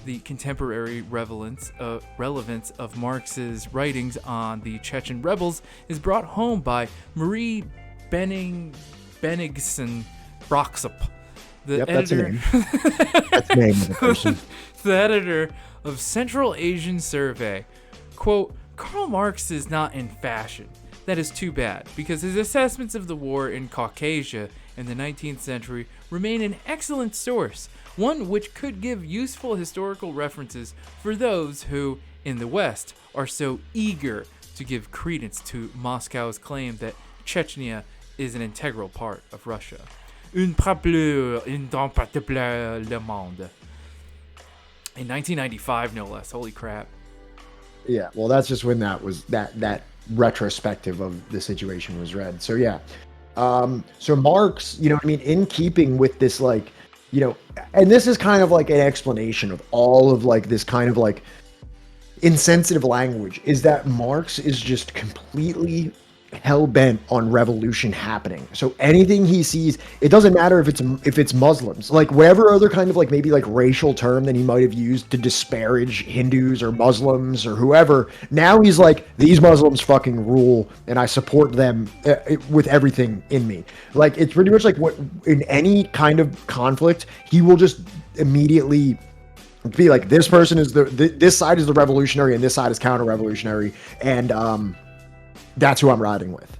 The contemporary relevance of Marx's writings on the Chechen rebels is brought home by Marie Bennigsen Broxup, the editor. That's the name of the person. The editor of Central Asian Survey. Quote, Karl Marx is not in fashion. That is too bad, because his assessments of the war in Caucasia in the 19th century remain an excellent source, one which could give useful historical references for those who, in the West, are so eager to give credence to Moscow's claim that Chechnya is an integral part of Russia. Un peuple indépassable le monde. In 1995, no less. Holy crap. Yeah, well, that's just when that retrospective of the situation was read. So yeah, so Marx, you know what I mean, in keeping with this, like, you know, and this is kind of like an explanation of all of like this kind of like insensitive language, is that Marx is just completely hell-bent on revolution happening. So anything he sees, it doesn't matter if it's Muslims, like whatever other kind of like maybe like racial term that he might have used to disparage Hindus or Muslims or whoever. Now he's like, these Muslims fucking rule and I support them with everything in me. Like, it's pretty much like what in any kind of conflict, he will just immediately be like, this person is this side is the revolutionary and this side is counter-revolutionary, and that's who I'm riding with.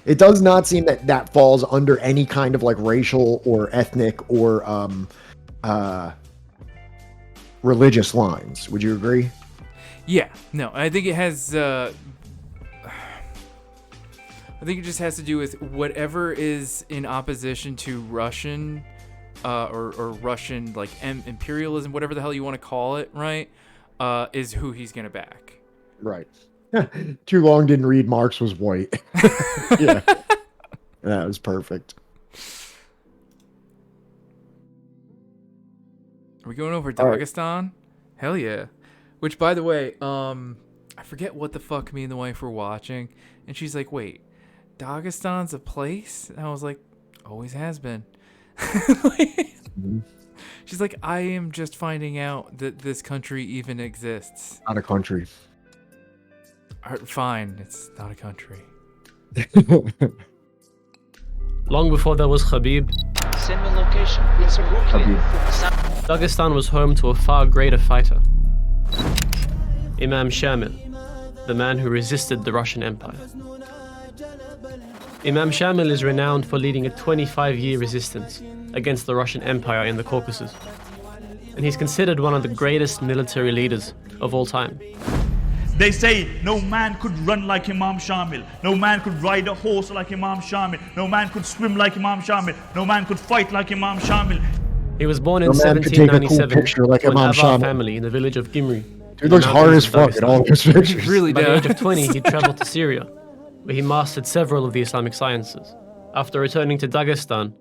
It does not seem that falls under any kind of like racial or ethnic or religious lines. Would you agree? Yeah, no, I think it has, I think it just has to do with whatever is in opposition to Russian, or Russian, like, imperialism, whatever the hell you want to call it, right, is who he's going to back. Right. Too long didn't read Marx was white. Yeah. That was perfect. Are we going over Dagestan? Right. Hell yeah. Which, by the way, I forget what the fuck me and the wife were watching, and she's like, wait, Dagestan's a place? And I was like, always has been. She's like, I am just finding out that this country even exists. Not a country. Fine, it's not a country. Long before there was Khabib, Dagestan was home to a far greater fighter. Imam Shamil, the man who resisted the Russian Empire. Imam Shamil is renowned for leading a 25-year resistance against the Russian Empire in the Caucasus, and he's considered one of the greatest military leaders of all time. They say no man could run like Imam Shamil. No man could ride a horse like Imam Shamil. No man could swim like Imam Shamil. No man could fight like Imam Shamil. He was born in No man could take a cool 1797 picture like to an Imam Avar Shamil. family in the village of Gimri. Dude looks hard as fuck in all his pictures. Really By the does. age of 20, he traveled to Syria, where he mastered several of the Islamic sciences. After returning to Dagestan,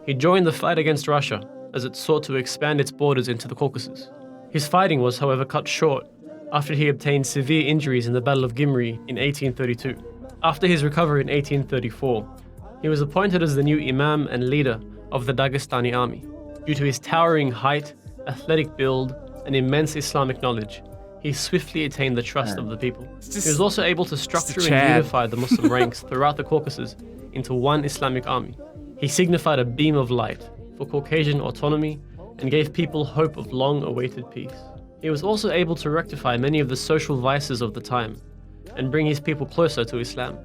he joined the fight against Russia as it sought to expand its borders into the Caucasus. His fighting was, however, cut short after he obtained severe injuries in the Battle of Gimri in 1832. After his recovery in 1834, he was appointed as the new Imam and leader of the Dagestani army. Due to his towering height, athletic build, and immense Islamic knowledge, he swiftly attained the trust of the people. He was also able to structure and Chad. unify the Muslim ranks throughout the Caucasus into one Islamic army. He signified a beam of light for Caucasian autonomy and gave people hope of long-awaited peace. He was also able to rectify many of the social vices of the time and bring his people closer to Islam.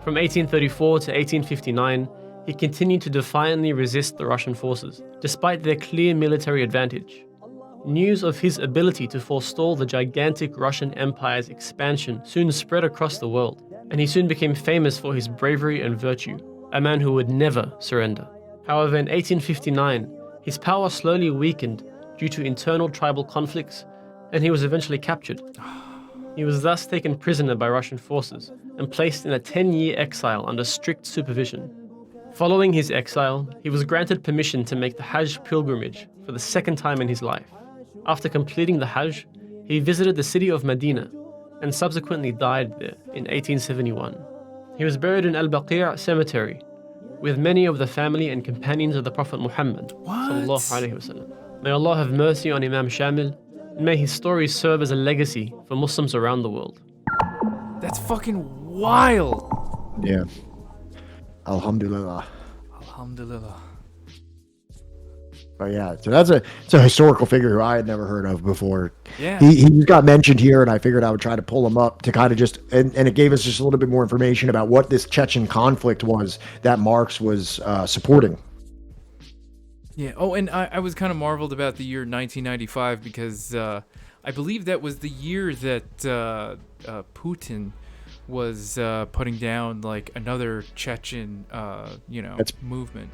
From 1834 to 1859, he continued to defiantly resist the Russian forces, despite their clear military advantage. News of his ability to forestall the gigantic Russian Empire's expansion soon spread across the world, and he soon became famous for his bravery and virtue, a man who would never surrender. However, in 1859, his power slowly weakened due to internal tribal conflicts, and he was eventually captured. He was thus taken prisoner by Russian forces and placed in a 10-year exile under strict supervision. Following his exile, he was granted permission to make the Hajj pilgrimage for the second time in his life. After completing the Hajj, he visited the city of Medina and subsequently died there in 1871. He was buried in Al-Baqi' cemetery with many of the family and companions of the Prophet Muhammad. Sallallahu Alaihi Wasallam. May Allah have mercy on Imam Shamil, and may his stories serve as a legacy for Muslims around the world. That's fucking wild. Yeah. Alhamdulillah. Alhamdulillah. But yeah, so it's a historical figure who I had never heard of before. Yeah. He got mentioned here, and I figured I would try to pull him up to kind of just and it gave us just a little bit more information about what this Chechen conflict was that Marx was supporting. Yeah. Oh, and I was kind of marveled about the year 1995 because I believe that was the year that Putin was putting down like another Chechen, movement.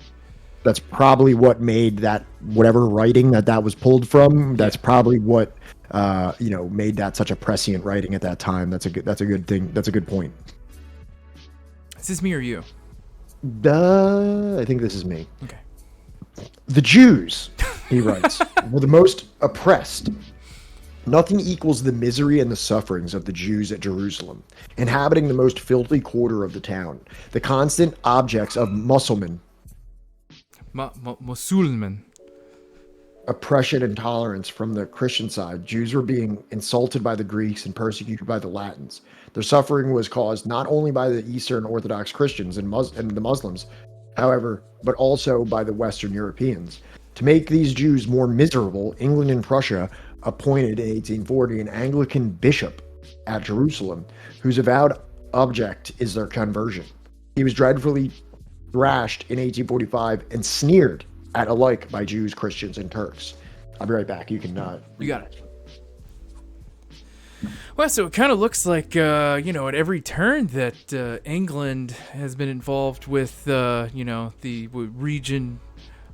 That's probably what made that whatever writing that was pulled from. That's probably what made that such a prescient writing at that time. That's a good thing. That's a good point. Is this me or you? I think this is me. Okay. The Jews, he writes, were the most oppressed. Nothing equals the misery and the sufferings of the Jews at Jerusalem, inhabiting the most filthy quarter of the town, the constant objects of Mussulman oppression and intolerance from the Christian side. Jews were being insulted by the Greeks and persecuted by the Latins. Their suffering was caused not only by the Eastern Orthodox Christians and the Muslims, however, but also by the Western Europeans. To make these Jews more miserable, England and Prussia appointed in 1840 an Anglican bishop at Jerusalem, whose avowed object is their conversion. He was dreadfully thrashed in 1845 and sneered at alike by Jews, Christians, and Turks. I'll be right back. You can You got it. Well, so it kind of looks like, at every turn that England has been involved with, the region,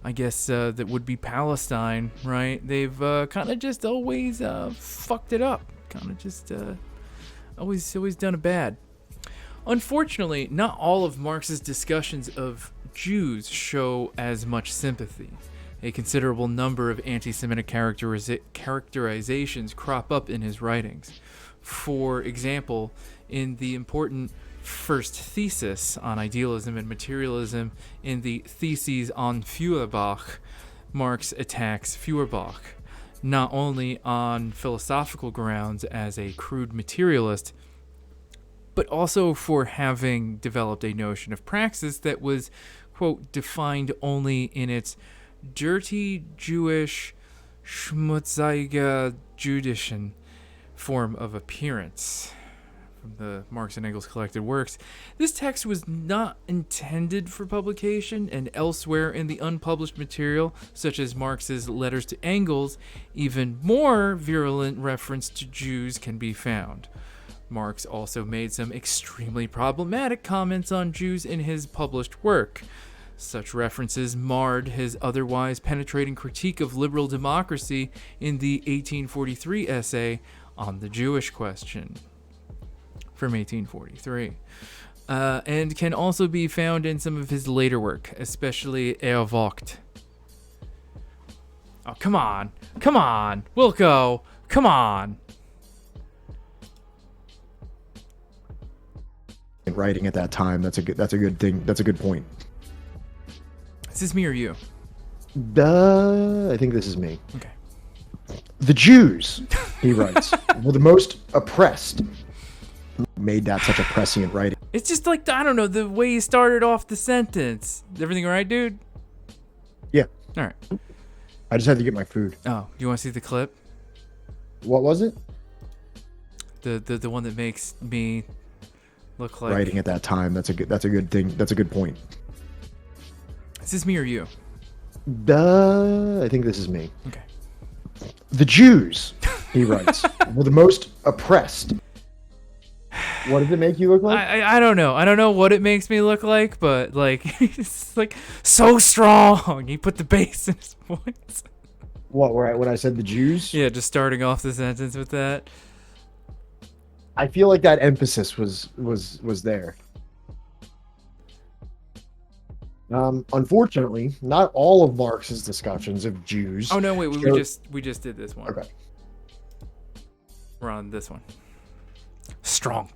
I guess, that would be Palestine, right? They've kind of just always fucked it up. Kind of just always done it bad. Unfortunately, not all of Marx's discussions of Jews show as much sympathy. A considerable number of anti-Semitic characterizations crop up in his writings. For example, in the important first thesis on idealism and materialism in the Theses on Feuerbach, Marx attacks Feuerbach, not only on philosophical grounds as a crude materialist, but also for having developed a notion of praxis that was, quote, defined only in its dirty Jewish schmutzige Judischen form of appearance. From the Marx and Engels collected works. This text was not intended for publication, and elsewhere in the unpublished material, such as Marx's letters to Engels, even more virulent reference to Jews can be found. Marx also made some extremely problematic comments on Jews in his published work. Such references marred his otherwise penetrating critique of liberal democracy in the 1843 essay on the Jewish question from 1843, and can also be found in some of his later work, especially Erwacht. Oh, come on, Wilco, come on. Writing at that time, that's a good thing. That's a good point. Is this me or you? I think this is me. Okay. The Jews, he writes, were the most oppressed. Made that such a prescient writing. It's just like, I don't know, the way you started off the sentence. Is everything all right, dude? Yeah. All right. I just had to get my food. Oh, do you want to see the clip? What was it? The one that makes me look like Writing at that time, that's a good thing. That's a good point. Is this me or you? I think this is me. Okay. The Jews, he writes, were the most oppressed. What does it make you look like? I don't know. I don't know what it makes me look like, but like it's like so strong. He put the bass in his voice. What? When I said the Jews? Yeah, just starting off the sentence with that. I feel like that emphasis was there. Unfortunately, not all of Marx's discussions of Jews. Oh no, wait, we just did this one. Okay. We're on this one. Strong.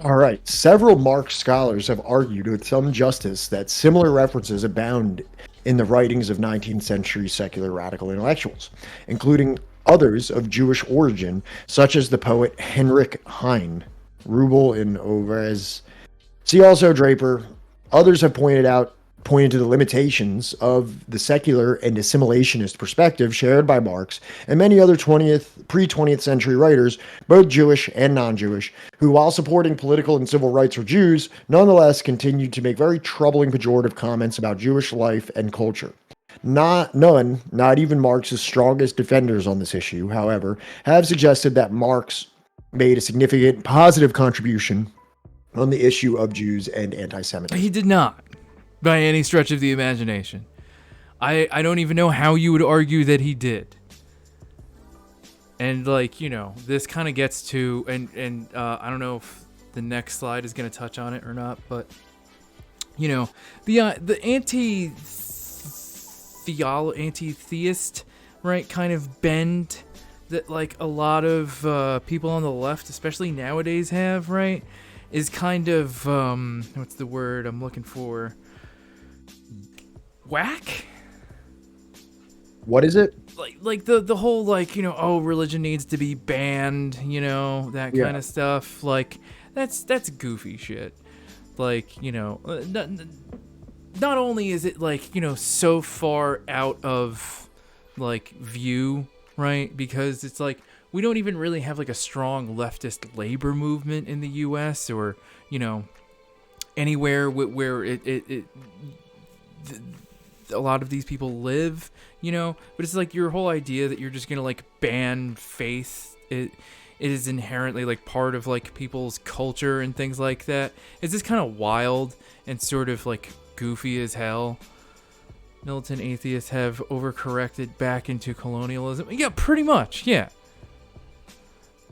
All right. Several Marx scholars have argued with some justice that similar references abound in the writings of 19th century secular radical intellectuals, including others of Jewish origin, such as the poet Heinrich Heine, Rubel in Overs. See also Draper. Others have pointed to the limitations of the secular and assimilationist perspective shared by Marx and many other pre-20th century writers, both Jewish and non-Jewish, who, while supporting political and civil rights for Jews, nonetheless continued to make very troubling pejorative comments about Jewish life and culture. Not even Marx's strongest defenders on this issue, however, have suggested that Marx made a significant positive contribution on the issue of Jews and anti-Semitism. He did not, by any stretch of the imagination. I don't even know how you would argue that he did. And like, you know, this kind of gets to, and I don't know if the next slide is going to touch on it or not, but you know, the anti-theist, right, kind of bend that like a lot of people on the left, especially nowadays, have, right, is kind of what's the word I'm looking for? Whack? What is it? Like the whole, like, you know, oh, religion needs to be banned, you know, that kind of stuff. Like that's goofy shit. Like, you know, not only is it like, you know, so far out of like view, right? Because it's like we don't even really have like a strong leftist labor movement in the US or, you know, anywhere where a lot of these people live, you know, but it's like your whole idea that you're just gonna like ban faith, it is inherently like part of like people's culture and things like that. It's just kind of wild and sort of like goofy as hell. Militant atheists have overcorrected back into colonialism. Yeah, pretty much, yeah.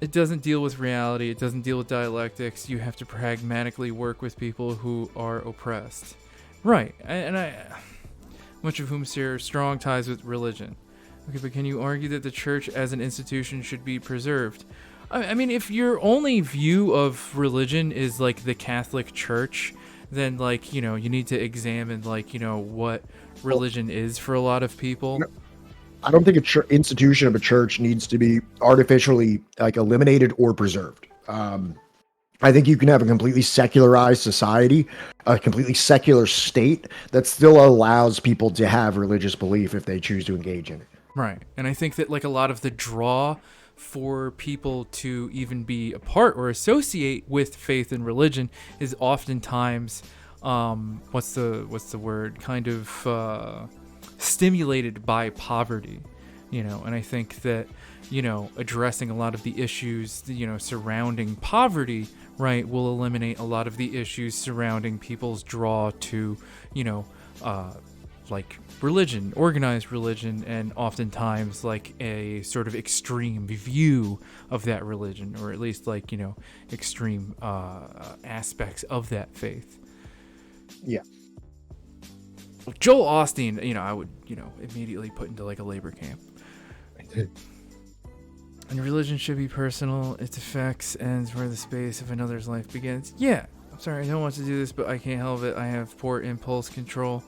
It doesn't deal with reality. It doesn't deal with dialectics. You have to pragmatically work with people who are oppressed. Right, and much of whom share strong ties with religion. Okay, but can you argue that the church as an institution should be preserved? I mean, if your only view of religion is like the Catholic Church, then like, you know, you need to examine like, you know, what religion is for a lot of people. I don't think an institution of a church needs to be artificially like eliminated or preserved. I think you can have a completely secularized society, a completely secular state that still allows people to have religious belief if they choose to engage in it. Right. And I think that like a lot of the draw for people to even be a part or associate with faith and religion is oftentimes what's the word, kind of stimulated by poverty, you know. And I think that, addressing a lot of the issues, surrounding poverty, right, will eliminate a lot of the issues surrounding people's draw to, like religion, organized religion, and oftentimes like a sort of extreme view of that religion, or at least like, extreme aspects of that faith. Yeah. Joel Osteen, I would, immediately put into like a labor camp. And religion should be personal. Its effects ends where the space of another's life begins. Yeah, I'm sorry, I don't want to do this, but I can't help it. I have poor impulse control.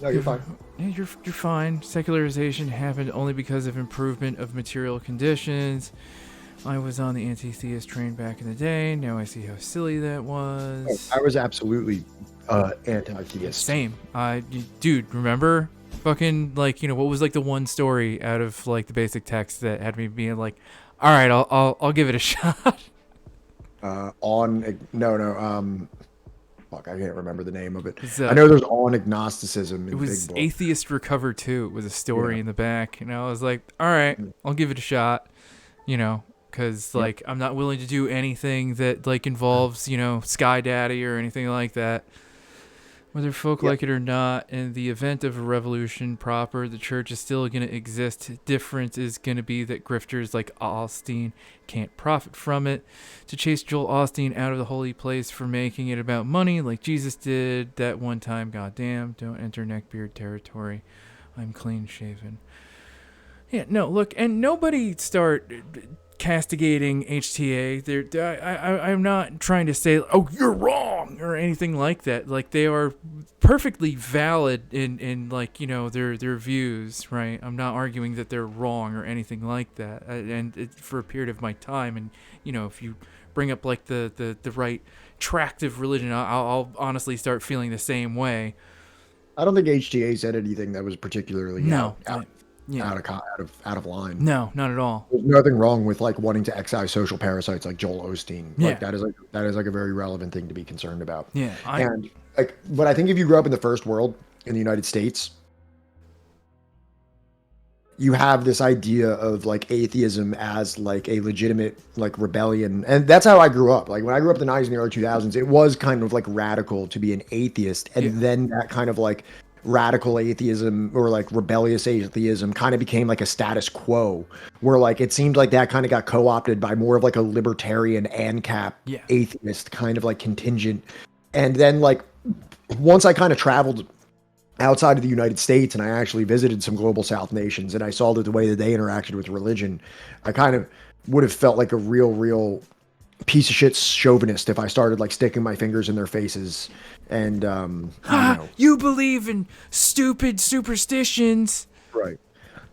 No, you're fine. Yeah, you're fine. Secularization happened only because of improvement of material conditions. I was on the anti-theist train back in the day. Now I see how silly that was. I was absolutely anti-theist. Same. Dude, remember? Fucking, like, what was like the one story out of like the basic text that had me being like, all right, I'll give it a shot. Fuck, I can't remember the name of it. I know there's On Agnosticism in it was Big Book. Atheist Recover 2. It was a story in the back, and I was like, all right, I'll give it a shot, because like I'm not willing to do anything that like involves, Sky Daddy or anything like that. Whether folk like it or not, in the event of a revolution proper, the church is still going to exist. Difference is going to be that grifters like Osteen can't profit from it. To chase Joel Osteen out of the holy place for making it about money like Jesus did that one time, goddamn, don't enter neckbeard territory. I'm clean shaven. Yeah, no, look, and nobody start castigating HTA. I'm not trying to say, oh, you're wrong or anything like that. Like, they are perfectly valid in like, their views, right? I'm not arguing that they're wrong or anything like that. For a period of my time, and if you bring up like the right tract of religion, I'll honestly start feeling the same way. I don't think HTA said anything that was particularly out of line. No, not at all. There's nothing wrong with like wanting to excise social parasites like Joel Osteen. Yeah. Like that is like a very relevant thing to be concerned about. Yeah. But I think if you grew up in the first world in the United States, you have this idea of like atheism as like a legitimate like rebellion. And that's how I grew up. Like when I grew up in the 90s and the early 2000s, it was kind of like radical to be an atheist. And then that kind of like radical atheism or like rebellious atheism kind of became like a status quo, where like it seemed like that kind of got co-opted by more of like a libertarian ANCAP atheist kind of like contingent. And then like once I kind of traveled outside of the United States and I actually visited some global South nations and I saw that the way that they interacted with religion, I kind of would have felt like a real piece of shit chauvinist if I started like sticking my fingers in their faces and you believe in stupid superstitions, right?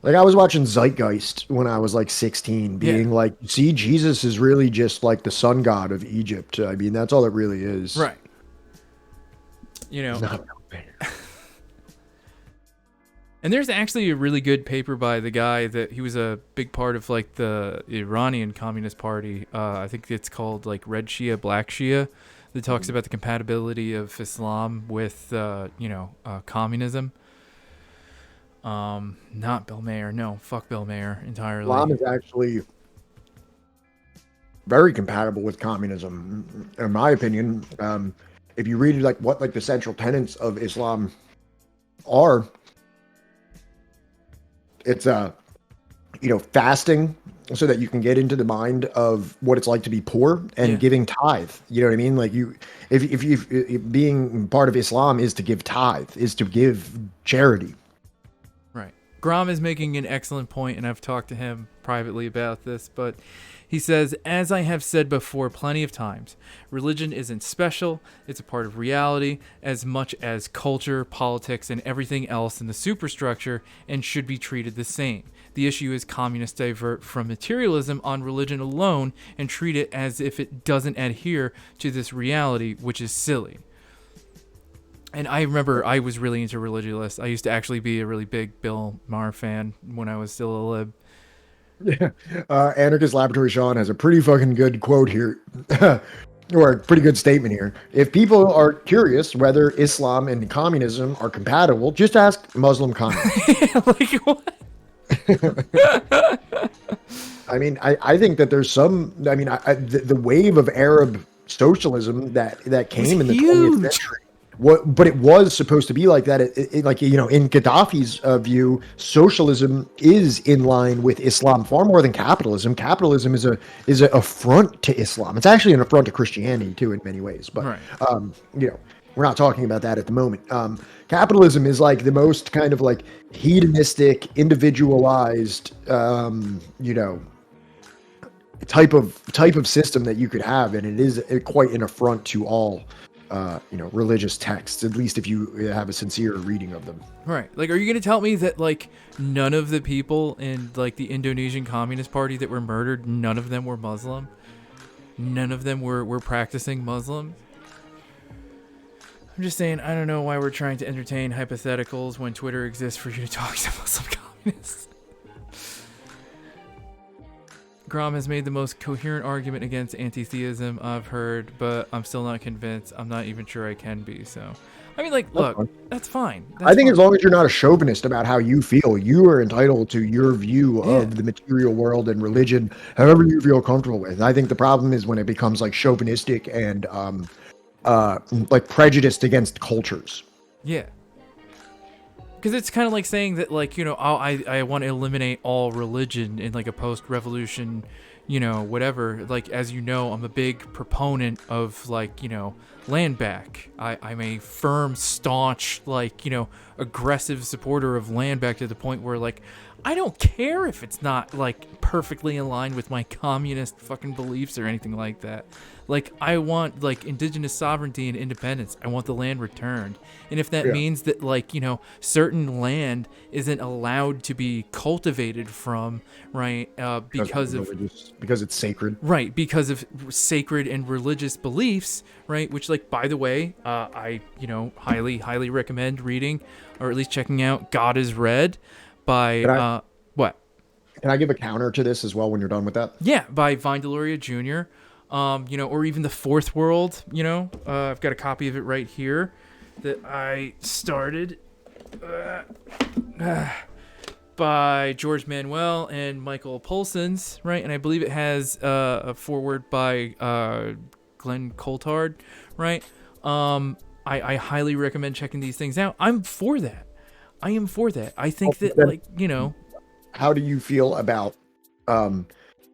Like I was watching Zeitgeist when I was like 16, being like, see, Jesus is really just like the sun god of Egypt. I mean, that's all it really is, right? And there's actually a really good paper by the guy that he was a big part of like the Iranian Communist Party. I think it's called like Red Shia, Black Shia, that talks about the compatibility of Islam with, communism. Not Bill Mayer. No, fuck Bill Mayer entirely. Islam is actually very compatible with communism, in my opinion. If you read like what like the central tenets of Islam are, it's fasting so that you can get into the mind of what it's like to be poor, and giving tithe. You know what I mean? Like if being part of Islam is to give tithe, is to give charity. Right. Grom is making an excellent point, and I've talked to him privately about this, but he says, as I have said before plenty of times, religion isn't special. It's a part of reality as much as culture, politics, and everything else in the superstructure, and should be treated the same. The issue is communists divert from materialism on religion alone and treat it as if it doesn't adhere to this reality, which is silly. And I remember I was really into religious. I used to actually be a really big Bill Maher fan when I was still a lib. Yeah. Anarchist Laboratory Sean has a pretty fucking good quote here, or a pretty good statement here. If people are curious whether Islam and communism are compatible, just ask Muslim communists. Like what? I mean, I think that there's some. I mean, the wave of Arab socialism that came in the 20th century. But it was supposed to be like that. Like, you know, in Gaddafi's view, socialism is in line with Islam far more than capitalism. Capitalism is an affront to Islam. It's actually an affront to Christianity too, in many ways. But Right. You know, we're not talking about that at the moment. Capitalism is like the most kind of like hedonistic, individualized, you know, type of system that you could have, and it is quite an affront to all you know, religious texts, at least if you have a sincere reading of them. Right. Like, are you going to tell me that, like, none of the people in, like, the Indonesian Communist Party that were murdered, none of them were Muslim? None of them were practicing Muslim? I'm just saying, I don't know why we're trying to entertain hypotheticals when Twitter exists for you to talk to Muslim communists. Grom has made the most coherent argument against anti-theism I've heard, but I'm still not convinced. I'm not even sure I can be, so... I mean, like, look, that's fine. I think as long as you're not a chauvinist about how you feel, you are entitled to your view of the material world and religion, however you feel comfortable with. I think the problem is when it becomes, like, chauvinistic and, like, prejudiced against cultures. Yeah. Because it's kind of like saying that, like, you know, I want to eliminate all religion in, like, a post-revolution, you know, whatever. Like, as you know, I'm a big proponent of, like, you know, land back. I'm a firm, staunch, like, you know, aggressive supporter of land back to the point where, like, I don't care if it's not, like, perfectly in line with my communist fucking beliefs or anything like that. Like, I want, like, indigenous sovereignty and independence. I want the land returned. And if that means that, like, you know, certain land isn't allowed to be cultivated from, right, because it's sacred. Right, because of sacred and religious beliefs, right, which, like, by the way, I, you know, highly recommend reading, or at least checking out God is Red by, what? Can I give a counter to this as well when you're done with that? Yeah, by Vine Deloria Jr., you know, or even The Fourth World, you know, I've got a copy of it right here that I started by George Manuel and Michael Polsons, right? And I believe it has a foreword by Glenn Coulthard, right? I highly recommend checking these things out. I'm for that. I am for that. I think that, like, you know. How do you feel about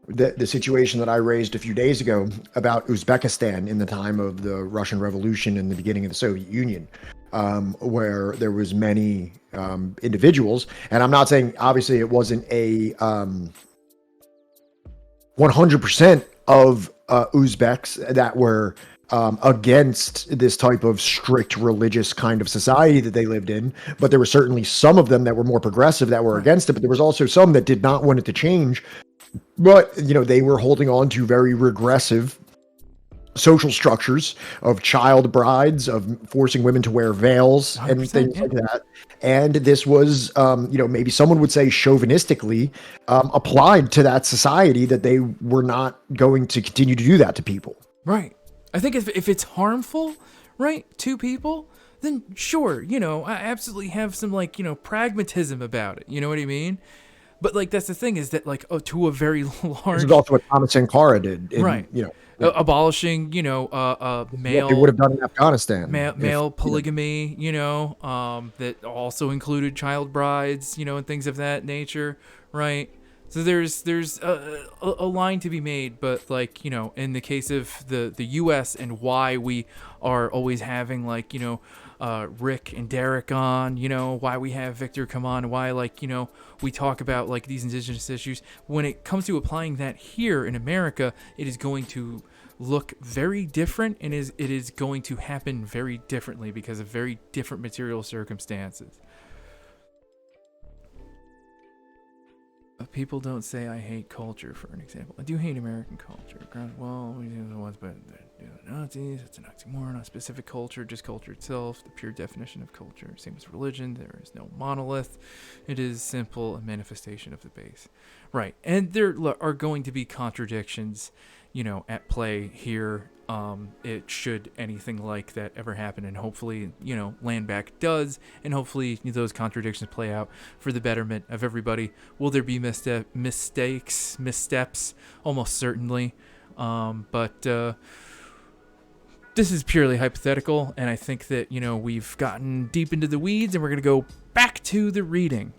the situation that I raised a few days ago about Uzbekistan in the time of the Russian Revolution and the beginning of the Soviet Union, where there was many individuals, and I'm not saying obviously it wasn't a 100% of Uzbeks that were against this type of strict religious kind of society that they lived in, but there were certainly some of them that were more progressive that were against it, but there was also some that did not want it to change. But, you know, they were holding on to very regressive social structures of child brides, of forcing women to wear veils and things like that. And this was, you know, maybe someone would say chauvinistically applied to that society, that they were not going to continue to do that to people. Right. I think if it's harmful, right, to people, then sure, you know, I absolutely have some, like, you know, pragmatism about it. You know what I mean? But, like, that's the thing, is that, like, to a very large... This is also what Thomas Sankara did, right? You know, abolishing, you know, male... What they would have done in Afghanistan. Male polygamy, you know, that also included child brides, you know, and things of that nature, right? So there's a line to be made, but, like, you know, in the case of the U.S. and why we are always having, like, you know, Rick and Derek on, you know, why we have Victor come on, why, like, you know, we talk about, like, these indigenous issues. When it comes to applying that here in America, it is going to look very different, and it is going to happen very differently because of very different material circumstances. People don't say I hate culture, for an example. I do hate American culture. Well, we do the ones, but the Nazis, it's an oxymoron, not specific culture, just culture itself, the pure definition of culture. Same as religion, there is no monolith. It is simple, a manifestation of the base. Right, and there are going to be contradictions, you know, at play here, it should anything like that ever happen. And hopefully, land back does, and hopefully those contradictions play out for the betterment of everybody. Will there be missteps? Almost certainly. But this is purely hypothetical, and I think that, we've gotten deep into the weeds, and we're going to go back to the reading.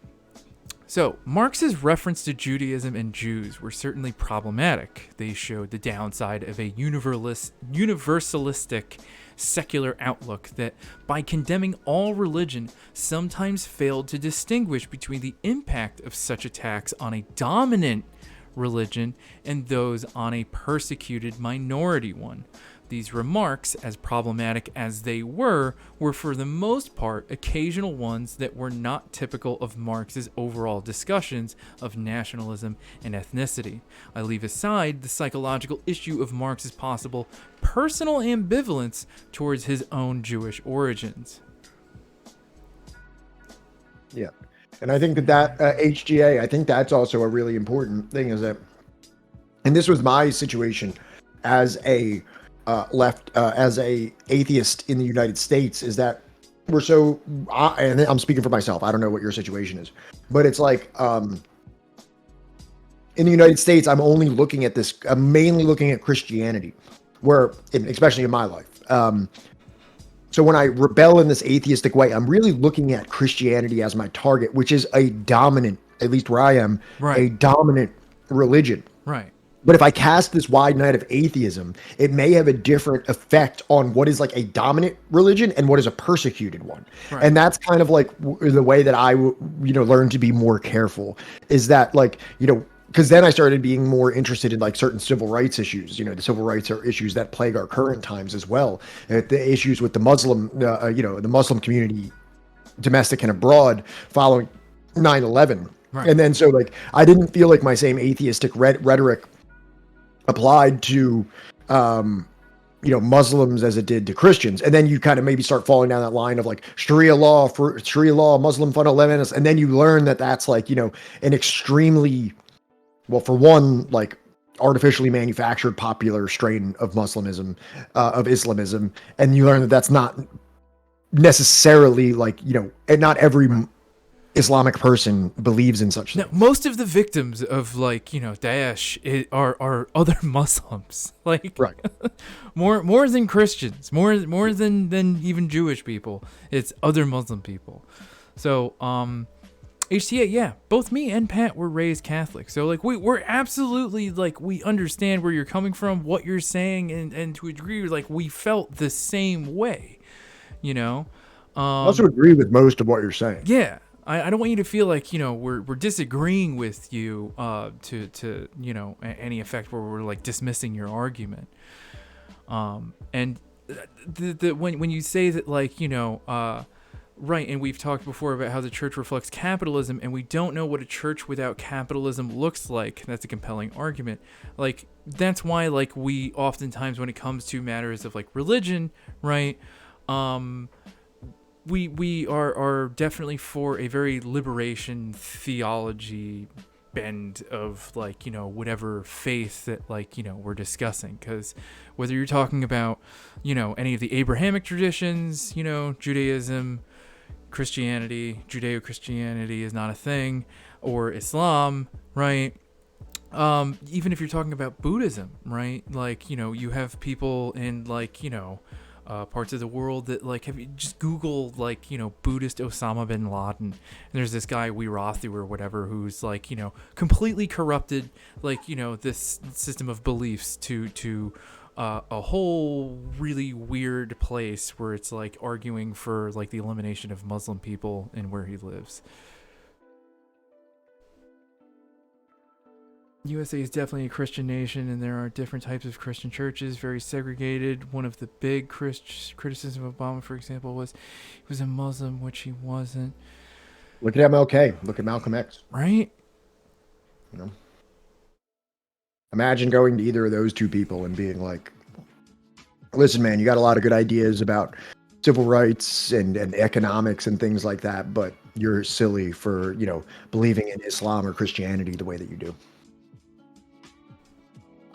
So, Marx's reference to Judaism and Jews were certainly problematic. They showed the downside of a universalistic secular outlook that, by condemning all religion, sometimes failed to distinguish between the impact of such attacks on a dominant religion and those on a persecuted minority one. These remarks, as problematic as they were for the most part occasional ones that were not typical of Marx's overall discussions of nationalism and ethnicity. I leave aside the psychological issue of Marx's possible personal ambivalence towards his own Jewish origins. Yeah. And I think that HGA, I think that's also a really important thing, is that, and this was my situation as a as a atheist in the United States, is that we're so, and I'm speaking for myself, I don't know what your situation is, but it's like, in the United States, I'm mainly looking at Christianity, especially in my life. So when I rebel in this atheistic way, I'm really looking at Christianity as my target, which is a dominant, at least where I am, a dominant religion. Right. But if I cast this wide net of atheism, it may have a different effect on what is like a dominant religion and what is a persecuted one. Right. And that's kind of like the way that I, learned to be more careful, is that because then I started being more interested in like certain civil rights issues. The civil rights are issues that plague our current times as well. The issues with the Muslim, the Muslim community, domestic and abroad, following 9/11. Right. And then so I didn't feel like my same atheistic rhetoric applied to Muslims as it did to Christians. And then you kind of maybe start falling down that line of like Sharia law, Muslim fundamentalists, and then you learn that that's an extremely, well, for one, artificially manufactured popular strain of Muslimism, of Islamism, and you learn that that's not necessarily and not every Islamic person believes in such things. Now, most of the victims of Daesh are other Muslims, right. more than Christians, more than even Jewish people. It's other Muslim people. So HTA, yeah, both me and Pat were raised Catholic, so we're absolutely we understand where you're coming from, what you're saying, and to a degree we felt the same way, I also agree with most of what you're saying. Yeah. I don't want you to feel like we're disagreeing with you to any effect where we're dismissing your argument. And when you say that right, and we've talked before about how the church reflects capitalism, and we don't know what a church without capitalism looks like. That's a compelling argument. That's why we oftentimes, when it comes to matters of religion, right, we are definitely for a very liberation theology bend of whatever faith that we're discussing, because whether you're talking about any of the Abrahamic traditions, Judaism, Christianity, Judeo-Christianity is not a thing, or Islam, right? Even if you're talking about Buddhism, right? You have people in parts of the world that have you just Google Buddhist Osama bin Laden, and there's this guy Wirathu or whatever who's completely corrupted this system of beliefs to a whole really weird place where it's arguing for the elimination of Muslim people and where he lives. USA is definitely a Christian nation, and there are different types of Christian churches, very segregated. One of the big criticism of Obama, for example, was he was a Muslim, which he wasn't. Look at MLK. Look at Malcolm X. Right? Imagine going to either of those two people and being listen, man, you got a lot of good ideas about civil rights and economics and things like that, but you're silly for, believing in Islam or Christianity the way that you do.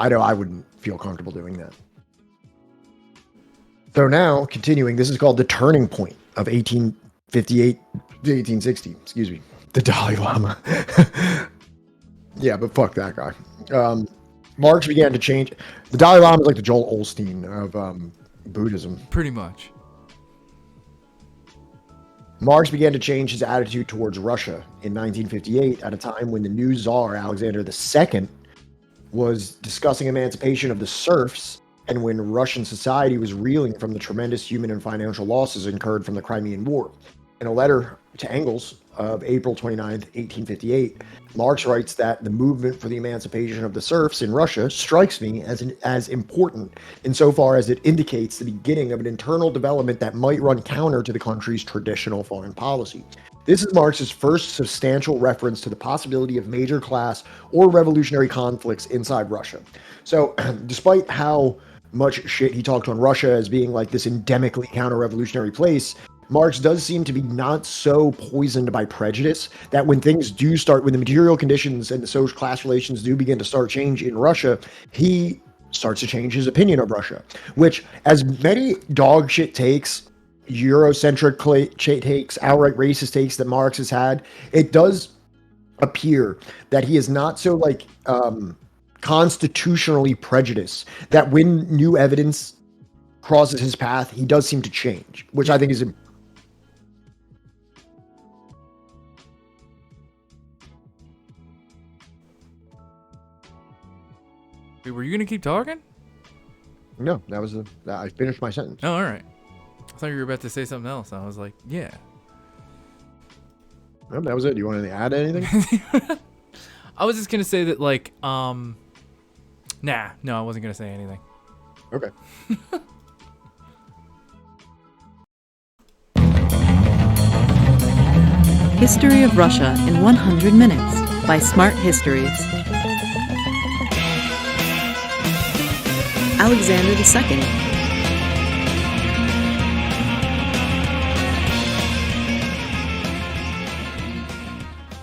I know I wouldn't feel comfortable doing that. So now, continuing, this is called the turning point of 1858 to 1860. Excuse me. The Dalai Lama. Yeah, but fuck that guy. Marx began to change. The Dalai Lama is like the Joel Osteen of Buddhism. Pretty much. Marx began to change his attitude towards Russia in 1958 at a time when the new Tsar, Alexander II, was discussing emancipation of the serfs, and when Russian society was reeling from the tremendous human and financial losses incurred from the Crimean War. In a letter to Engels of April 29th, 1858, Marx writes that the movement for the emancipation of the serfs in Russia strikes me as important insofar as it indicates the beginning of an internal development that might run counter to the country's traditional foreign policy. This is Marx's first substantial reference to the possibility of major class or revolutionary conflicts inside Russia. So, despite how much shit he talked on Russia as being like this endemically counter-revolutionary place, Marx does seem to be not so poisoned by prejudice that when things do start, when the material conditions and the social class relations do begin to start change in Russia, he starts to change his opinion of Russia, which, as many dog shit takes, Eurocentric takes, outright racist takes that Marx has had, it does appear that he is not so like constitutionally prejudiced, that when new evidence crosses his path, he does seem to change, which I think is important. Wait, were you gonna keep talking? No, I finished my sentence. Oh, all right. I thought you were about to say something else. I was like, yeah. No, that was it. Do you want to add anything? I was just gonna say that, like, no, I wasn't gonna say anything. Okay. History of Russia in 100 Minutes by Smart Histories. Alexander II.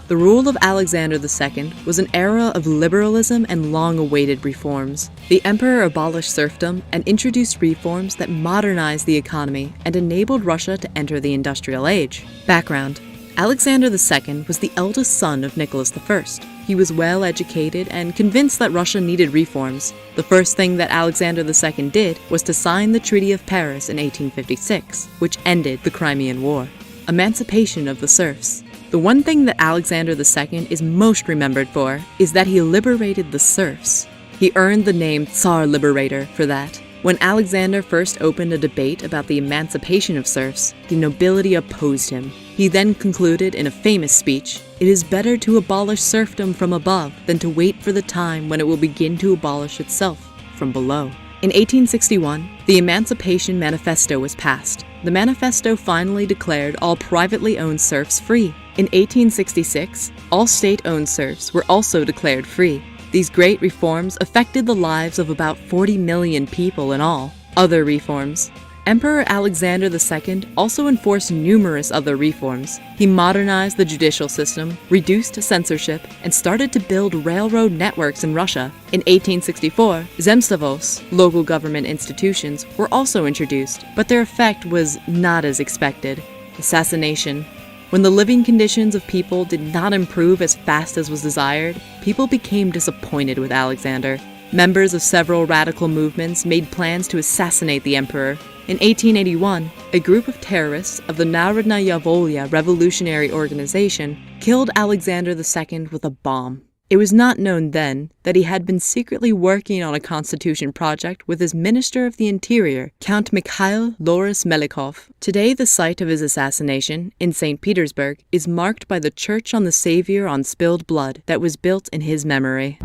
The rule of Alexander II was an era of liberalism and long-awaited reforms. The emperor abolished serfdom and introduced reforms that modernized the economy and enabled Russia to enter the industrial age. Background: Alexander II was the eldest son of Nicholas I. He was well educated and convinced that Russia needed reforms. The first thing that Alexander II did was to sign the Treaty of Paris in 1856, which ended the Crimean War. Emancipation of the serfs. The one thing that Alexander II is most remembered for is that he liberated the serfs. He earned the name Tsar Liberator for that. When Alexander first opened a debate about the emancipation of serfs, the nobility opposed him. He then concluded in a famous speech, "It is better to abolish serfdom from above than to wait for the time when it will begin to abolish itself from below." In 1861, the Emancipation Manifesto was passed. The manifesto finally declared all privately owned serfs free. In 1866, all state-owned serfs were also declared free. These great reforms affected the lives of about 40 million people in all. Other reforms. Emperor Alexander II also enforced numerous other reforms. He modernized the judicial system, reduced censorship, and started to build railroad networks in Russia. In 1864, zemstvos, local government institutions, were also introduced, but their effect was not as expected. Assassination. When the living conditions of people did not improve as fast as was desired, people became disappointed with Alexander. Members of several radical movements made plans to assassinate the emperor. In 1881, a group of terrorists of the Narodnaya Volya Revolutionary Organization killed Alexander II with a bomb. It was not known then that he had been secretly working on a constitution project with his Minister of the Interior, Count Mikhail Loris Melikov. Today, the site of his assassination, in St. Petersburg, is marked by the Church on the Savior on Spilled Blood that was built in his memory.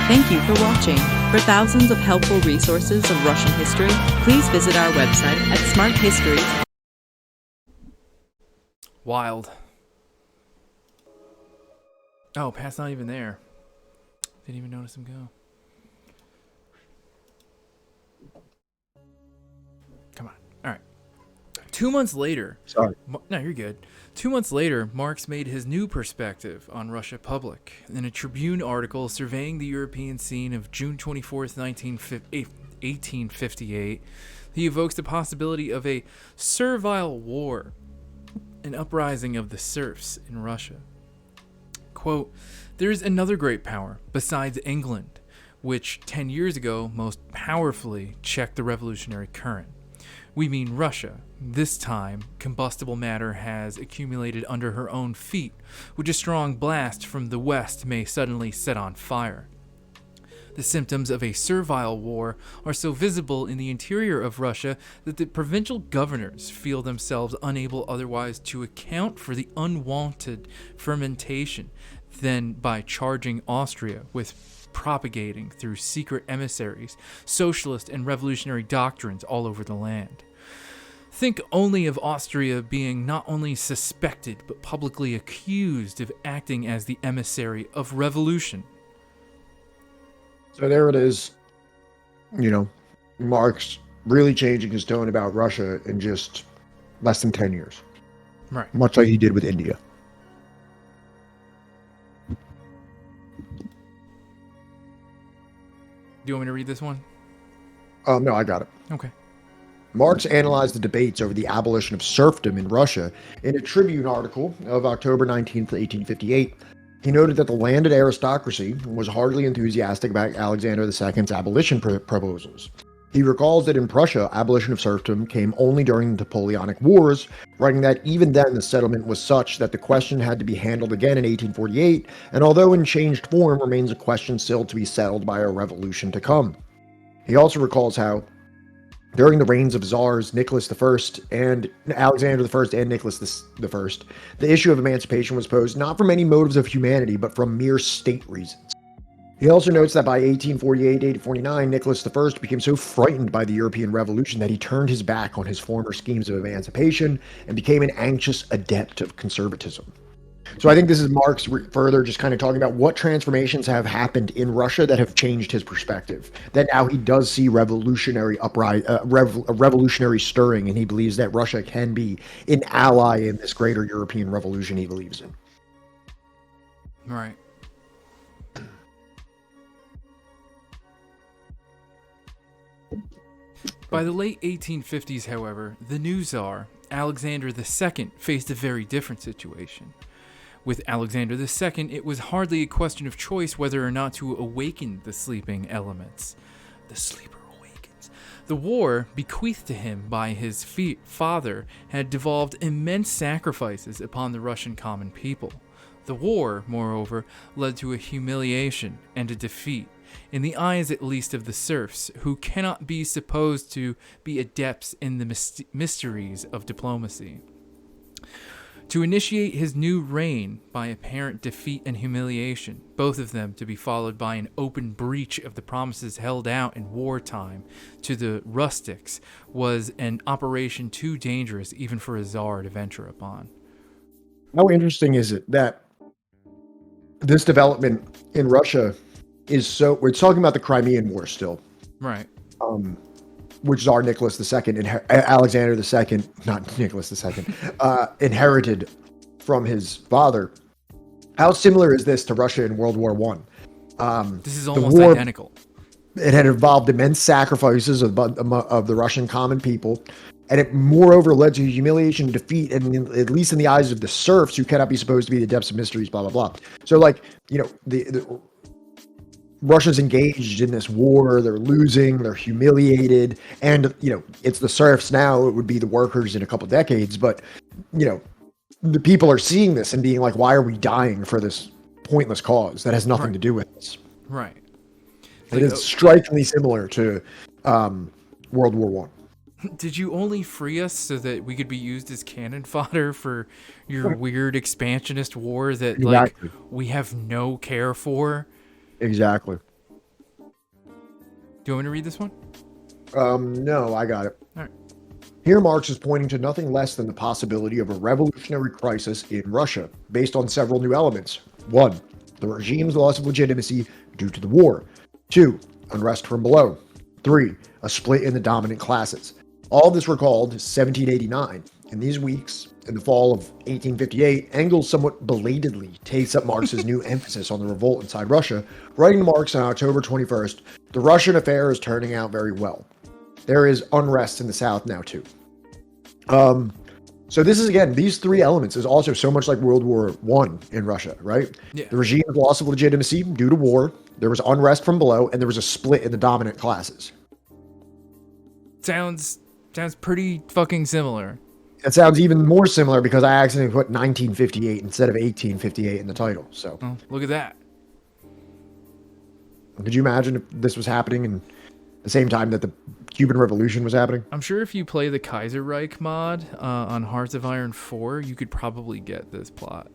Thank you for watching. For thousands of helpful resources of Russian history, please visit our website at Smart Histories. Wild. Oh, Pat's not even there. Didn't even notice him go. Come on. All right. 2 months later. Sorry. No, you're good. 2 months later, Marx made his new perspective on Russia public in a Tribune article surveying the European scene of June 24th, 1858. He evokes the possibility of a servile war, an uprising of the serfs in Russia. Quote, "There is another great power besides England, which 10 years ago most powerfully checked the revolutionary current. We mean Russia. This time, combustible matter has accumulated under her own feet, which a strong blast from the west may suddenly set on fire. The symptoms of a servile war are so visible in the interior of Russia that the provincial governors feel themselves unable otherwise to account for the unwanted fermentation than by charging Austria with propagating through secret emissaries socialist and revolutionary doctrines all over the land. Think only of Austria being not only suspected but publicly accused of acting as the emissary of revolution." So there it is. Marx really changing his tone about Russia in just less than 10 years. Right. Much like he did with India. Do you want me to read this one? No, I got it. Okay. Marx analyzed the debates over the abolition of serfdom in Russia in a Tribune article of October 19th, 1858. He noted that the landed aristocracy was hardly enthusiastic about Alexander II's abolition proposals. He recalls that in Prussia, abolition of serfdom came only during the Napoleonic Wars, writing that even then the settlement was such that the question had to be handled again in 1848, and although in changed form, remains a question still to be settled by a revolution to come. He also recalls how, during the reigns of Tsars Nicholas I and Alexander I and Nicholas I, the issue of emancipation was posed not from any motives of humanity, but from mere state reasons. He also notes that by 1848-1849, Nicholas I became so frightened by the European Revolution that he turned his back on his former schemes of emancipation and became an anxious adept of conservatism. So I think this is Marx further just kind of talking about what transformations have happened in Russia that have changed his perspective. That now he does see revolutionary revolutionary stirring, and he believes that Russia can be an ally in this greater European revolution he believes in. Right. By the late 1850s, however, the new Tsar, Alexander II, faced a very different situation. With Alexander II, it was hardly a question of choice whether or not to awaken the sleeping elements. The sleeper awakens. The war, bequeathed to him by his father, had devolved immense sacrifices upon the Russian common people. The war, moreover, led to a humiliation and a defeat, in the eyes at least of the serfs, who cannot be supposed to be adepts in the mysteries of diplomacy. To initiate his new reign by apparent defeat and humiliation, both of them to be followed by an open breach of the promises held out in wartime to the rustics, was an operation too dangerous even for a Tsar to venture upon. How interesting is it that this development in Russia is so... We're talking about the Crimean War still. Right. Which Tsar Nicholas II, Alexander II, not Nicholas II, inherited from his father. How similar is this to Russia in World War I? This is almost identical. It had involved immense sacrifices of the Russian common people, and it moreover led to humiliation and defeat, and at least in the eyes of the serfs, who cannot be supposed to be the depths of mysteries, blah, blah, blah. So, the Russia's engaged in this war, they're losing, they're humiliated, and, it's the serfs now, it would be the workers in a couple decades, but, the people are seeing this and being like, why are we dying for this pointless cause that has nothing to do with this? Right. It is strikingly similar to World War I. Did you only free us so that we could be used as cannon fodder for your weird expansionist war that, Exactly. we have no care for? Exactly. Do you want me to read this one? No, I got it. All right. Here Marx is pointing to nothing less than the possibility of a revolutionary crisis in Russia, based on several new elements. 1. The regime's loss of legitimacy due to the war. 2. Unrest from below. 3. A split in the dominant classes. All this recalled 1789. In these weeks, in the fall of 1858, Engels somewhat belatedly takes up Marx's new emphasis on the revolt inside Russia, writing to Marx on October 21st, "The Russian affair is turning out very well. there is unrest in the South now too. So this is, again, these three elements is also so much like World War I in Russia, right? Yeah. The regime's loss of legitimacy due to war, there was unrest from below, and there was a split in the dominant classes. Sounds pretty fucking similar. It sounds even more similar because I accidentally put 1958 instead of 1858 in the title. So Look at that. could you imagine if this was happening in the same time that the Cuban Revolution was happening? I'm sure if you play the Kaiserreich mod on Hearts of Iron 4, you could probably get this plot.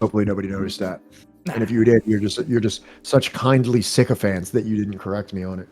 Hopefully nobody noticed that. And if you did, you're just such kindly sycophants that you didn't correct me on it.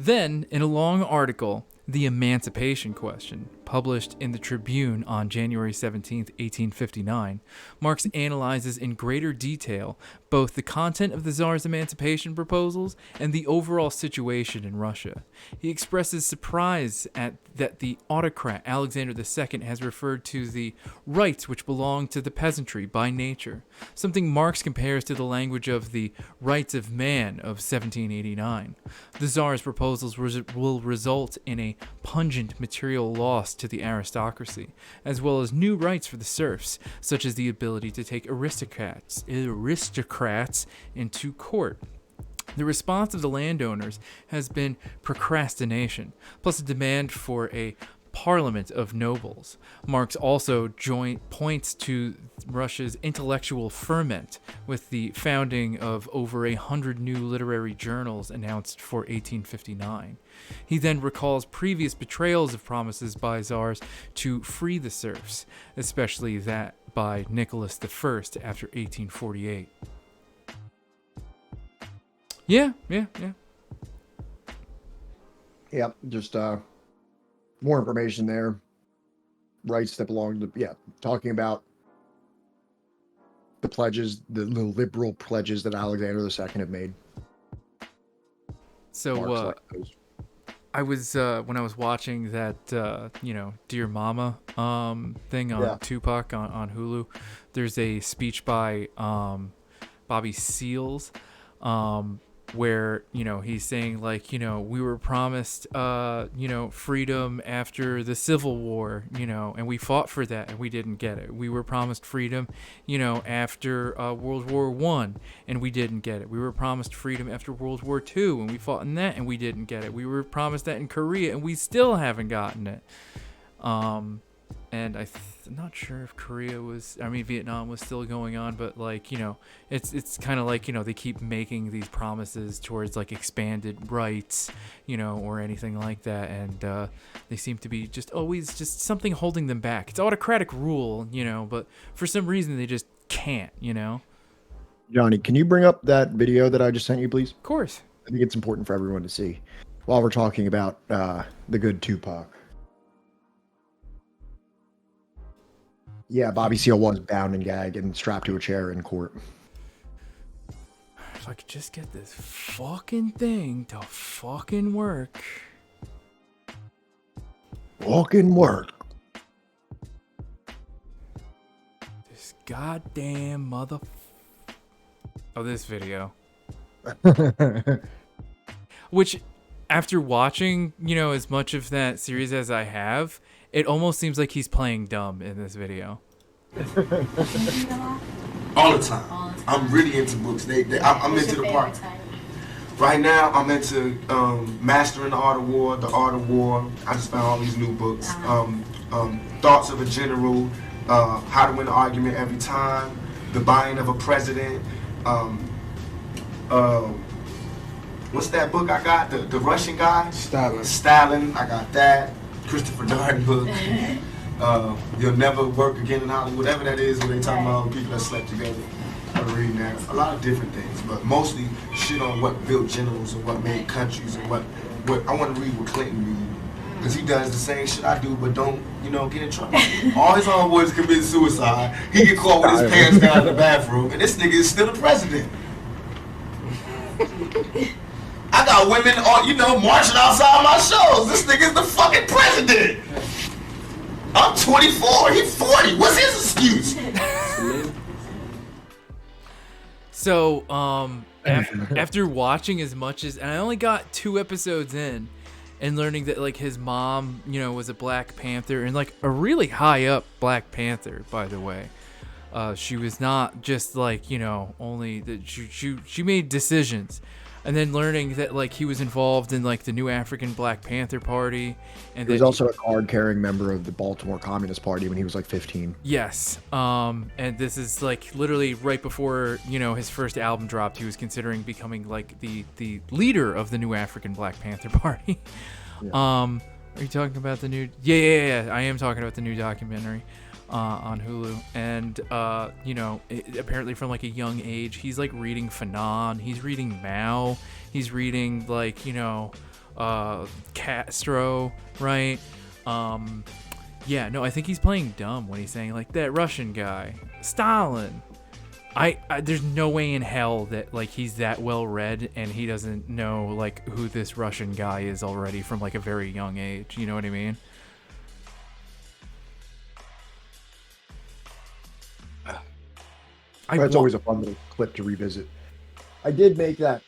Then, in a long article, The Emancipation Question, published in the Tribune on January 17, 1859, Marx analyzes in greater detail both the content of the Tsar's emancipation proposals and the overall situation in Russia. He expresses surprise at that the autocrat Alexander II has referred to the rights which belong to the peasantry by nature, something Marx compares to the language of the rights of man of 1789. The Tsar's proposals will result in a pungent material loss to the aristocracy, as well as new rights for the serfs, such as the ability to take aristocrats into court. The response of the landowners has been procrastination, plus a demand for a parliament of nobles. Marx also points to Russia's intellectual ferment with the founding of over 100 new literary journals announced for 1859. He then recalls previous betrayals of promises by czars to free the serfs, especially that by Nicholas I after 1848. Yeah. Yep, just more information there. Rights that belong to, talking about the pledges, the liberal pledges that Alexander II had made. So, I was, when I was watching that, Dear Mama thing on Tupac on Hulu, there's a speech by Bobby Seals, where, he's saying, like, we were promised, freedom after the Civil War, and we fought for that and we didn't get it. We were promised freedom, after World War I and we didn't get it. We were promised freedom after World War II and we fought in that and we didn't get it. We were promised that in Korea and we still haven't gotten it. And I'm not sure if Vietnam was still going on, but it's kind of like, they keep making these promises towards like expanded rights, or anything like that. And they seem to be just always just something holding them back. It's autocratic rule, but for some reason they just can't, Johnny, can you bring up that video that I just sent you, please? Of course. I think it's important for everyone to see while we're talking about the good Tupac. Yeah, Bobby Seale was bound and gagged and strapped to a chair in court. If I could just get this fucking thing to fucking work. Fucking work. This goddamn mother... Oh, this video. Which, after watching, as much of that series as I have... It almost seems like he's playing dumb in this video. All the time. I'm really into books. I'm into the part. Right now, I'm into Mastering the Art of War, The Art of War. I just found all these new books. Thoughts of a General, How to Win an Argument Every Time, The Buying of a President. What's that book I got? The Russian guy? Stalin. I got that. Christopher Darden book. You'll Never Work Again in Hollywood, whatever that is, when they talking about people that slept together. I'm reading that. A lot of different things, but mostly shit on what built generals and what made countries and what I want to read what Clinton read. Because he does the same shit I do, but don't, get in trouble. All his homeboys commit suicide. He get caught with his pants down in the bathroom, and this nigga is still the president. I got women on, marching outside my shows. This nigga's the fucking president. I'm 24, he's 40. What's his excuse? So, after watching as much as, and I only got 2 episodes in, and learning that like his mom, was a Black Panther, and like a really high up Black Panther, by the way. She was not just like, only that she made decisions. And then learning that like he was involved in like the new African Black Panther Party, and he was also a card-carrying member of the Baltimore Communist Party when he was like 15. Yes. And this is like literally right before, his first album dropped. He was considering becoming like the leader of the new African Black Panther Party. Yeah. Are you talking about the new? Yeah. I am talking about the new documentary on Hulu. And apparently from like a young age, he's like reading Fanon, he's reading Mao, he's reading like Castro, right? I think he's playing dumb when he's saying like that Russian guy Stalin. I there's no way in hell that like he's that well read and he doesn't know like who this Russian guy is already from like a very young age. You know what I mean? That's always a fun little clip to revisit. I did make that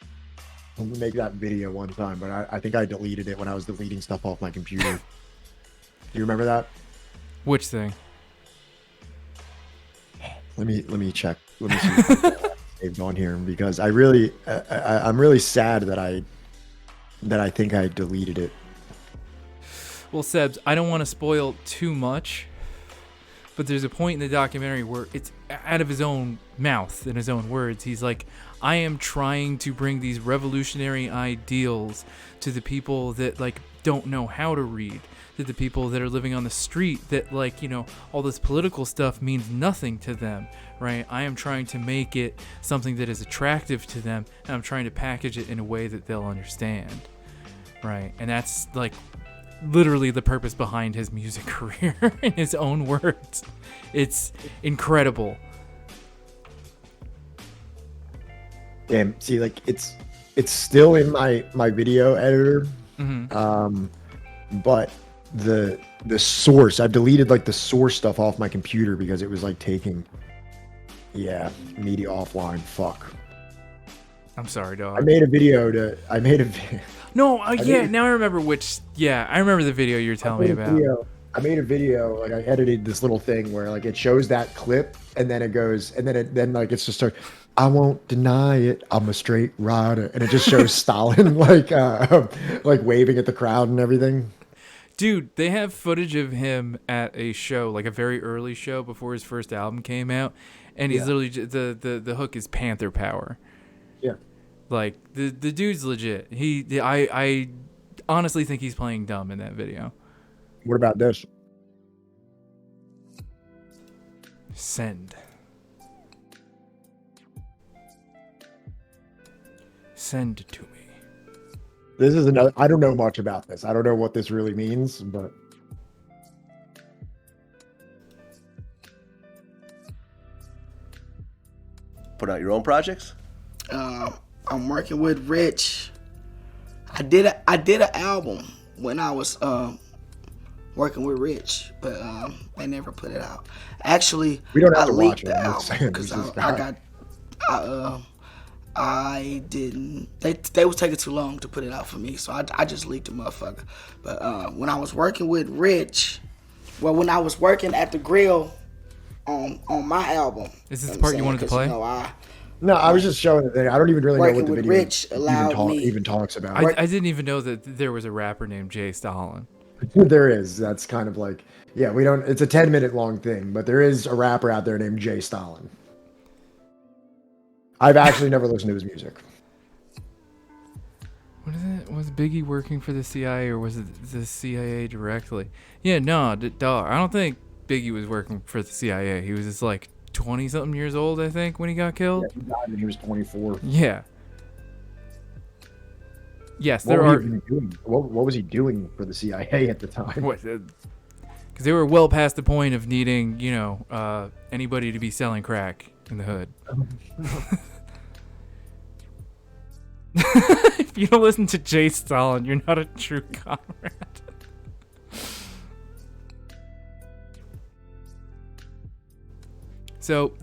video one time, but I think I deleted it when I was deleting stuff off my computer. Do you remember that? Which thing? Let me check. Let me see if I saved on here, because I'm really sad that I think I deleted it. Well, Sebs, I don't want to spoil too much, but there's a point in the documentary where it's out of his own mouth, in his own words. He's like, I am trying to bring these revolutionary ideals to the people that like don't know how to read, to the people that are living on the street that like, all this political stuff means nothing to them, right? I am trying to make it something that is attractive to them, and I'm trying to package it in a way that they'll understand, right? And that's like literally the purpose behind his music career in his own words. It's incredible. Damn, see, like it's still in my video editor, but the source, I've deleted like the source stuff off my computer because it was like taking media offline. Fuck. I'm sorry, dog. I made a video. No, now I remember I remember the video you were telling me about. I made a video, like I edited this little thing where like it shows that clip and then it goes, and then like it's just start, I won't deny it, I'm a straight rider, and it just shows Stalin like waving at the crowd and everything. Dude, they have footage of him at a show, like a very early show before his first album came out, and he's literally the hook is Panther Power. Yeah. Like the dude's legit. I honestly think he's playing dumb in that video. What about this? Send to me. This is another. I don't know much about this. I don't know what this really means, but put out your own projects. I'm working with Rich. I did an album when I was working with Rich, but they never put it out. Actually, we don't have to leaked watch the it album because I didn't. They was taking too long to put it out for me, so I just leaked the motherfucker. But when I was working with Rich, when I was working at the grill on my album, is this the part you wanted to play? No, I was just showing the thing. I don't even really know what the video Rich even talks about. I didn't even know that there was a rapper named Jay Stalin. There is. That's kind of like, we don't. It's a 10-minute long thing, but there is a rapper out there named Jay Stalin. I've actually never listened to his music. What is it? Was Biggie working for the CIA or was it the CIA directly? Yeah, no, dog. I don't think Biggie was working for the CIA. He was just like 20-something years old, I think, when he got killed. Yeah, he died when he was 24. Yeah. Yes, what was he doing for the CIA at the time? Because they were well past the point of needing, anybody to be selling crack in the hood. If you don't listen to Jay Stalin, you're not a true comrade. So,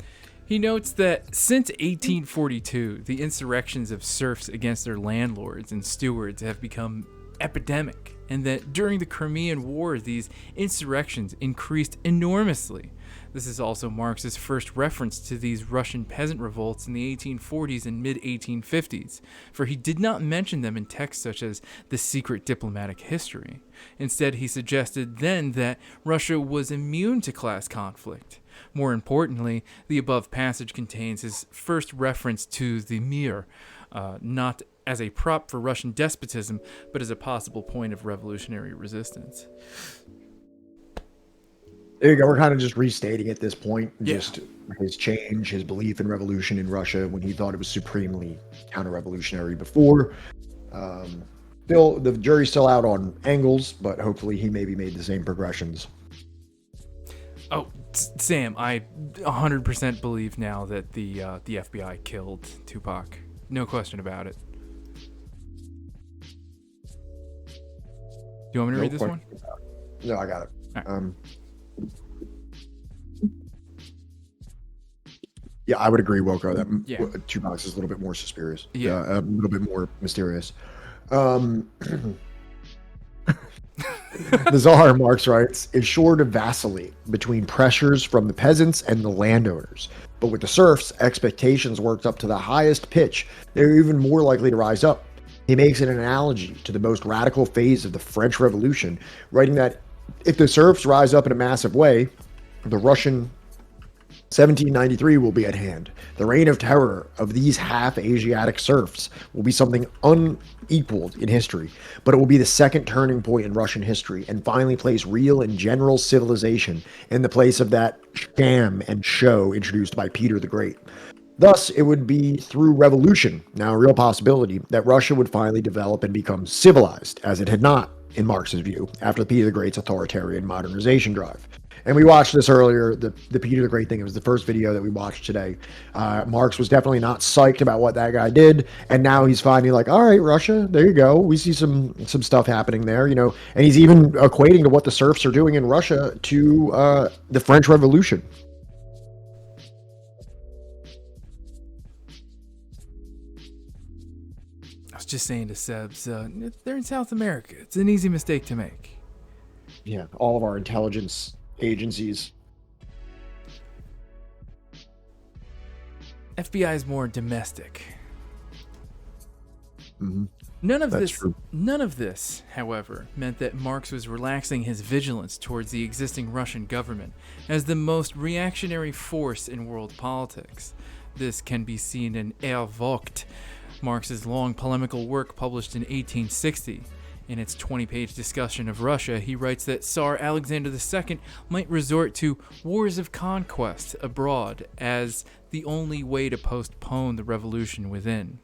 He notes that since 1842, the insurrections of serfs against their landlords and stewards have become epidemic, and that during the Crimean War, these insurrections increased enormously. This is also Marx's first reference to these Russian peasant revolts in the 1840s and mid-1850s, for he did not mention them in texts such as The Secret Diplomatic History. Instead, he suggested then that Russia was immune to class conflict. More importantly, the above passage contains his first reference to the mir, not as a prop for Russian despotism, but as a possible point of revolutionary resistance. There you go. We're kind of just restating at this point, just his change, his belief in revolution in Russia when he thought it was supremely counter-revolutionary before. Still, the jury's still out on Engels, but hopefully he maybe made the same progressions. Oh, Sam, I 100% believe now that the FBI killed Tupac. No question about it. Do you want me to read this one? No, I got it. Right. Yeah, I would agree, Wilco, that Tupac is a little bit more suspicious. Yeah. A little bit more mysterious. The Tsar, Marx writes, is sure to vacillate between pressures from the peasants and the landowners. But with the serfs, expectations worked up to the highest pitch. They're even more likely to rise up. He makes an analogy to the most radical phase of the French Revolution, writing that if the serfs rise up in a massive way, the Russian 1793 will be at hand. The reign of terror of these half-Asiatic serfs will be something unequaled in history, but it will be the second turning point in Russian history and finally place real and general civilization in the place of that sham and show introduced by Peter the Great. Thus, it would be through revolution, now a real possibility, that Russia would finally develop and become civilized, as it had not, in Marx's view, after Peter the Great's authoritarian modernization drive. And we watched this earlier, the Peter the Great thing. It was the first video that we watched today. Marx was definitely not psyched about what that guy did, and now he's finally like, all right, Russia, there you go. We see some stuff happening there, you know. And he's even equating to what the serfs are doing in Russia to the French Revolution. I was just saying to Sebs, they're in South America. It's an easy mistake to make. Yeah, all of our intelligence agencies. FBI is more domestic. Mm-hmm. None of this, however, meant that Marx was relaxing his vigilance towards the existing Russian government as the most reactionary force in world politics. This can be seen in Er Vogt, Marx's long polemical work published in 1860. In its 20-page discussion of Russia, he writes that Tsar Alexander II might resort to wars of conquest abroad as the only way to postpone the revolution within.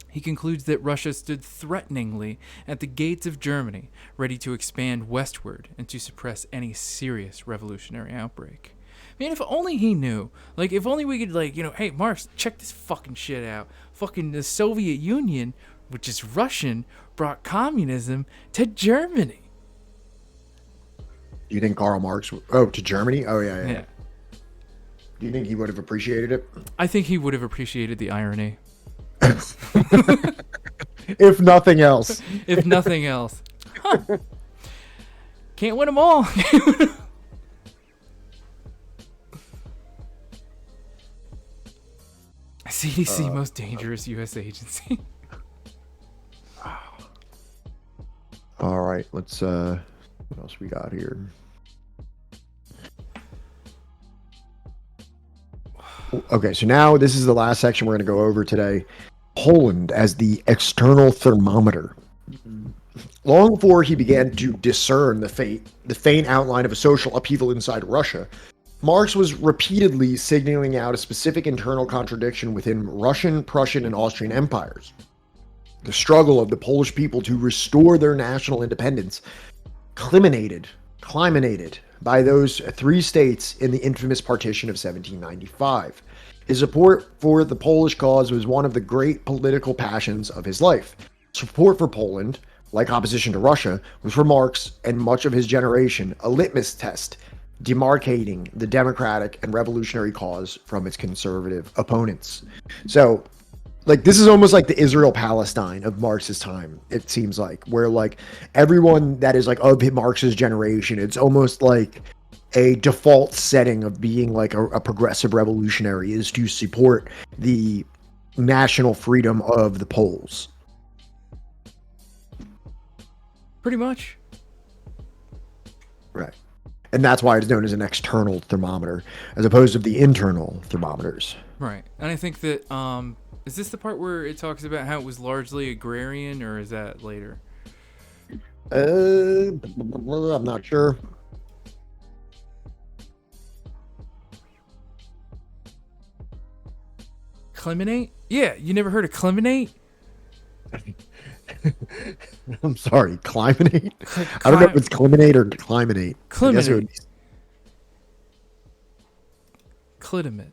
He concludes that Russia stood threateningly at the gates of Germany, ready to expand westward and to suppress any serious revolutionary outbreak. Man, if only he knew. Like, if only we could, like, you know, hey, Marx, check this fucking shit out. Fucking the Soviet Union, which is Russian, brought communism to Germany. Do you think Karl Marx... to Germany? Oh, yeah. Do you think he would have appreciated it? I think he would have appreciated the irony. If nothing else. If nothing else. Huh. Can't win them all. CDC, most dangerous U.S. agency. All right, let's what else we got here? Okay, so now this is the last section we're going to go over today. Poland as the external thermometer. Long before he began to discern the faint outline of a social upheaval inside Russia, Marx was repeatedly signaling out a specific internal contradiction within Russian, Prussian, and Austrian empires. The struggle of the Polish people to restore their national independence, culminated by those three states in the infamous partition of 1795. His support for the Polish cause was one of the great political passions of his life. Support for Poland, like opposition to Russia, was for Marx and much of his generation a litmus test, demarcating the democratic and revolutionary cause from its conservative opponents. So, like, this is almost like the Israel-Palestine of Marx's time, it seems like, where, like, everyone that is, like, of Marx's generation, it's almost like a default setting of being, like, a progressive revolutionary is to support the national freedom of the Poles. Pretty much. Right. And that's why it's known as an external thermometer, as opposed to the internal thermometers. Right. And I think that, is this the part where it talks about how it was largely agrarian, or is that later? I'm not sure. Clemenate? Yeah, you never heard of Clemenate? I'm sorry, climinate? I don't know if it's climinate or climinate. Climinate. Clitimate.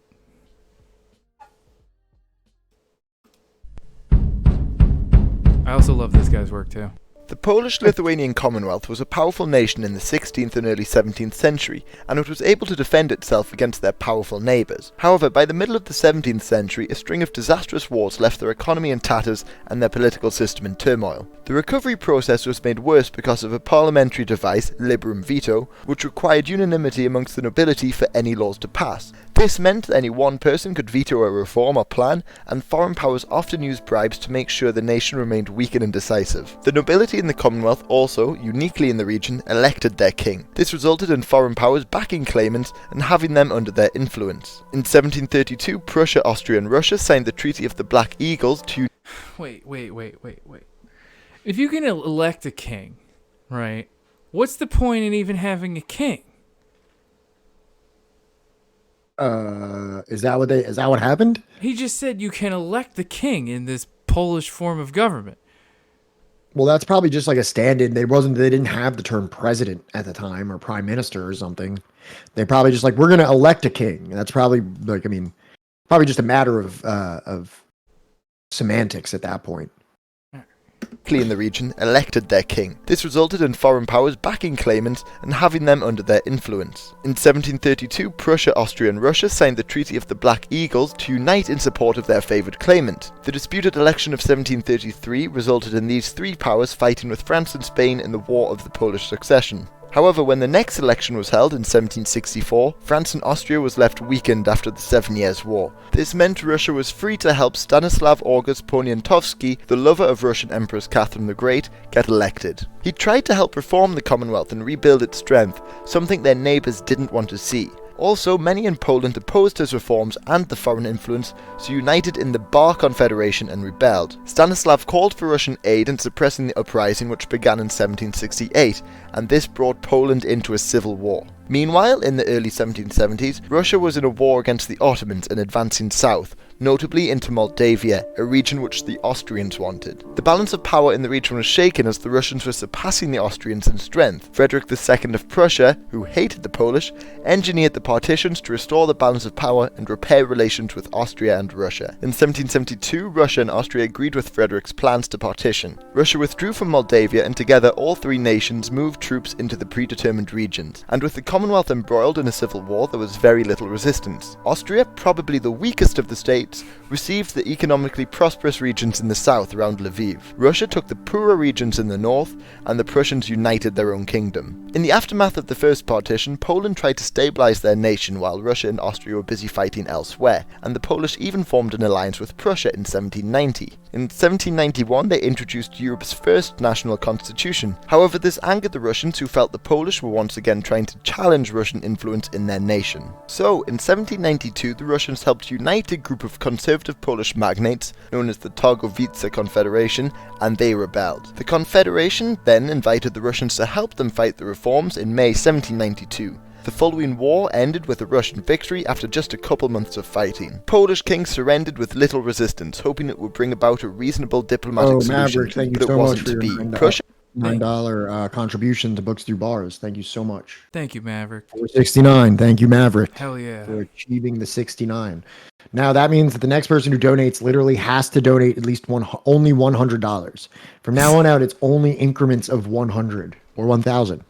I also love this guy's work too. The Polish-Lithuanian Commonwealth was a powerful nation in the 16th and early 17th century, and it was able to defend itself against their powerful neighbours. However, by the middle of the 17th century, a string of disastrous wars left their economy in tatters and their political system in turmoil. The recovery process was made worse because of a parliamentary device, liberum veto, which required unanimity amongst the nobility for any laws to pass. This meant that any one person could veto a reform or plan, and foreign powers often used bribes to make sure the nation remained weak and indecisive. The nobility in the Commonwealth also, uniquely in the region, elected their king. This resulted in foreign powers backing claimants and having them under their influence. In 1732, Prussia, Austria and Russia signed the Treaty of the Black Eagles to... Wait. If you can elect a king, right, what's the point in even having a king? Is that what happened? He just said you can elect the king in this Polish form of government. Well, that's probably just like a stand-in. They didn't have the term president at the time or prime minister or something. They probably just like, we're going to elect a king. That's probably like, I mean, probably just a matter of semantics at that point. In the region, elected their king. This resulted in foreign powers backing claimants and having them under their influence. In 1732, Prussia, Austria and Russia signed the Treaty of the Black Eagles to unite in support of their favoured claimant. The disputed election of 1733 resulted in these three powers fighting with France and Spain in the War of the Polish Succession. However, when the next election was held in 1764, France and Austria was left weakened after the 7 Years' War. This meant Russia was free to help Stanislav August Poniatowski, the lover of Russian Empress Catherine the Great, get elected. He tried to help reform the Commonwealth and rebuild its strength, something their neighbours didn't want to see. Also, many in Poland opposed his reforms and the foreign influence, so united in the Bar Confederation and rebelled. Stanislav called for Russian aid in suppressing the uprising which began in 1768, and this brought Poland into a civil war. Meanwhile, in the early 1770s, Russia was in a war against the Ottomans and advancing south, notably into Moldavia, a region which the Austrians wanted. The balance of power in the region was shaken as the Russians were surpassing the Austrians in strength. Frederick II of Prussia, who hated the Polish, engineered the partitions to restore the balance of power and repair relations with Austria and Russia. In 1772, Russia and Austria agreed with Frederick's plans to partition. Russia withdrew from Moldavia, and together all three nations moved troops into the predetermined regions. And with the Commonwealth embroiled in a civil war, there was very little resistance. Austria, probably the weakest of the states, received the economically prosperous regions in the south around Lviv. Russia took the poorer regions in the north, and the Prussians united their own kingdom. In the aftermath of the first partition, Poland tried to stabilize their nation while Russia and Austria were busy fighting elsewhere, and the Polish even formed an alliance with Prussia in 1790. In 1791, they introduced Europe's first national constitution. However, this angered the Russians, who felt the Polish were once again trying to challenge Russian influence in their nation. So, in 1792, the Russians helped unite a group of conservative Polish magnates, known as the Targowice Confederation, and they rebelled. The Confederation then invited the Russians to help them fight the reforms in May 1792. The following war ended with a Russian victory after just a couple months of fighting. Polish king surrendered with little resistance, hoping it would bring about a reasonable diplomatic solution, Maverick, thank you but it so wasn't much to for your be. Prussia $9 contribution to Books Through Bars. Thank you so much. Thank you, Maverick. 469. Thank you, Maverick. Hell yeah. For achieving the 69. Now that means that the next person who donates literally has to donate at least only $100. From now on out, it's only increments of 100 or 1,000.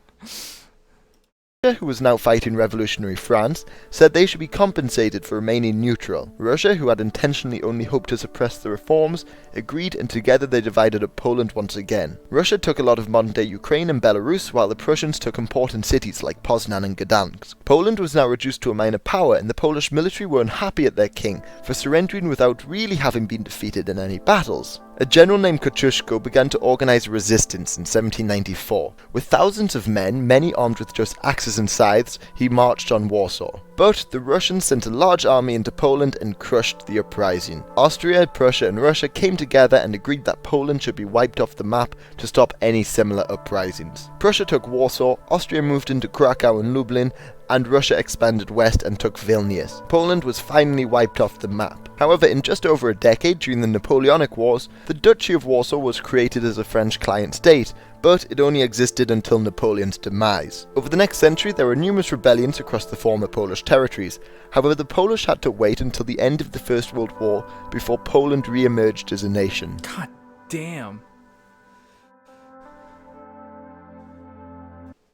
Russia, who was now fighting revolutionary France, said they should be compensated for remaining neutral. Russia, who had intentionally only hoped to suppress the reforms, agreed, and together they divided up Poland once again. Russia took a lot of modern-day Ukraine and Belarus, while the Prussians took important cities like Poznan and Gdansk. Poland was now reduced to a minor power, and the Polish military were unhappy at their king for surrendering without really having been defeated in any battles. A general named Kosciuszko began to organize a resistance in 1794. With thousands of men, many armed with just axes and scythes, he marched on Warsaw. But the Russians sent a large army into Poland and crushed the uprising. Austria, Prussia and Russia came together and agreed that Poland should be wiped off the map to stop any similar uprisings. Prussia took Warsaw, Austria moved into Krakow and Lublin, and Russia expanded west and took Vilnius. Poland was finally wiped off the map. However, in just over a decade during the Napoleonic Wars, the Duchy of Warsaw was created as a French client state, but it only existed until Napoleon's demise. Over the next century, there were numerous rebellions across the former Polish territories. However, the Polish had to wait until the end of the First World War before Poland re-emerged as a nation. God damn.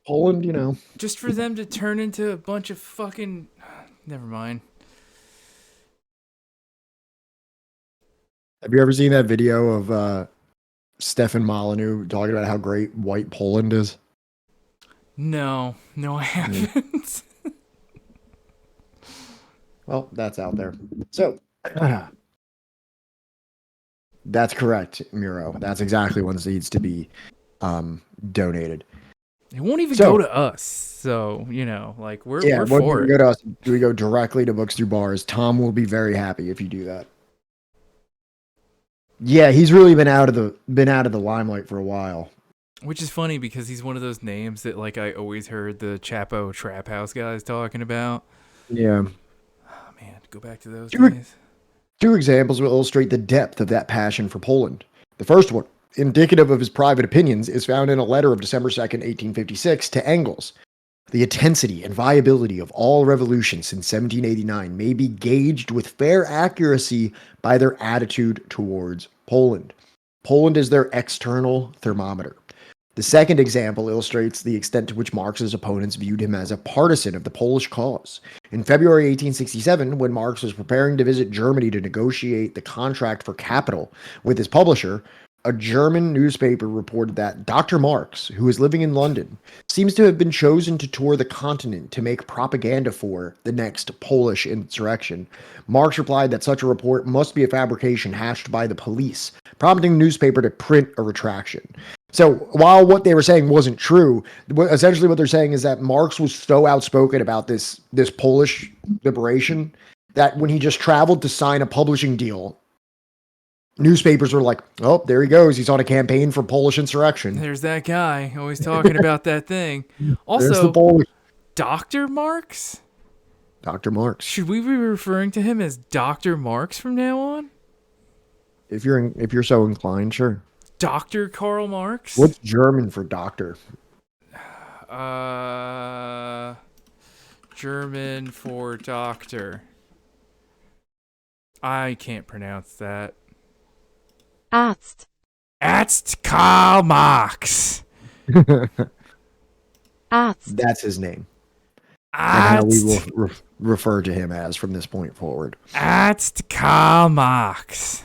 Poland, you know. Just for them to turn into a bunch of fucking... Never mind. Have you ever seen that video of Stefan Molyneux talking about how great white Poland is? No, I haven't. Well, that's out there. So, that's correct, Miro. That's exactly what needs to be donated. It won't even go to us, so, you know, like, we're for it. Go to us, we go directly to Books Through Bars. Tom will be very happy if you do that. Yeah, he's really been out of the limelight for a while. Which is funny because he's one of those names that, like, I always heard the Chapo Trap House guys talking about. Yeah. Oh, man, go back to those days. Two examples will illustrate the depth of that passion for Poland. The first one, indicative of his private opinions, is found in a letter of December 2nd, 1856, to Engels. The intensity and viability of all revolutions since 1789 may be gauged with fair accuracy by their attitude towards Poland. Poland is their external thermometer. The second example illustrates the extent to which Marx's opponents viewed him as a partisan of the Polish cause. In February 1867, when Marx was preparing to visit Germany to negotiate the contract for capital with his publisher, a German newspaper reported that Dr. Marx, who is living in London, seems to have been chosen to tour the continent to make propaganda for the next Polish insurrection. Marx replied that such a report must be a fabrication hatched by the police, prompting the newspaper to print a retraction. So while what they were saying wasn't true, essentially what they're saying is that Marx was so outspoken about this Polish liberation that when he just traveled to sign a publishing deal, newspapers were like, oh, there he goes. He's on a campaign for Polish insurrection. There's that guy always talking about that thing. Also, Dr. Marx? Dr. Marx. Should we be referring to him as Dr. Marx from now on? If you're so inclined, sure. Dr. Karl Marx? What's German for doctor? German for doctor. I can't pronounce that. Arzt Karl Marx. That's his name. And how we will refer to him as from this point forward. Arzt Karl Marx.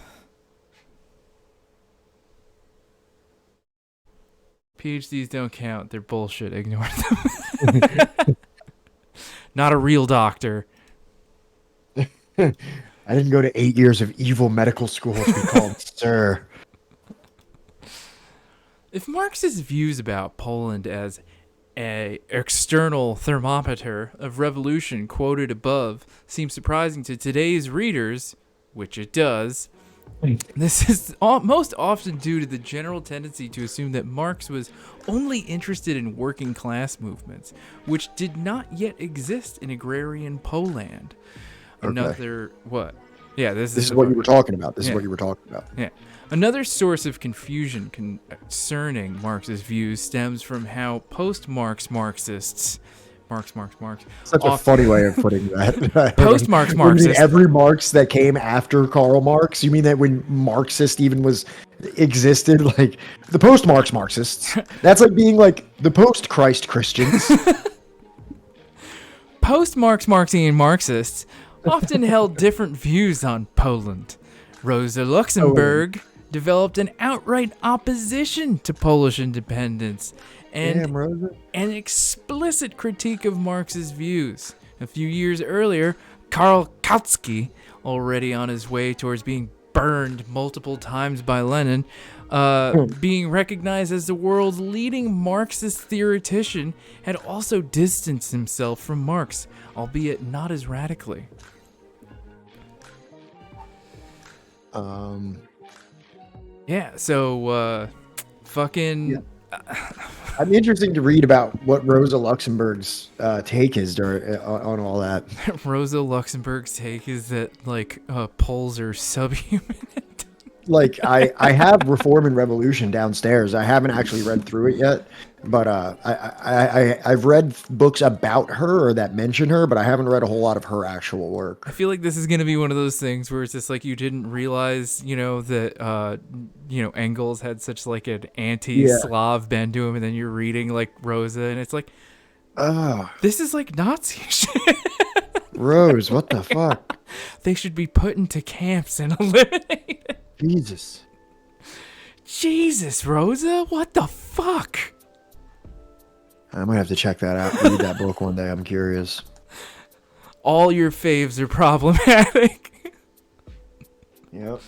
PhDs don't count. They're bullshit. Ignore them. Not a real doctor. I didn't go to 8 years of evil medical school to be called sir. If Marx's views about Poland as an external thermometer of revolution quoted above seem surprising to today's readers, which it does, this is most often due to the general tendency to assume that Marx was only interested in working class movements, which did not yet exist in agrarian Poland. Okay. What? Yeah, this is what you were talking about. This is what you were talking about. Yeah. Another source of confusion concerning Marx's views stems from how post-Marx Marxists... Marx. Such a funny way of putting that. Post-Marx Marxists... You mean every Marx that came after Karl Marx? You mean that when Marxist even existed? Like, the post-Marx Marxists? That's like being like the post-Christ Christians. Post-Marx Marxian Marxists often held different views on Poland. Rosa Luxemburg developed an outright opposition to Polish independence and an explicit critique of Marx's views. A few years earlier, Karl Kautsky, already on his way towards being burned multiple times by Lenin, being recognized as the world's leading Marxist theoretician, had also distanced himself from Marx, albeit not as radically. Yeah, so, fucking... I'm interested to read about what Rosa Luxemburg's take is on all that. Rosa Luxemburg's take is that, like, Poles are subhuman. Like, I have Reform and Revolution downstairs. I haven't actually read through it yet, but I've read books about her or that mention her, but I haven't read a whole lot of her actual work. I feel like this is going to be one of those things where it's just like you didn't realize, that, Engels had such like an anti-Slav bend to him, and then you're reading like Rosa, and it's like, this is like Nazi shit. Rose, what the fuck? They should be put into camps and eliminated. Jesus, Rosa, what the fuck? I might have to check that out. Read that book one day. I'm curious. All your faves are problematic. Yep.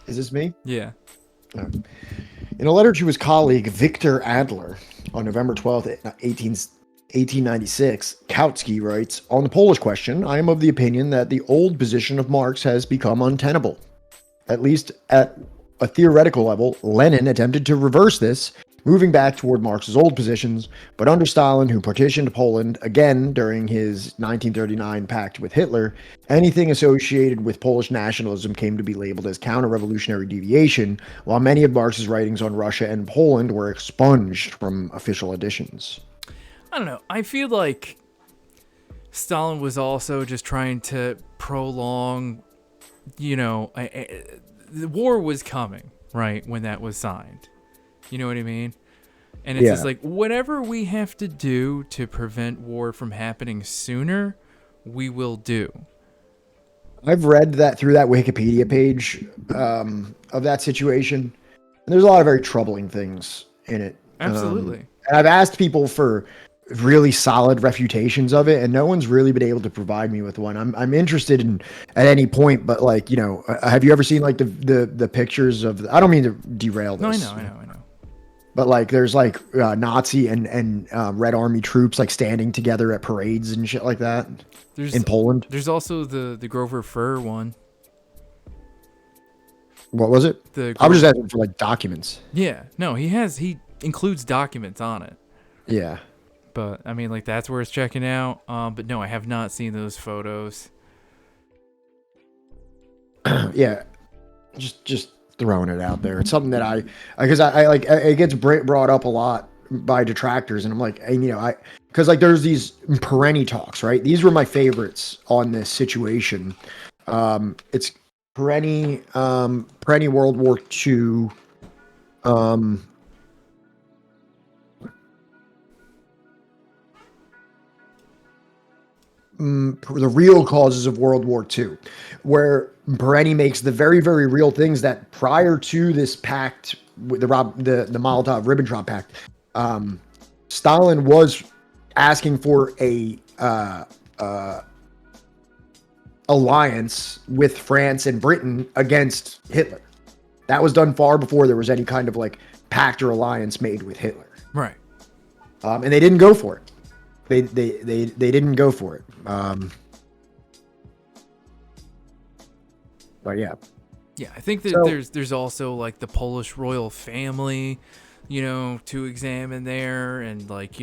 Is this me? Yeah. In a letter to his colleague Victor Adler on November 12th, 1896, Kautsky writes, "On the Polish question, I am of the opinion that the old position of Marx has become untenable. At least at a theoretical level, Lenin attempted to reverse this, moving back toward Marx's old positions, but under Stalin, who partitioned Poland again during his 1939 pact with Hitler, anything associated with Polish nationalism came to be labeled as counter-revolutionary deviation, while many of Marx's writings on Russia and Poland were expunged from official editions." I don't know. I feel like Stalin was also just trying to prolong, the war was coming, right, when that was signed. You know what I mean? And it's just like, whatever we have to do to prevent war from happening sooner, we will do. I've read that through that Wikipedia page of that situation, and there's a lot of very troubling things in it. Absolutely. And I've asked people for really solid refutations of it, and no one's really been able to provide me with one. I'm interested in at any point, but like, have you ever seen like the pictures of? I don't mean to derail this. No, I know. But like, there's like Nazi and Red Army troops like standing together at parades and shit like that. In Poland. There's also the Grover Fur one. What was it? I was just asking for like documents. Yeah, no, he includes documents on it. Yeah. But I mean, like, that's worth checking out. But no, I have not seen those photos. Yeah, just throwing it out there. It's something that because I like, it gets brought up a lot by detractors, and I'm like, because like there's these perenni talks, right? These were my favorites on this situation. It's perenni World War II. The real causes of World War II, where Perenni makes the very, very real things that prior to this pact, the Molotov-Ribbentrop Pact, Stalin was asking for a alliance with France and Britain against Hitler. That was done far before there was any kind of like pact or alliance made with Hitler. Right. And they didn't go for it. They didn't go for it. But yeah. Yeah, I think that there's also like the Polish royal family, to examine there, and like,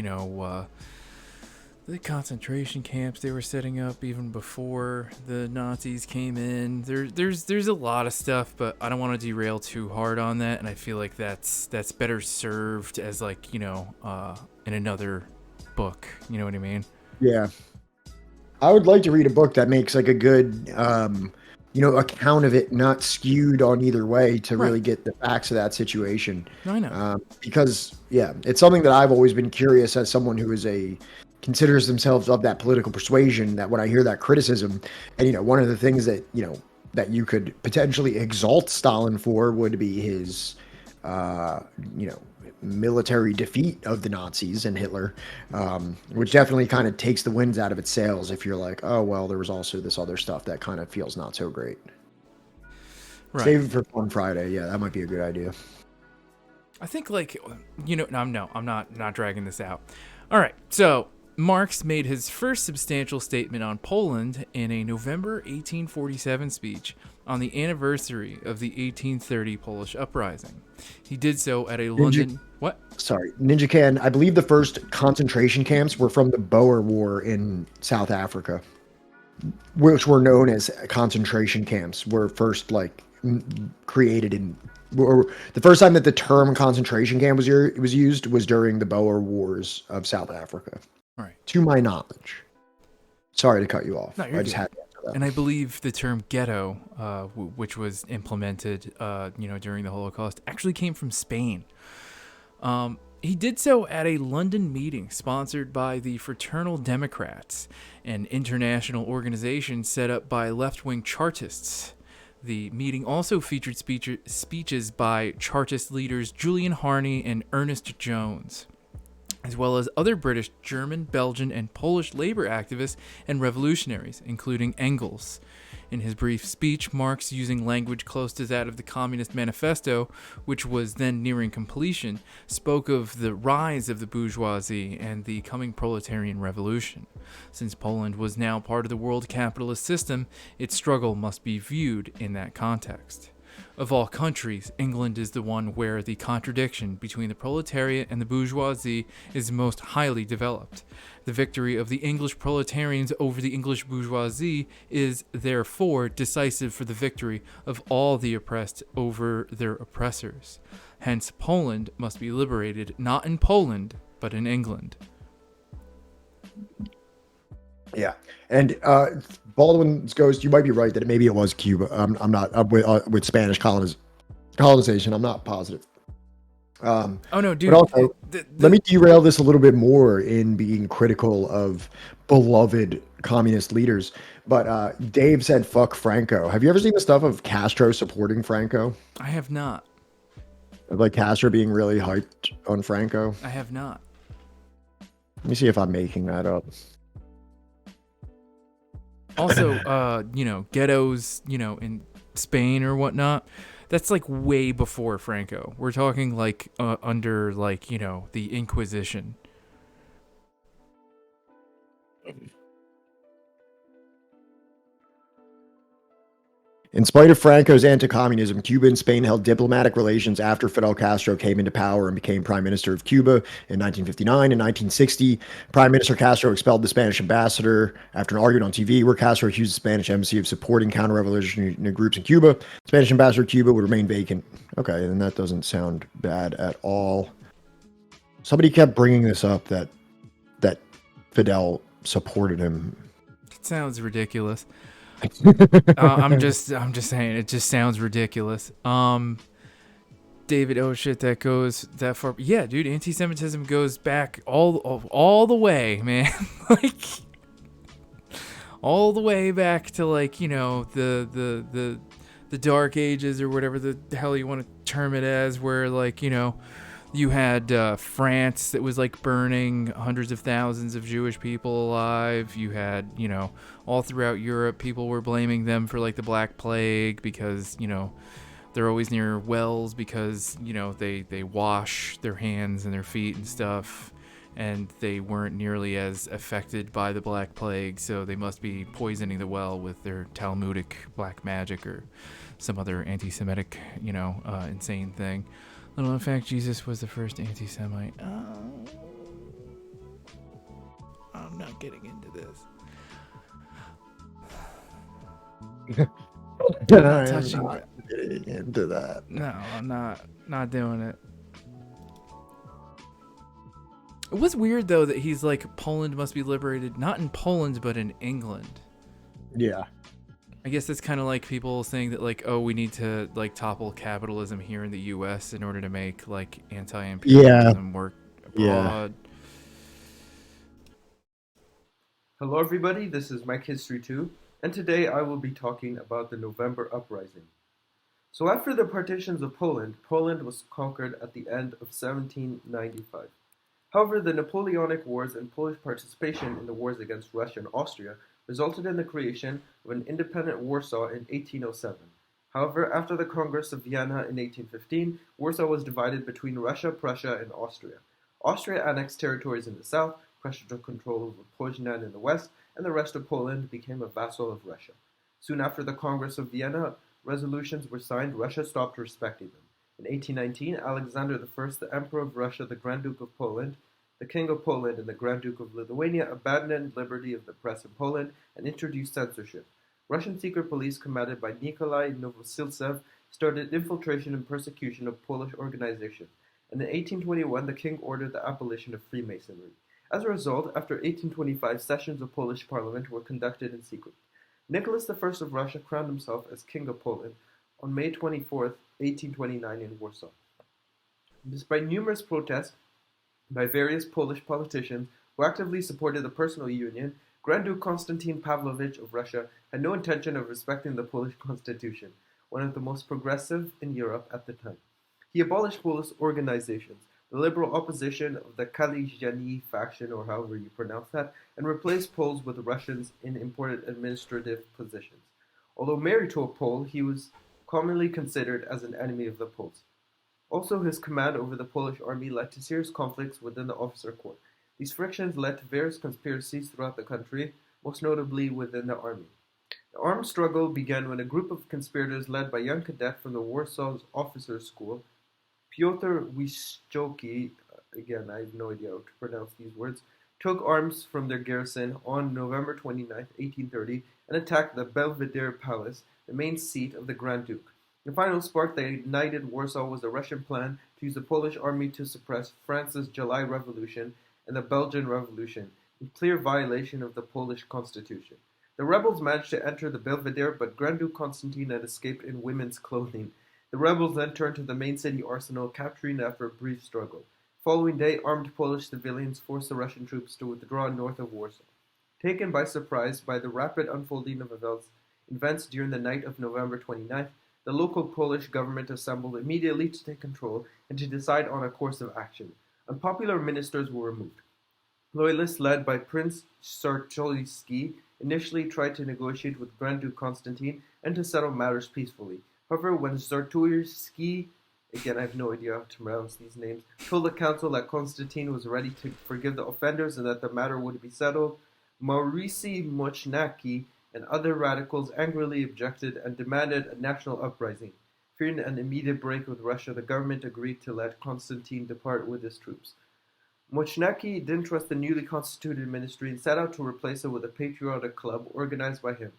the concentration camps they were setting up even before the Nazis came in. There's a lot of stuff, but I don't want to derail too hard on that, and I feel like that's better served as like, in another book. You know what I mean? Yeah. I would like to read a book that makes like a good account of it, not skewed on either way, to really get the facts of that situation. I know. Because it's something that I've always been curious, as someone who is a considers themselves of that political persuasion, that when I hear that criticism, and one of the things that that you could potentially exalt Stalin for would be his military defeat of the Nazis and Hitler, which definitely kind of takes the winds out of its sails if you're like, oh well, there was also this other stuff that kind of feels not so great. Right. Save it for Fun Friday. Yeah, that might be a good idea. I think I'm not dragging this out. All right, so Marx made his first substantial statement on Poland in a November 1847 speech on the anniversary of the 1830 Polish uprising. He did so at a London... What? Sorry, Ninja Can, I believe the first concentration camps were from the Boer War in South Africa, which were known as concentration camps, were first, created in... Or the first time that the term concentration camp was used was during the Boer Wars of South Africa. Right. To my knowledge. Sorry to cut you off. No, I just had to answer that. And I believe the term ghetto, which was implemented, during the Holocaust, actually came from Spain. He did so at a London meeting sponsored by the Fraternal Democrats, an international organization set up by left-wing Chartists. The meeting also featured speeches by Chartist leaders Julian Harney and Ernest Jones, as well as other British, German, Belgian, and Polish labor activists and revolutionaries, including Engels. In his brief speech, Marx, using language close to that of the Communist Manifesto, which was then nearing completion, spoke of the rise of the bourgeoisie and the coming proletarian revolution. Since Poland was now part of the world capitalist system, its struggle must be viewed in that context. Of all countries, England is the one where the contradiction between the proletariat and the bourgeoisie is most highly developed. The victory of the English proletarians over the English bourgeoisie is, therefore, decisive for the victory of all the oppressed over their oppressors. Hence, Poland must be liberated not in Poland, but in England. Yeah, and Baldwin's Ghost, you might be right that maybe it was Cuba. I'm not with Spanish colonization. I'm not positive. Oh no, dude! But also, let me derail this a little bit more in being critical of beloved communist leaders. But Dave said, "Fuck Franco." Have you ever seen the stuff of Castro supporting Franco? I have not. Like Castro being really hyped on Franco? I have not. Let me see if I'm making that up. Also, ghettos, in Spain or whatnot, that's way before Franco. We're talking under the Inquisition. In spite of Franco's anti-communism, Cuba and Spain held diplomatic relations after Fidel Castro came into power and became Prime Minister of Cuba in 1959 and 1960. Prime Minister Castro expelled the Spanish ambassador after an argument on TV where Castro accused the Spanish embassy of supporting counter-revolutionary groups in Cuba. The Spanish ambassador to Cuba would remain vacant. Okay, and that doesn't sound bad at all. Somebody kept bringing this up that Fidel supported him. It sounds ridiculous. I'm just saying, it just sounds ridiculous. David, oh shit, that goes that far. Yeah, dude, anti-Semitism goes back all the way, man. All the way back to the Dark Ages or whatever the hell you want to term it as, where you had France that was burning hundreds of thousands of Jewish people alive. You had, all throughout Europe, people were blaming them for the Black Plague because, they're always near wells because, they wash their hands and their feet and stuff, and they weren't nearly as affected by the Black Plague, so they must be poisoning the well with their Talmudic black magic or some other anti-Semitic, insane thing. Little in fact, Jesus was the first anti-Semite. I'm not getting into this. I'm not getting into that. No, I'm not doing it. It was weird though that he's Poland must be liberated not in Poland but in England. Yeah. I guess that's kind of like people saying that we need to topple capitalism here in the U.S. in order to make anti-imperialism work abroad. Hello everybody, this is Mike History 2, and today I will be talking about the November Uprising. So after the partitions of Poland, Poland was conquered at the end of 1795. However, the Napoleonic Wars and Polish participation in the wars against Russia and Austria resulted in the creation of an independent Warsaw in 1807. However, after the Congress of Vienna in 1815, Warsaw was divided between Russia, Prussia, and Austria. Austria annexed territories in the south, Prussia took control over Poznan in the west, and the rest of Poland became a vassal of Russia. Soon after the Congress of Vienna, resolutions were signed, Russia stopped respecting them. In 1819, Alexander I, the Emperor of Russia, the Grand Duke of Poland, the King of Poland, and the Grand Duke of Lithuania abandoned liberty of the press in Poland and introduced censorship. Russian secret police commanded by Nikolai Novosiltsev started infiltration and persecution of Polish organizations, and in 1821 the king ordered the abolition of Freemasonry. As a result, after 1825, sessions of Polish parliament were conducted in secret. Nicholas I of Russia crowned himself as King of Poland on May 24, 1829 in Warsaw. Despite numerous protests by various Polish politicians who actively supported the personal union, Grand Duke Konstantin Pavlovich of Russia had no intention of respecting the Polish constitution, one of the most progressive in Europe at the time. He abolished Polish organizations, the liberal opposition of the Kalizhani faction, or however you pronounce that, and replaced Poles with Russians in important administrative positions. Although married to a Pole, he was commonly considered as an enemy of the Poles. Also, his command over the Polish army led to serious conflicts within the officer corps. These frictions led to various conspiracies throughout the country, most notably within the army. The armed struggle began when a group of conspirators led by a young cadet from the Warsaw's officers' school, Piotr Wyszczowski, again I have no idea how to pronounce these words, took arms from their garrison on November 29, 1830, and attacked the Belvedere Palace, the main seat of the Grand Duke. The final spark that ignited Warsaw was a Russian plan to use the Polish army to suppress France's July Revolution and the Belgian Revolution, in clear violation of the Polish constitution. The rebels managed to enter the Belvedere, but Grand Duke Constantine had escaped in women's clothing. The rebels then turned to the main city arsenal, capturing it after a brief struggle. The following day, armed Polish civilians forced the Russian troops to withdraw north of Warsaw. Taken by surprise by the rapid unfolding of events during the night of November 29th, the local Polish government assembled immediately to take control and to decide on a course of action. Unpopular ministers were removed. Loyalists led by Prince Czartoryski initially tried to negotiate with Grand Duke Constantine and to settle matters peacefully. However, when Czartoryski, again I have no idea how to pronounce these names, told the council that Constantine was ready to forgive the offenders and that the matter would be settled, Mauricy Mochnacki and other radicals angrily objected and demanded a national uprising. Fearing an immediate break with Russia, the government agreed to let Constantine depart with his troops. Mochnacki didn't trust the newly constituted ministry and set out to replace it with a patriotic club organized by him.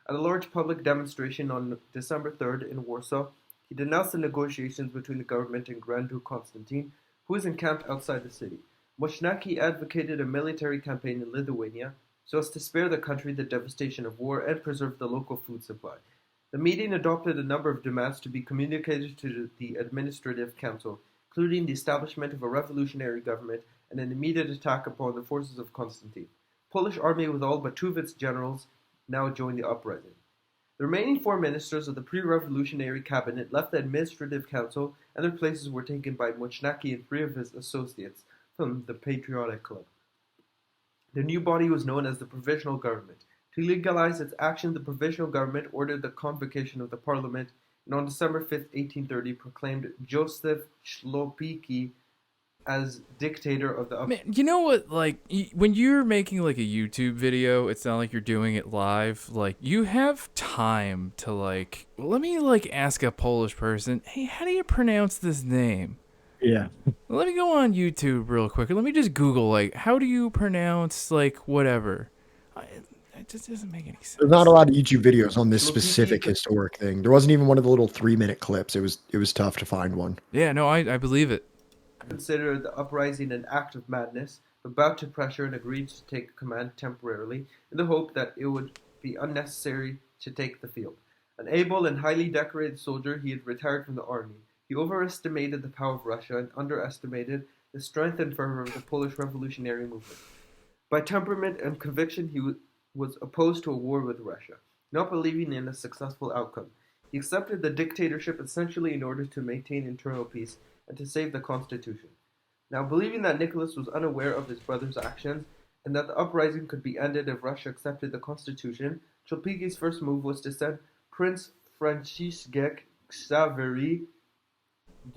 At a large public demonstration on December 3rd in Warsaw, he denounced the negotiations between the government and Grand Duke Constantine, who was encamped outside the city. Mochnacki advocated a military campaign in Lithuania so as to spare the country the devastation of war and preserve the local food supply. The meeting adopted a number of demands to be communicated to the administrative council, including the establishment of a revolutionary government and an immediate attack upon the forces of Constantine. The Polish army, with all but two of its generals, now joined the uprising. The remaining four ministers of the pre-revolutionary cabinet left the administrative council, and their places were taken by Mochnacki and three of his associates from the Patriotic Club. The new body was known as the Provisional Government. To legalize its action, the Provisional Government ordered the convocation of the Parliament, and on December 5, 1830, proclaimed Joseph Szlopicki as dictator of the Man, you know what, like, when you're making, like, a YouTube video, it's not like you're doing it live. Like, you have time to, like, let me, like, ask a Polish person, hey, how do you pronounce this name? Yeah. Let me go on YouTube real quick. Let me just Google, like, how do you pronounce, like, whatever. It just doesn't make any sense. There's not a lot of YouTube videos on this specific historic thing. There wasn't even one of the little 3-minute clips. It was tough to find one. Yeah, no, I believe it. Considered the uprising an act of madness, but bowed to pressure and agreed to take command temporarily, in the hope that it would be unnecessary to take the field. An able and highly decorated soldier, he had retired from the army. He overestimated the power of Russia and underestimated the strength and fervor of the Polish revolutionary movement. By temperament and conviction, he was opposed to a war with Russia, not believing in a successful outcome. He accepted the dictatorship essentially in order to maintain internal peace and to save the constitution. Now, believing that Nicholas was unaware of his brother's actions and that the uprising could be ended if Russia accepted the constitution, Czolpiki's first move was to send Prince Franciszek Ksawery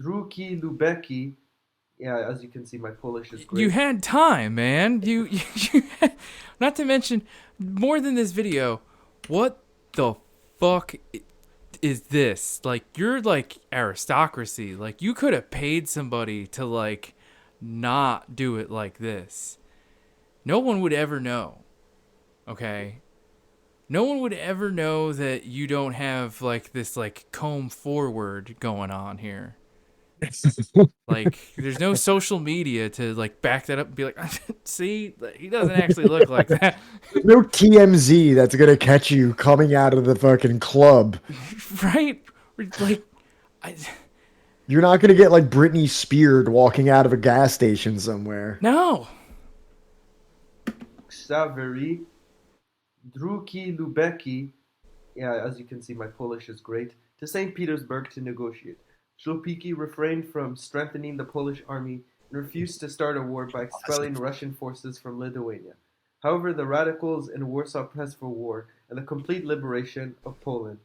Drugi Lubecki. Yeah, as you can see, my Polish is great. You had time, man. You had, not to mention, more than this video, what the fuck is this? Like, you're like aristocracy. Like, you could have paid somebody to like not do it like this. No one would ever know. Okay? No one would ever know that you don't have like this like comb forward going on here. Like, there's no social media to like back that up and be like, see, he doesn't actually look like that. There's no TMZ that's gonna catch you coming out of the fucking club, right? Like, you're not gonna get like Britney Spears walking out of a gas station somewhere. No. Ksawery Drugi Lubecki. Yeah, as you can see, my Polish is great. To St. Petersburg to negotiate. Czolpiki refrained from strengthening the Polish army and refused to start a war by expelling Russian forces from Lithuania. However, the radicals in Warsaw pressed for war and the complete liberation of Poland.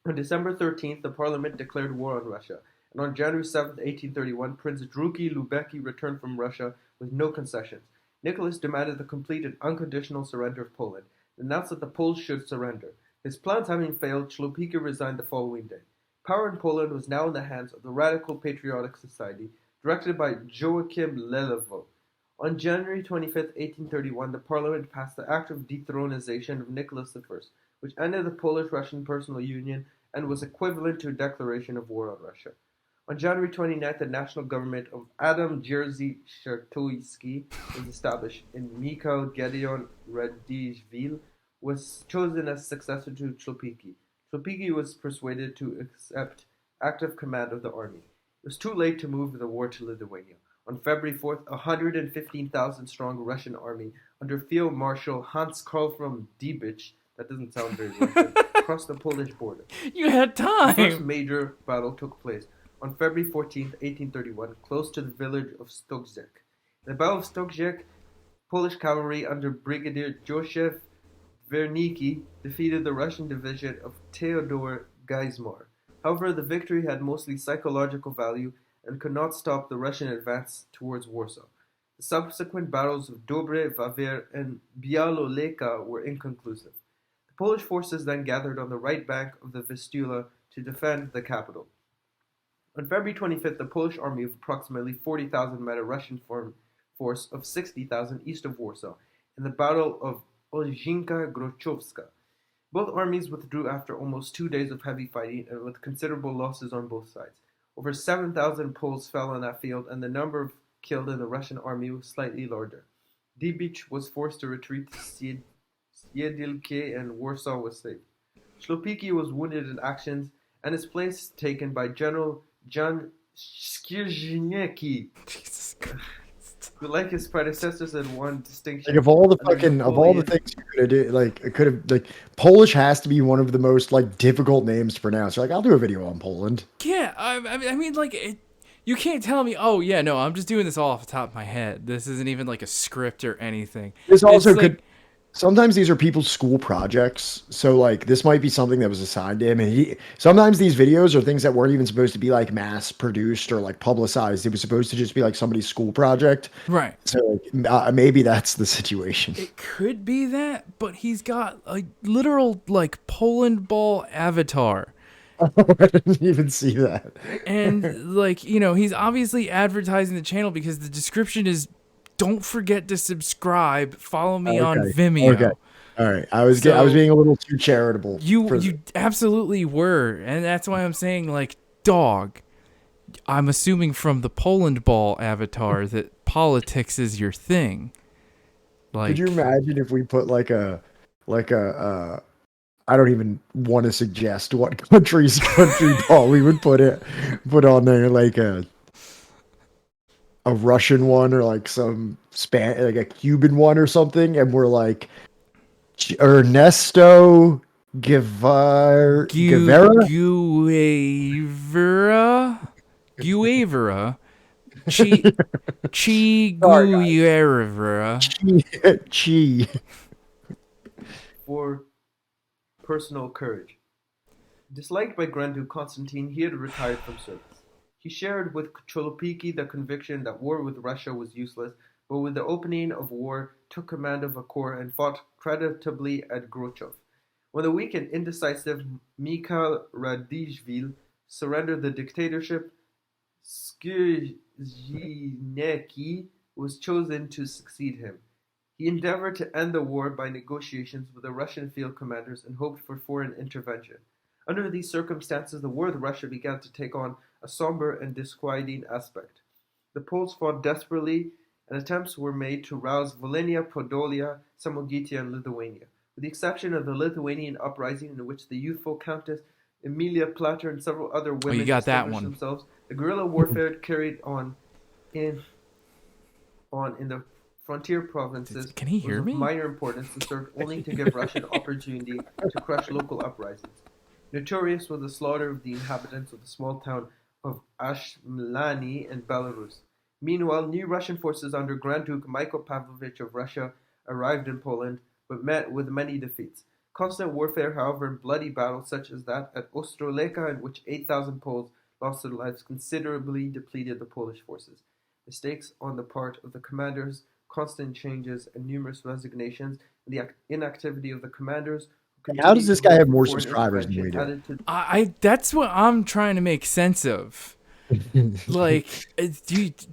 On December 13th, the parliament declared war on Russia, and on January 7th, 1831, Prince Drugi Lubecki returned from Russia with no concessions. Nicholas demanded the complete and unconditional surrender of Poland, and announced that the Poles should surrender. His plans having failed, Czolpiki resigned the following day. Power in Poland was now in the hands of the Radical Patriotic Society, directed by Joachim Lelewo. On January 25, 1831, the parliament passed the Act of Dethronization of Nicholas I, which ended the Polish-Russian personal union and was equivalent to a declaration of war on Russia. On January 29th, the national government of Adam Jerzy Czartoryski was established, and Mikhail Gedeon Radziwiłł was chosen as successor to Czolpiki. Czolpiki was persuaded to accept active command of the army. It was too late to move the war to Lithuania. On February 4th, a 115,000-strong Russian army under Field Marshal Hans Karl von Diebitsch, that doesn't sound very Russian, crossed the Polish border. You had time! The first major battle took place on February 14th, 1831, close to the village of Stoczek. In the Battle of Stoczek, Polish cavalry under Brigadier Joseph Wernicki defeated the Russian division of Theodor Geismar. However, the victory had mostly psychological value and could not stop the Russian advance towards Warsaw. The subsequent battles of Dobre Wawer and Białoleka were inconclusive. The Polish forces then gathered on the right bank of the Vistula to defend the capital. On February 25th, the Polish army of approximately 40,000 met a Russian force of 60,000 east of Warsaw in the Battle of Olszynka Grochowska. Both armies withdrew after almost 2 days of heavy fighting and with considerable losses on both sides. Over 7,000 Poles fell on that field, and the number of killed in the Russian army was slightly larger. Diebitsch was forced to retreat to Siedlce, and Warsaw was saved. Czolpiki was wounded in actions, and his place taken by General Jan Skrzynecki, who, like his predecessors, had won distinction. Like, of all the things you could have, like, it could have, like, Polish has to be one of the most like difficult names to pronounce. You're like, I'll do a video on Poland. Yeah, I mean, like, you can't tell me, oh yeah, no, I'm just doing this all off the top of my head. This isn't even like a script or anything. This also could. Sometimes these are people's school projects, so like this might be something that was assigned to him. And sometimes these videos are things that weren't even supposed to be like mass produced or like publicized. It was supposed to just be like somebody's school project, right? So maybe that's the situation. It could be that, but he's got a literal like Poland ball avatar. Oh, I didn't even see that. And like, you know, he's obviously advertising the channel because the description is, don't forget to subscribe. Follow me on Vimeo. Okay. All right. I was being a little too charitable. You absolutely were. And that's why I'm saying, like, dog, I'm assuming from the Poland ball avatar that politics is your thing. Like, could you imagine if we put like a I don't even want to suggest what country ball we would put on there, like a a Russian one or like some like a Cuban one or something, and we're like Ernesto Guevara. Guevara. Guevara. Chi. For personal courage. Disliked by Grand Duke Constantine, he had retired from service. He shared with Cholopiki the conviction that war with Russia was useless, but with the opening of war, took command of a corps and fought creditably at Grochov. When the weak and indecisive Mikhail Radishvili surrendered the dictatorship, Skrzynecki was chosen to succeed him. He endeavored to end the war by negotiations with the Russian field commanders and hoped for foreign intervention. Under these circumstances, the war with Russia began to take on a somber and disquieting aspect. The Poles fought desperately, and attempts were made to rouse Volhynia, Podolia, Samogitia, and Lithuania. With the exception of the Lithuanian uprising, in which the youthful Countess Emilia Platter and several other women distinguished themselves, the guerrilla warfare carried on in the frontier provinces Can he hear was me? of minor importance and served only to give Russian opportunity to crush local uprisings. Notorious was the slaughter of the inhabitants of the small town of Ashmlani in Belarus. Meanwhile, new Russian forces under Grand Duke Michael Pavlovich of Russia arrived in Poland, but met with many defeats. Constant warfare, however, and bloody battles such as that at Ostroleka, in which 8,000 Poles lost their lives, considerably depleted the Polish forces. Mistakes on the part of the commanders, constant changes, and numerous resignations, and the inactivity of the commanders. How does this guy have more subscribers than we do? That's what I'm trying to make sense of. Like,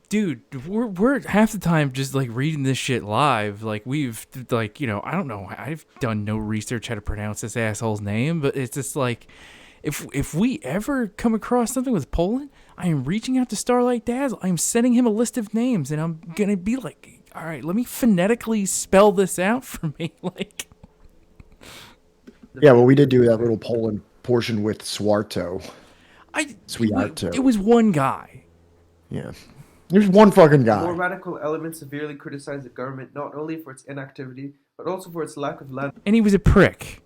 dude, we're half the time just like reading this shit live. Like we've like, I don't know. I've done no research how to pronounce this asshole's name, but it's just like, if we ever come across something with Poland, I am reaching out to Starlight Dazzle. I'm sending him a list of names, and I'm gonna be like, all right, let me phonetically spell this out for me, like. Yeah, well, we did do that little Poland portion with Swarto. Swiarto. It was one guy. Yeah. There's one fucking guy. More radical elements severely criticized the government not only for its inactivity, but also for its lack of land. And he was a prick.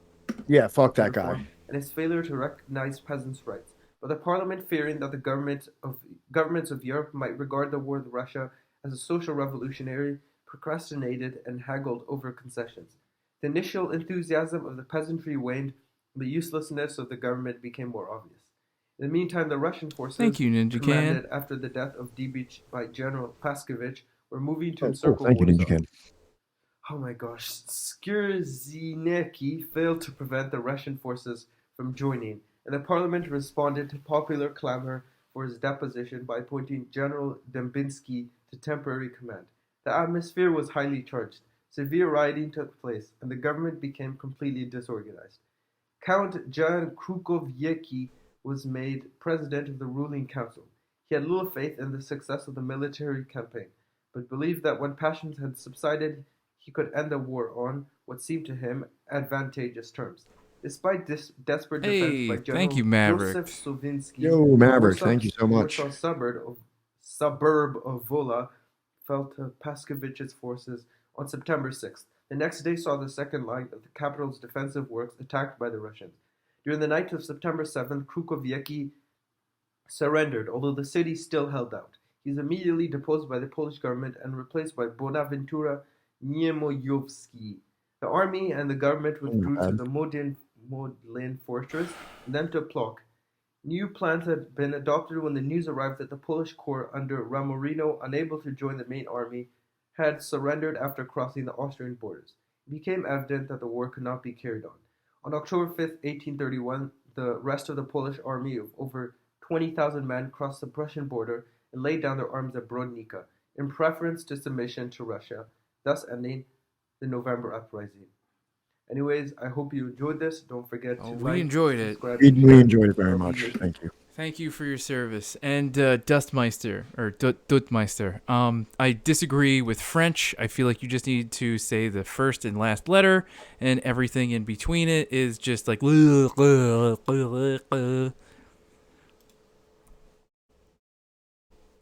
Yeah, fuck that guy. And its failure to recognize peasants' rights. But the parliament, fearing that the governments of Europe might regard the war with Russia as a social revolutionary, procrastinated and haggled over concessions. The initial enthusiasm of the peasantry waned, and the uselessness of the government became more obvious. In the meantime, the Russian forces, commanded after the death of Dibich by General Paskevich, were moving to encircle Warsaw. Oh my gosh. Skrzynecki failed to prevent the Russian forces from joining, and the parliament responded to popular clamor for his deposition by appointing General Dembinski to temporary command. The atmosphere was highly charged. Severe rioting took place, and the government became completely disorganized. Count Jan Krukowiecki was made president of the ruling council. He had little faith in the success of the military campaign, but believed that when passions had subsided, he could end the war on what seemed to him advantageous terms. Despite this desperate defense by General Joseph Sowiński, Yo, Maverick, thank you so much. Warsaw suburb of Wola fell to Paskevich's forces on September 6th. The next day saw the second line of the capital's defensive works attacked by the Russians. During the night of September 7th, Krukowiecki surrendered, although the city still held out. He was immediately deposed by the Polish government and replaced by Bonaventura Niemojowski. The army and the government withdrew to the Modlin fortress and then to Plock. New plans had been adopted when the news arrived that the Polish corps under Ramorino, unable to join the main army, had surrendered after crossing the Austrian borders. It became evident that the war could not be carried on. On October 5, 1831, the rest of the Polish army of over 20,000 men crossed the Prussian border and laid down their arms at Brodnica, in preference to submission to Russia, thus ending the November uprising. Anyways, I hope you enjoyed this. Don't forget to we enjoyed it. We enjoyed it very much. Thank you. Thank you for your service. And Dustmeister, or Dutmeister, I disagree with French. I feel like you just need to say the first and last letter, and everything in between it is just like...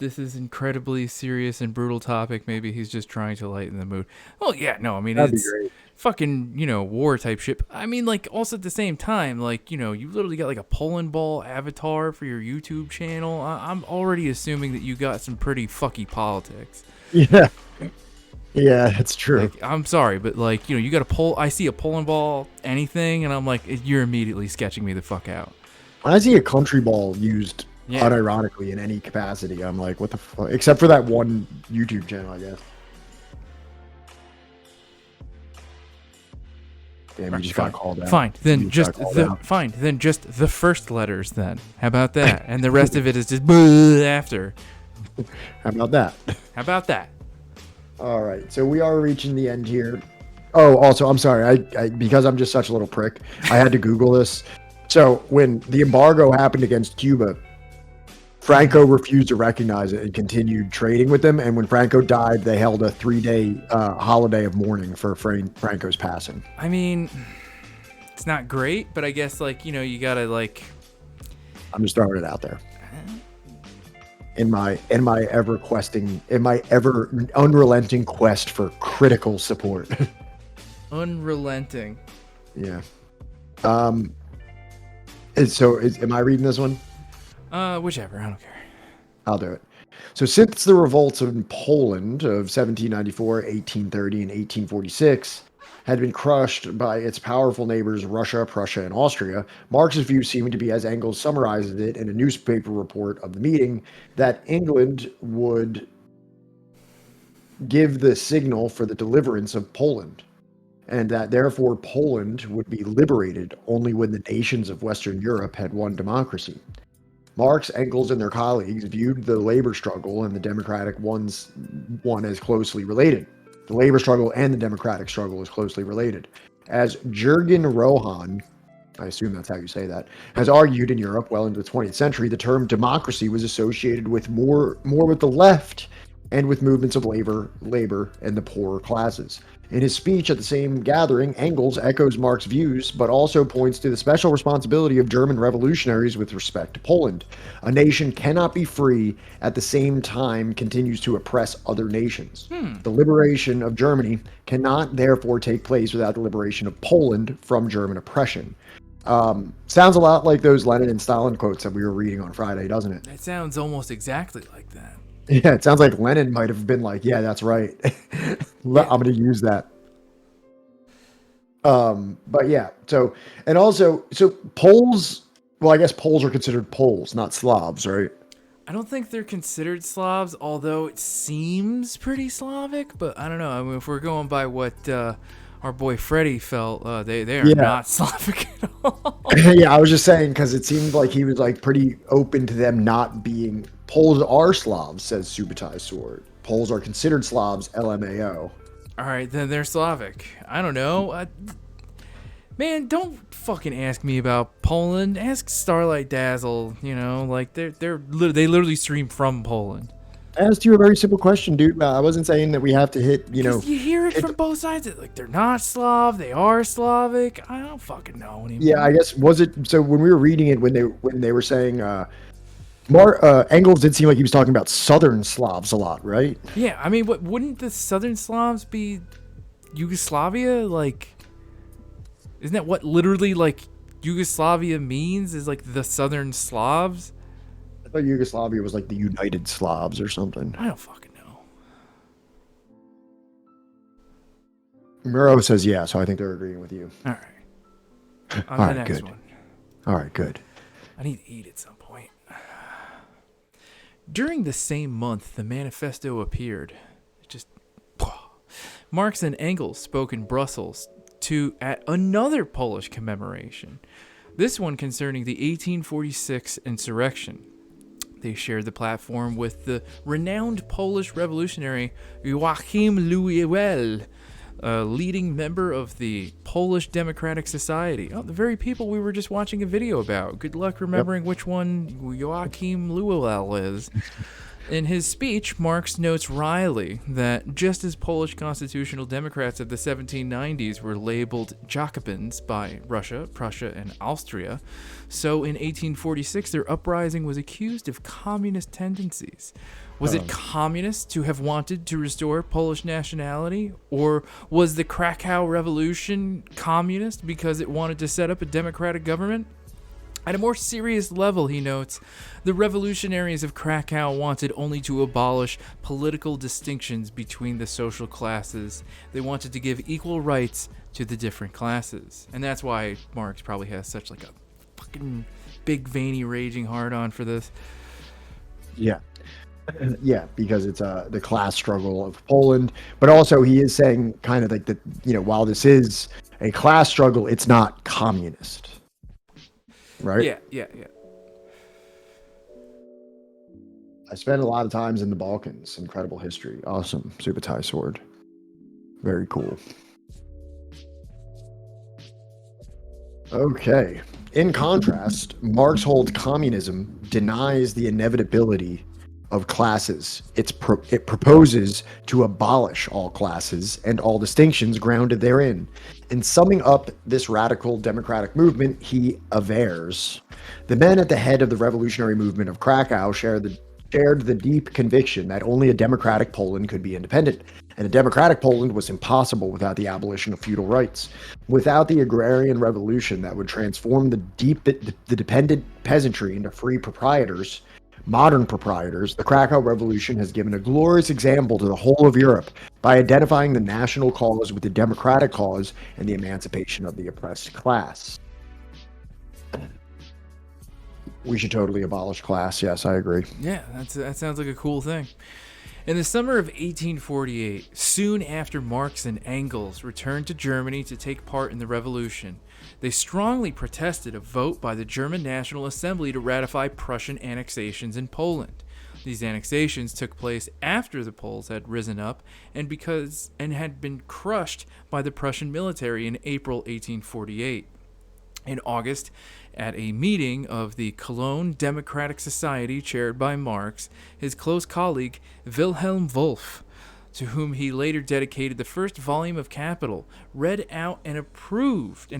this is incredibly serious and brutal topic. Maybe he's just trying to lighten the mood. Well, yeah, no, I mean, That'd it's be great. fucking, war type shit. I mean, like, also at the same time, like, you literally got like a Poland ball avatar for your YouTube channel. I'm already assuming that you got some pretty fucky politics. Yeah. Yeah, that's true. Like, I'm sorry, but like, you got I see a Poland ball, anything, and I'm like, you're immediately sketching me the fuck out. When I see a country ball used unironically in any capacity, I'm like, what the fuck? Except for that one YouTube channel, I guess. Damn, you just got called out. Fine, then just the first letters then. How about that? And the rest of it is just after. How about that? How about that? All right, so we are reaching the end here. Oh, also, I'm sorry, I because I'm just such a little prick, I had to Google this. So when the embargo happened against Cuba, Franco refused to recognize it and continued trading with them. And when Franco died, they held a 3-day holiday of mourning for Franco's passing. I mean, it's not great, but I guess, like, you gotta, like... I'm just throwing it out there. In my ever unrelenting quest for critical support. Unrelenting. Yeah. Am I reading this one? Whichever, I don't care. I'll do it. So since the revolts in Poland of 1794, 1830, and 1846 had been crushed by its powerful neighbors Russia, Prussia, and Austria, Marx's view seemed to be, as Engels summarizes it in a newspaper report of the meeting, that England would give the signal for the deliverance of Poland, and that therefore Poland would be liberated only when the nations of Western Europe had won democracy. Marx, Engels, and their colleagues viewed the labor struggle and the democratic one as closely related. The labor struggle and the democratic struggle is closely related. As Jürgen Rohan, I assume that's how you say that, has argued in Europe well into the 20th century, the term democracy was associated with more with the left and with movements of labor and the poorer classes. In his speech at the same gathering, Engels echoes Marx's views, but also points to the special responsibility of German revolutionaries with respect to Poland. A nation cannot be free, at the same time continues to oppress other nations. The liberation of Germany cannot therefore take place without the liberation of Poland from German oppression. Sounds a lot like those Lenin and Stalin quotes that we were reading on Friday, doesn't it? It sounds almost exactly like that. Yeah, it sounds like Lenin might have been like, yeah, that's right. I'm going to use that. But yeah, so Poles, well, I guess Poles are considered Poles, not Slavs, right? I don't think they're considered Slavs, although it seems pretty Slavic, but I don't know. I mean, if we're going by what our boy Freddie felt, they are not Slavic at all. Yeah, I was just saying, because it seemed like he was like pretty open to them not being. Poles are Slavs, says Subotai Sword. Poles are considered Slavs, LMAO. All right, then they're Slavic. I don't know. Man, don't fucking ask me about Poland. Ask Starlight Dazzle. Like they literally stream from Poland. I asked you a very simple question, dude. I wasn't saying that we have to hit. You hear it from both sides. Like they're not Slav, they are Slavic. I don't fucking know anymore. Yeah, I guess was it. So when we were reading it, when they were saying. Engels did seem like he was talking about Southern Slavs a lot, right? Yeah, I mean, wouldn't the Southern Slavs be Yugoslavia? Like, isn't that what literally like Yugoslavia means? Is like the Southern Slavs? I thought Yugoslavia was like the United Slavs or something. I don't fucking know. Muro says yeah, so I think they're agreeing with you. All right. All right, good. All right, good. I need to eat at some point. During the same month, the manifesto appeared. Marx and Engels spoke in Brussels at another Polish commemoration, this one concerning the 1846 insurrection. They shared the platform with the renowned Polish revolutionary Joachim Lulewel, a leading member of the Polish Democratic Society. Oh, the very people we were just watching a video about. Good luck remembering which one Joachim Lulewel is. In his speech, Marx notes wryly that just as Polish constitutional Democrats of the 1790s were labeled Jacobins by Russia, Prussia, and Austria, so in 1846 their uprising was accused of communist tendencies. Was it communist to have wanted to restore Polish nationality? Or was the Krakow Revolution communist because it wanted to set up a democratic government? At a more serious level, he notes, the revolutionaries of Krakow wanted only to abolish political distinctions between the social classes. They wanted to give equal rights to the different classes. And that's why Marx probably has such like a fucking big, veiny, raging hard-on for this. Yeah. Yeah, because it's the class struggle of Poland, but also he is saying kind of like that, you know, while this is a class struggle, it's not communist, right? Yeah. I spent a lot of times in the Balkans. Incredible history. Awesome. Subutai sword. Very cool. Okay. In contrast, Marx holds communism denies the inevitability of classes. It proposes to abolish all classes and all distinctions grounded therein. In summing up this radical democratic movement, he avers, the men at the head of the revolutionary movement of Krakow shared the deep conviction that only a democratic Poland could be independent, and a democratic Poland was impossible without the abolition of feudal rights. Without the agrarian revolution that would transform the dependent peasantry into free proprietors, modern proprietors, the Krakow Revolution has given a glorious example to the whole of Europe by identifying the national cause with the democratic cause and the emancipation of the oppressed class. We should totally abolish class. Yes, I agree. Yeah, that sounds like a cool thing. In the summer of 1848, soon after Marx and Engels returned to Germany to take part in the revolution, they strongly protested a vote by the German National Assembly to ratify Prussian annexations in Poland. These annexations took place after the Poles had risen up and had been crushed by the Prussian military in April 1848. In August, at a meeting of the Cologne Democratic Society chaired by Marx, his close colleague Wilhelm Wolff, to whom he later dedicated the first volume of Capital, read out and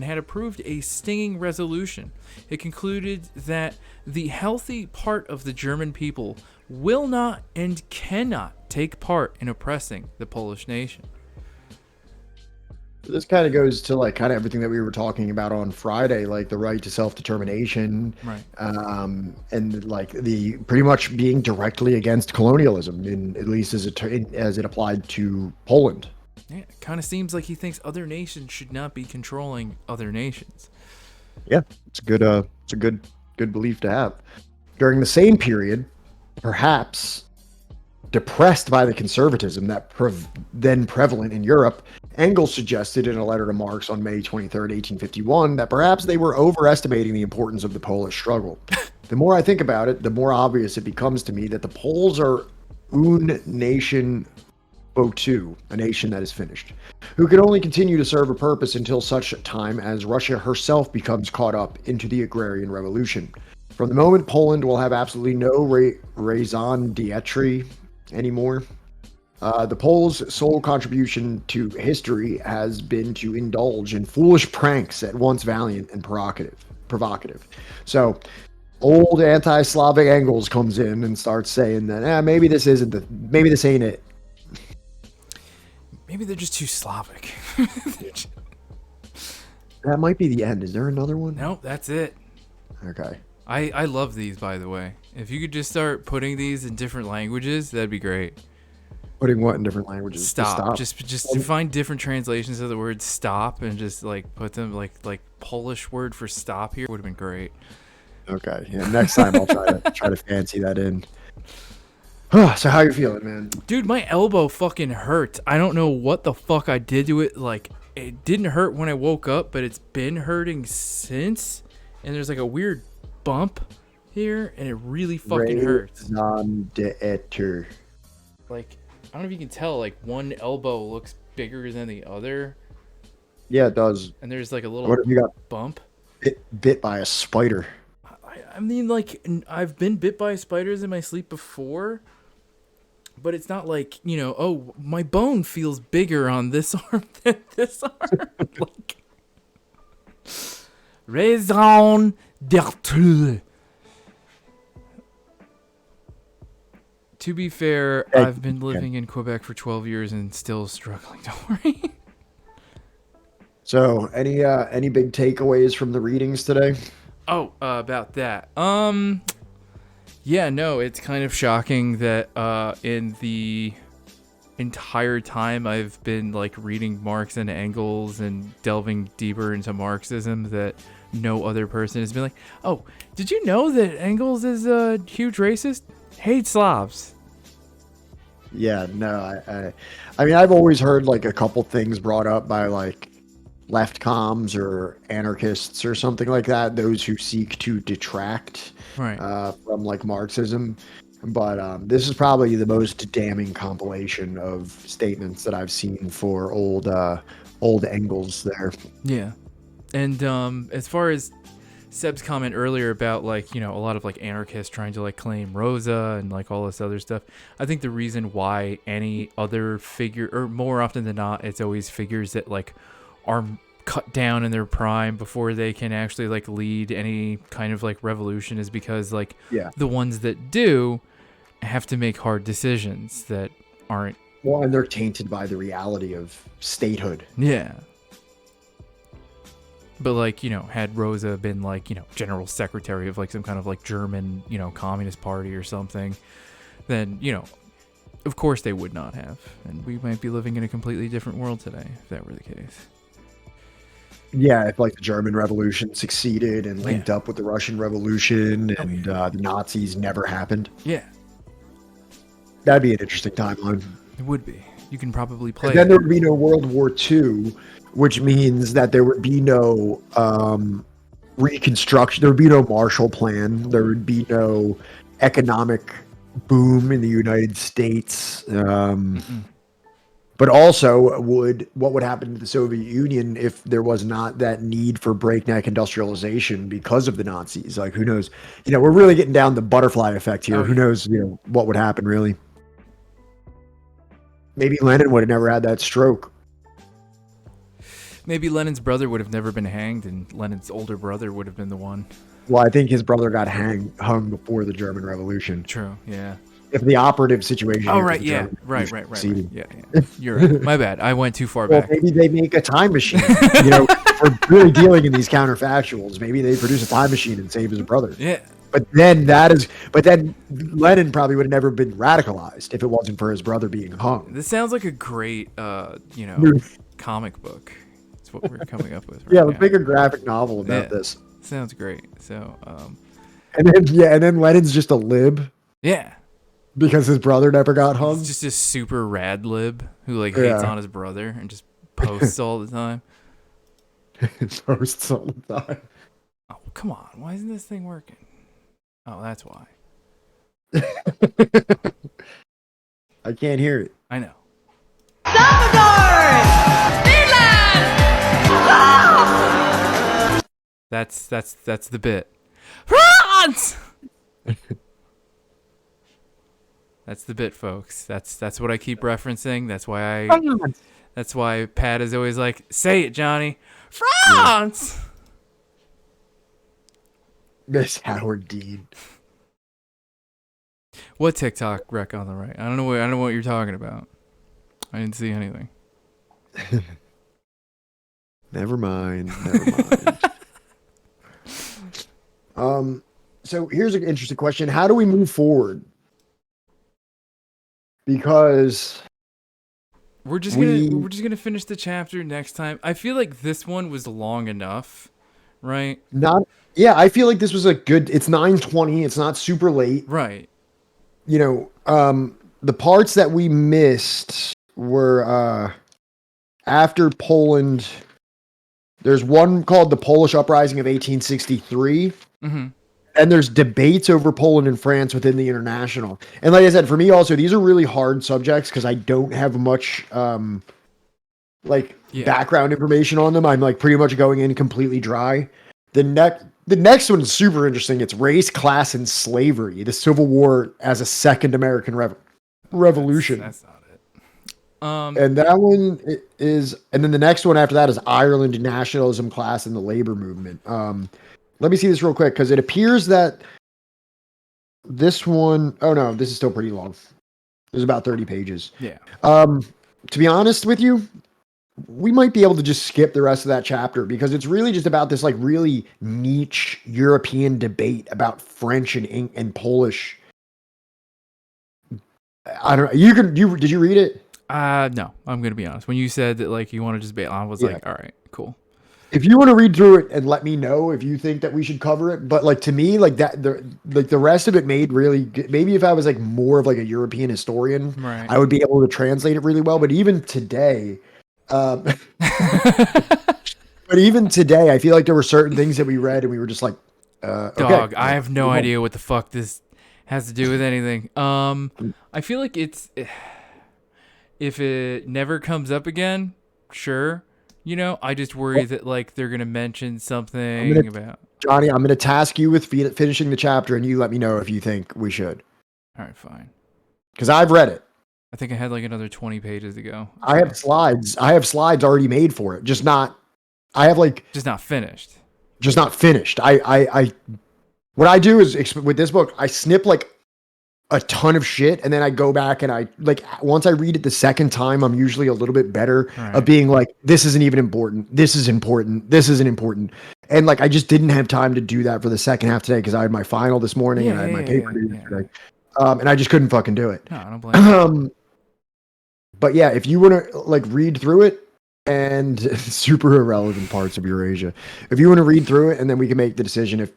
had approved a stinging resolution. It concluded that the healthy part of the German people will not and cannot take part in oppressing the Polish nation. This kind of goes to like kind of everything that we were talking about on Friday, like the right to self-determination, right? And like the pretty much being directly against colonialism, at least as it applied to Poland. Yeah, it kind of seems like he thinks other nations should not be controlling other nations. Yeah, it's a good belief to have. During the same period, perhaps depressed by the conservatism that then prevalent in Europe, Engels suggested in a letter to Marx on May 23, 1851, that perhaps they were overestimating the importance of the Polish struggle. The more I think about it, the more obvious it becomes to me that the Poles are une nation foutue, a nation that is finished, who can only continue to serve a purpose until such time as Russia herself becomes caught up into the agrarian revolution. From the moment Poland will have absolutely no raison d'etre anymore. The Poles' sole contribution to history has been to indulge in foolish pranks at once valiant and provocative. So, old anti-Slavic Engels comes in and starts saying that maybe this ain't it. Maybe they're just too Slavic. That might be the end. Is there another one? Nope, that's it. Okay. I love these, by the way. If you could just start putting these in different languages, that'd be great. Putting what in different languages? Stop. Just to find different translations of the word stop and just like put them like Polish word for stop here would have been great. Okay. Yeah. Next time I'll try to fancy that in. So how you feeling, man? Dude, my elbow fucking hurt. I don't know what the fuck I did to it. Like, it didn't hurt when I woke up, but it's been hurting since. And there's like a weird bump here, and it really fucking hurts. Like, I don't know if you can tell, like, one elbow looks bigger than the other. Yeah, it does. And there's like a little what have you got bump. Bit by a spider. I mean, like, I've been bit by spiders in my sleep before, But it's not like, you know, oh, my bone feels bigger on this arm than this arm. Like, raison d'être. To be fair, I've been living in Quebec for 12 years and still struggling, don't worry. So, any big takeaways from the readings today? Oh, about that. Yeah, no, it's kind of shocking that in the entire time I've been like reading Marx and Engels and delving deeper into Marxism that no other person has been like, oh, did you know that Engels is a huge racist? Hates Slavs. Yeah, no, I mean, I've always heard like a couple things brought up by like left comms or anarchists or something like that, those who seek to detract from like Marxism. But this is probably the most damning compilation of statements that I've seen for old Engels there. Yeah. And as far as Seb's comment earlier about like, you know, a lot of like anarchists trying to like claim Rosa and like all this other stuff, I think the reason why any other figure, or more often than not, it's always figures that like are cut down in their prime before they can actually like lead any kind of like revolution, is because like the ones that do have to make hard decisions that aren't, well, and they're tainted by the reality of statehood. Yeah. But like, you know, had Rosa been like, you know, general secretary of like some kind of like German, you know, communist party or something, then, you know, of course they would not have. And we might be living in a completely different world today if that were the case. Yeah, if like the German Revolution succeeded and linked up with the Russian Revolution and the Nazis never happened. Yeah. That'd be an interesting timeline. It would be. You can probably play. And then there would be no World War II, which means that there would be no reconstruction. There would be no Marshall Plan. There would be no economic boom in the United States. But also, what would happen to the Soviet Union if there was not that need for breakneck industrialization because of the Nazis? Like, who knows? You know, we're really getting down the butterfly effect here. Who knows? You know, what would happen really? Maybe Lenin would have never had that stroke. Maybe Lenin's brother would have never been hanged, and Lenin's older brother would have been the one. Well, I think his brother got hung before the German Revolution. True. Yeah. If the operative situation. Oh, right. Yeah. Right. Yeah. You're right. My bad. I went too far back. Maybe they make a time machine. You know, we're really dealing in these counterfactuals. Maybe they produce a time machine and save his brother. Yeah. But then Lenin probably would have never been radicalized if it wasn't for his brother being hung. This sounds like a great, you know, comic book. It's what we're coming up with. Let's make a graphic novel about this. Sounds great. So, and then Lenin's just a lib. Yeah. Because his brother never got hung. He's just a super rad lib who like hates on his brother and just posts all the time. Posts all the time. Oh, come on. Why isn't this thing working? Oh, that's why. I can't hear it. I know. That's the bit. France! That's the bit, folks. That's what I keep referencing. That's why Pat is always like, say it, Johnny. France! Yeah. Miss Howard Dean. What TikTok wreck on the right? I don't know what you're talking about. I didn't see anything. Never mind. So here's an interesting question. How do we move forward? Because we're just gonna finish the chapter next time. I feel like this one was long enough, right? I feel like this was a good. It's 9:20. It's not super late, right? You know, the parts that we missed were after Poland. There's one called the Polish Uprising of 1863. Mm-hmm. And there's debates over Poland and France within the International. And like I said, for me also, these are really hard subjects because I don't have much background information on them. I'm like pretty much going in completely dry. The next one is super interesting. It's Race, Class, and Slavery, the Civil War as a Second American Revolution. Revolution. That's not it. And that one is, and then the next one after that is Ireland, nationalism, class, and the labor movement. Let me see this real quick because it appears that this one, oh no, this is still pretty long. There's about 30 pages. Yeah. To be honest with you, we might be able to just skip the rest of that chapter because it's really just about this like really niche European debate about French and Polish. I don't know. Did you read it? No, I'm gonna be honest. When you said that like you want to just be, I was like, all right, cool. If you want to read through it and let me know if you think that we should cover it, but like to me, like that, the rest of it made really good. Maybe if I was like more of like a European historian, right, I would be able to translate it really well. But even today, but even today, I feel like there were certain things that we read and we were just like, dog, okay, I have no idea what the fuck this has to do with anything. I feel like it's if it never comes up again, sure. You know, I just worry that like they're gonna mention something about Johnny. I'm gonna task you with finishing the chapter, and you let me know if you think we should. All right, fine. Because I've read it. I think I had like another 20 pages to go. I have slides. I have slides already made for it. Just not. I have like just not finished. Just not finished. I what I do is with this book, I snip like a ton of shit, and then I go back and I like once I read it the second time, I'm usually a little bit better of being like, this isn't even important. This is important. This isn't important. And like I just didn't have time to do that for the second half today because I had my final this morning and I had my paper due today. And I just couldn't fucking do it. No, I don't blame you. But yeah, if you want to like read through it and super irrelevant parts of Eurasia, if you want to read through it and then we can make the decision if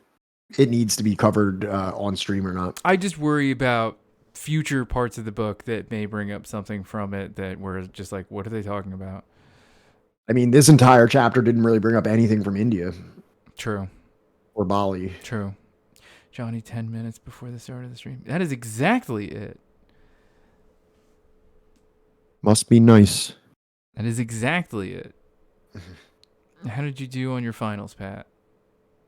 it needs to be covered on stream or not. I just worry about future parts of the book that may bring up something from it that we're just like, what are they talking about? I mean, this entire chapter didn't really bring up anything from India. True. Or Bali. True. Johnny, 10 minutes before the start of the stream. That is exactly it. Must be nice. That is exactly it. How did you do on your finals, Pat?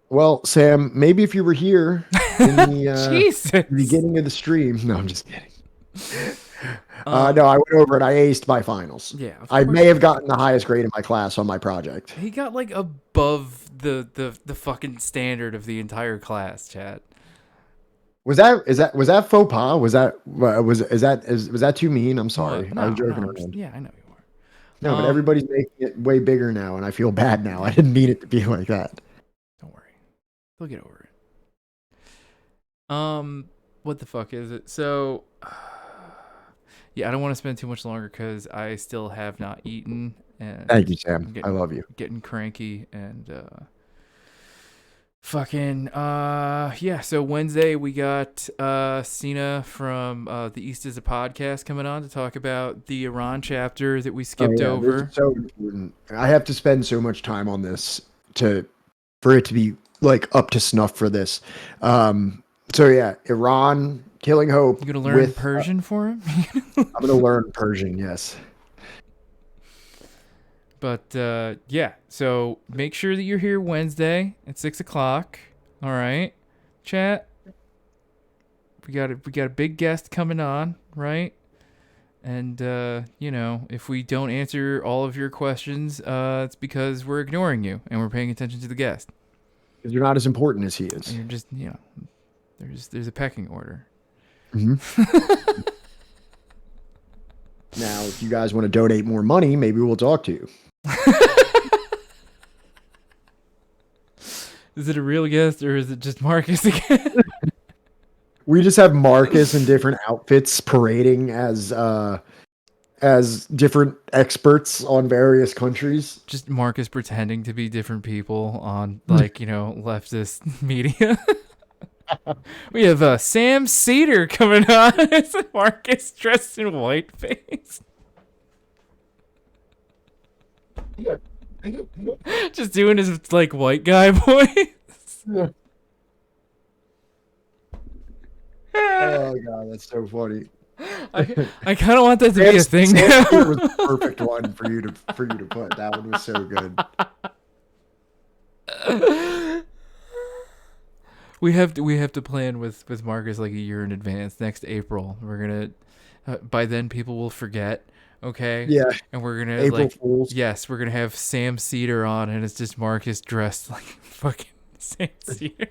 Well, Sam, maybe if you were here in the beginning of the stream. No, I'm just kidding. No, I went over and I aced my finals. Yeah, I may have gotten the highest grade in my class on my project. He got like above the fucking standard of the entire class, chat. Was that faux pas? Was that too mean? I'm sorry. No, I was joking no, around. yeah, I know you were. No, but everybody's making it way bigger now, and I feel bad now. I didn't mean it to be like that. Don't worry. They'll get over it. What the fuck is it? So, yeah, I don't want to spend too much longer because I still have not eaten. And Thank you, Sam. I love you. Getting cranky and yeah. So Wednesday we got Sina from the East is a Podcast coming on to talk about the Iran chapter that we skipped over. This is so important. I have to spend so much time on this for it to be like up to snuff for this. So yeah, Iran killing hope. You gonna learn Persian for him? I'm gonna learn Persian. Yes. But yeah, so make sure that you're here Wednesday at 6:00. All right, chat. We got a big guest coming on, right? And you know, if we don't answer all of your questions, it's because we're ignoring you and we're paying attention to the guest. Because you're not as important as he is. And you're just, you know, there's a pecking order. Mm-hmm. Now, if you guys want to donate more money, maybe we'll talk to you. Is it a real guest or is it just Marcus again? We just have Marcus in different outfits parading as different experts on various countries. Just Marcus pretending to be different people on, like, you know, leftist media. We have Sam Cedar coming on. It's Marcus dressed in whiteface. Just doing his like white guy voice. Yeah. Oh god, that's so funny. I kind of want that to be a thing. It was the perfect one for you to put. That one was so good. We have to plan with Marcus like a year in advance. Next April, we're gonna By then, people will forget. Okay. Yeah. And we're gonna April Fools. Yes, we're gonna have Sam Cedar on, and it's just Marcus dressed like fucking Sam Cedar.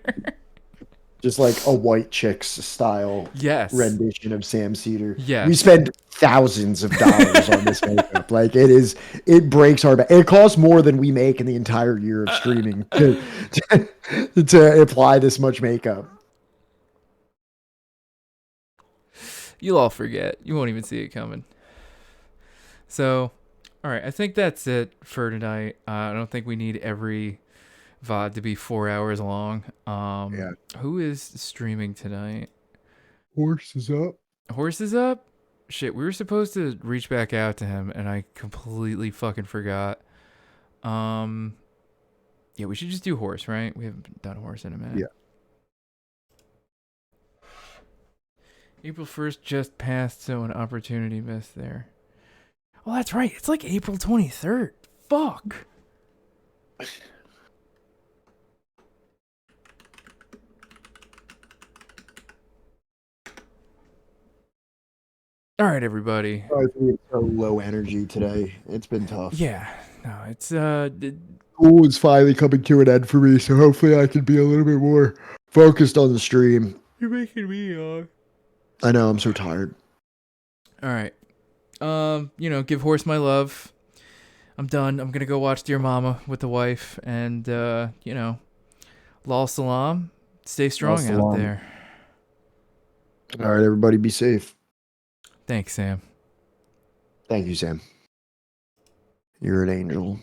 Just like a white chicks style rendition of Sam Cedar. Yes. We spend thousands of dollars on this makeup. Like it breaks our back. It costs more than we make in the entire year of streaming to apply this much makeup. You'll all forget. You won't even see it coming. So, all right. I think that's it for tonight. I don't think we need every VOD to be 4 hours long. Who is streaming tonight? Horse is up. Horse is up? Shit, we were supposed to reach back out to him, and I completely fucking forgot. Yeah, we should just do Horse, right? We haven't done Horse in a minute. Yeah. April 1st just passed, so an opportunity missed there. Oh, that's right. It's like April 23rd. Fuck. All right, everybody. Sorry for being so low energy today. It's been tough. Yeah. No, it's School is finally coming to an end for me, so hopefully I can be a little bit more focused on the stream. You're making me yawn. I know, I'm so tired. All right. Give Horse my love. I'm done. I'm gonna go watch Dear Mama with the wife, and Lal Salam. Stay strong out there. All right, everybody, be safe. Thanks, Sam. Thank you, Sam. You're an angel.